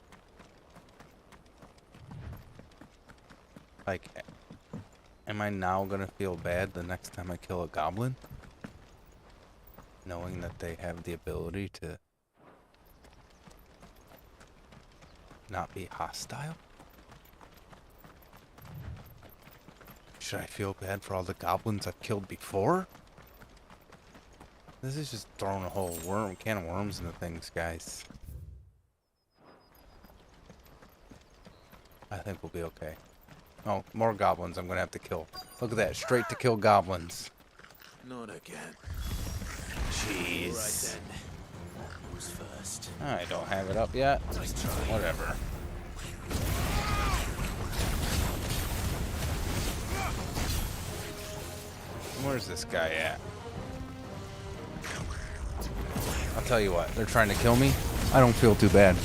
Like, am I now gonna feel bad the next time I kill a goblin? Knowing that they have the ability to not be hostile? Should I feel bad for all the goblins I've killed before? This is just throwing a whole can of worms into things, guys. I think we'll be okay. Oh, more goblins I'm gonna have to kill. Look at that, straight to kill goblins. Not again. Jeez. Right then. Who's first? I don't have it up yet. Nice try. Whatever. Where's this guy at? I'll tell you what, they're trying to kill me. I don't feel too bad.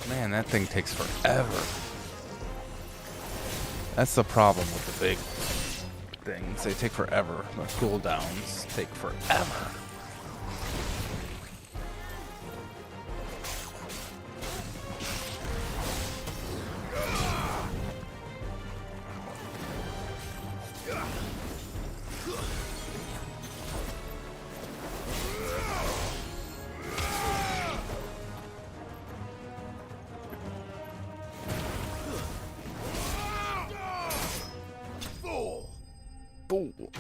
Man, that thing takes forever. That's the problem with the big things. They take forever. The cooldowns take forever. Fool.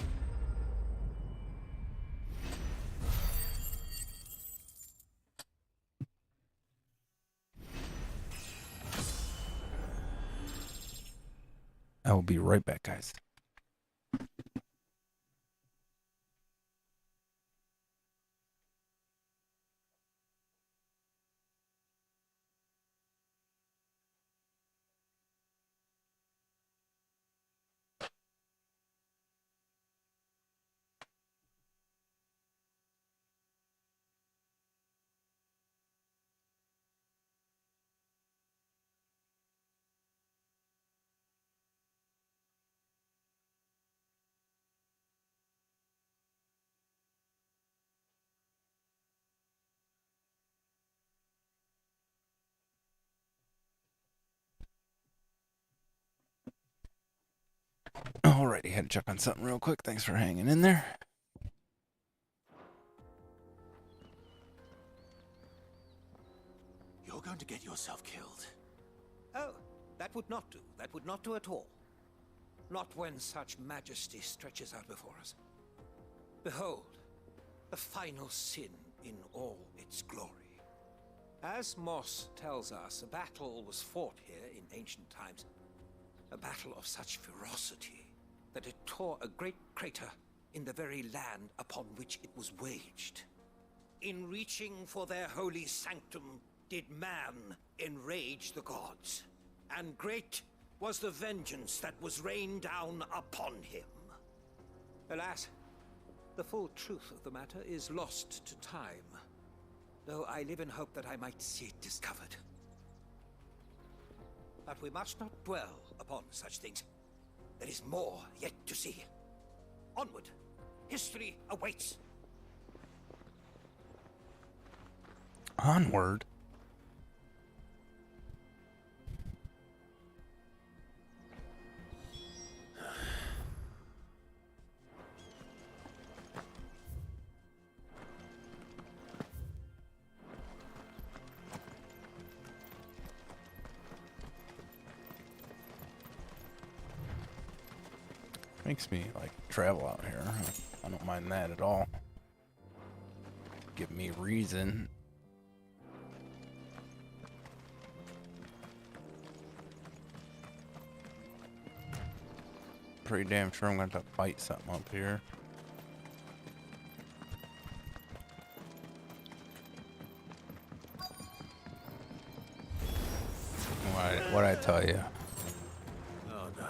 I will be right back, guys. Alrighty, had to check on something real quick. Thanks for hanging in there. You're going to get yourself killed. Oh, that would not do. That would not do at all. Not when such majesty stretches out before us. Behold, the final sin in all its glory. As Moss tells us, a battle was fought here in ancient times. A battle of such ferocity that it tore a great crater in the very land upon which it was waged. In reaching for their holy sanctum, did man enrage the gods, and great was the vengeance that was rained down upon him. Alas, the full truth of the matter is lost to time, though I live in hope that I might see it discovered. But we must not dwell upon such things. There is more yet to see. Onward! History awaits! Onward? Makes me like travel out here. I don't mind that at all. Give me reason. Pretty damn sure I'm gonna have to fight something up here. What'd I tell you? Oh no.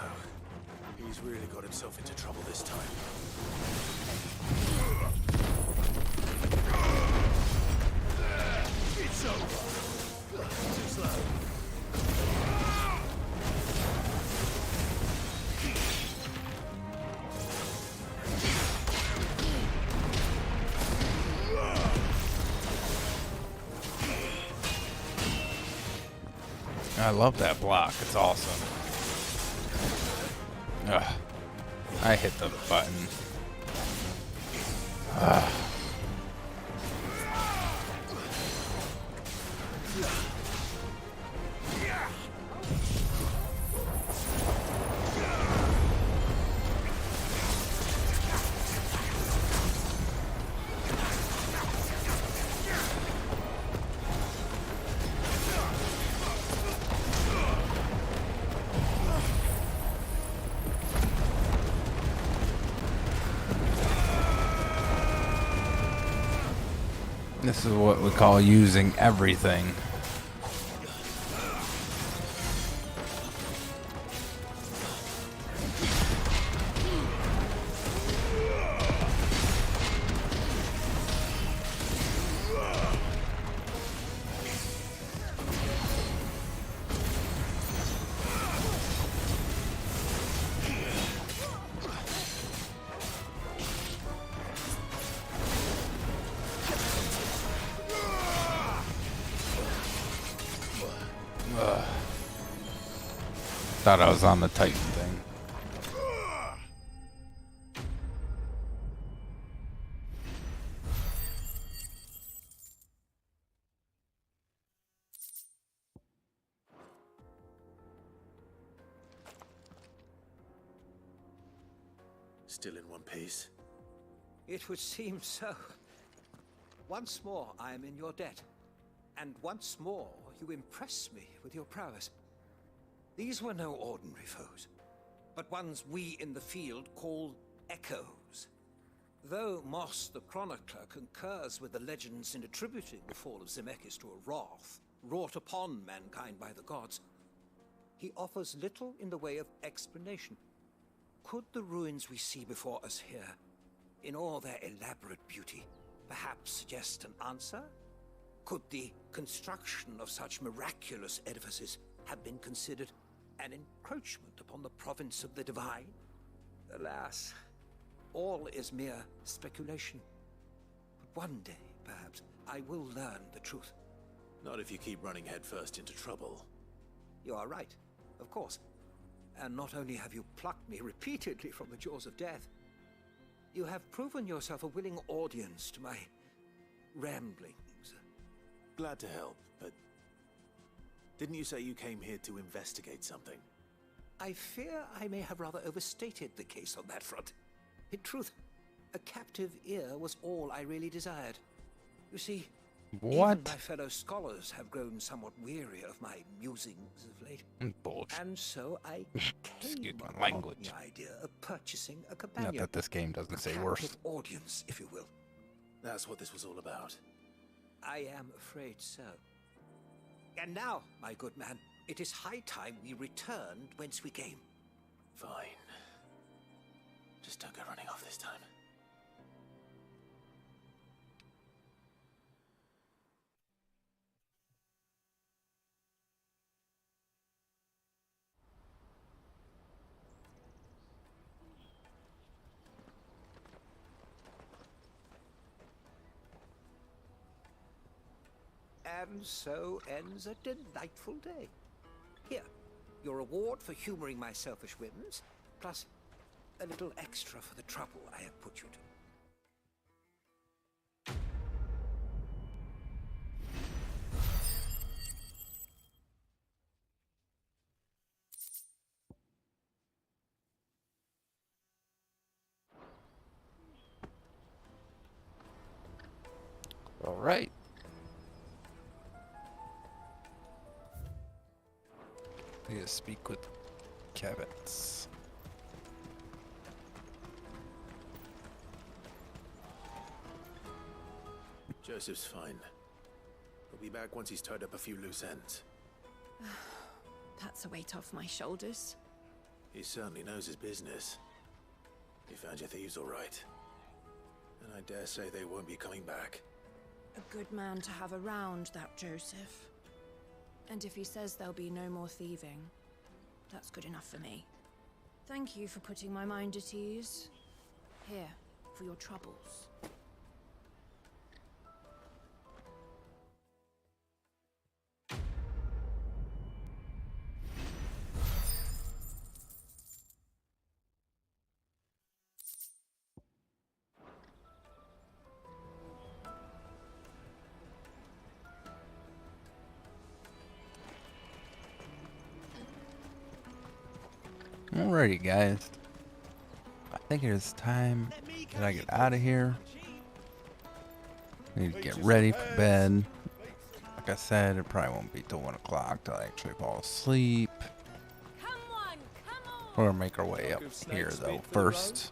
He's really got himself into trouble this time. It's over. Too slow. I love that block. It's awesome. Ugh. I hit the button. Ugh. This is what we call using everything. Thought I was on the Titan thing. Still in one piece? It would seem so. Once more I am in your debt, and once more you impress me with your prowess. These were no ordinary foes, but ones we in the field call echoes. Though Moss the Chronicler concurs with the legends in attributing the fall of Zemeckis to a wrath wrought upon mankind by the gods, he offers little in the way of explanation. Could the ruins we see before us here, in all their elaborate beauty, perhaps suggest an answer? Could the construction of such miraculous edifices have been considered an encroachment upon the province of the divine? Alas, all is mere speculation. But one day, perhaps, I will learn the truth. Not if you keep running headfirst into trouble. You are right, of course. And not only have you plucked me repeatedly from the jaws of death, you have proven yourself a willing audience to my ramblings. Glad to help, but didn't you say you came here to investigate something? I fear I may have rather overstated the case on that front. In truth, a captive ear was all I really desired. You see, What? even my fellow scholars have grown somewhat weary of my musings of late. Bullshit. And so I Excuse came my upon language. the idea of purchasing a companion. Not that this game doesn't say a worse. captive audience, if you will. That's what this was all about. I am afraid so. And now, my good man, it is high time we returned whence we came. Fine. Just don't go running off this time. And so ends a delightful day. Here, your reward for humoring my selfish whims, plus a little extra for the trouble I have put you to. All right. Need to speak with Kevitz. Joseph's fine. He'll be back once he's tied up a few loose ends. That's a weight off my shoulders. He certainly knows his business. You found your thieves all right. And I dare say they won't be coming back. A good man to have around, that Joseph. And if he says there'll be no more thieving, that's good enough for me. Thank you for putting my mind at ease. Here, for your troubles. Alrighty, guys. I think it is time that I get out of here. Need to get ready for bed. Like I said, it probably won't be till 1 o'clock till I actually fall asleep. We're gonna make our way up here though first.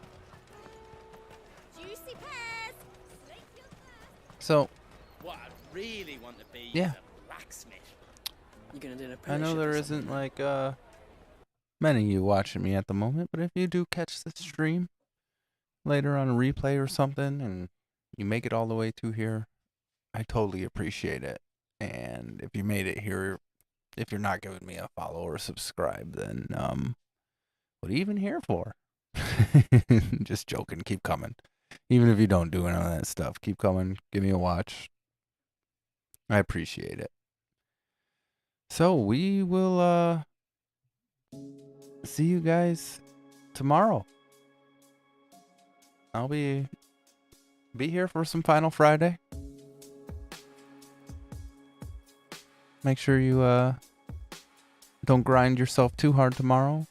So, What I really want to be yeah. is a blacksmith. You're gonna do an I apprenticeship know there or isn't something? like many of you watching me at the moment, but if you do catch this stream later on a replay or something and you make it all the way to here, I totally appreciate it. And if you made it here, if you're not giving me a follow or subscribe, then what are you even here for? Just joking, keep coming. Even if you don't do any of that stuff, keep coming, give me a watch. I appreciate it. So we will see you guys tomorrow. I'll be here for some Final Friday. Make sure you don't grind yourself too hard tomorrow.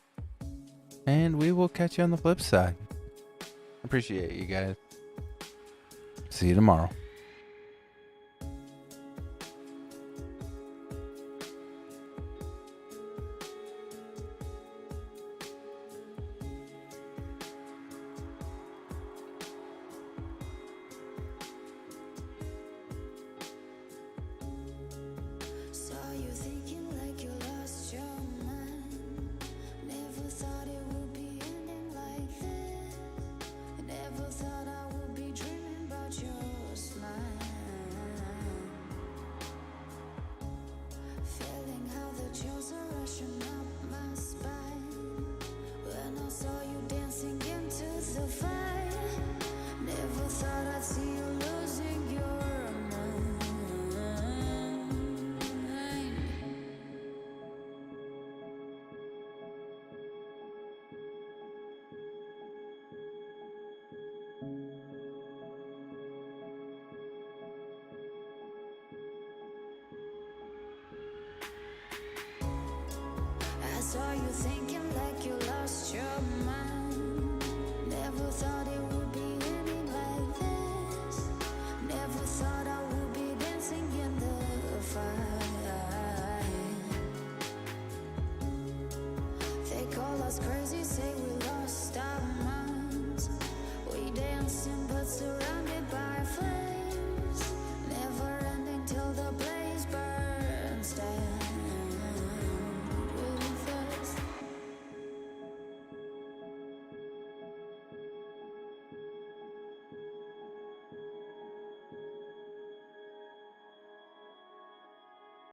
And we will catch you on the flip side. Appreciate you guys. See you tomorrow. Saw you thinking like you lost your mind. Never thought it would be ending like this. Never thought I would be dreaming about your smile. Feeling how the chills are rushing up my spine. When I saw you dancing into the fire. Never thought I'd see you losing your mind. saw you thinking like you lost your mind. Never thought it would be ending like this. Never thought I would be dancing in the fire. They call us crazy, say we lost our minds. We dancing but still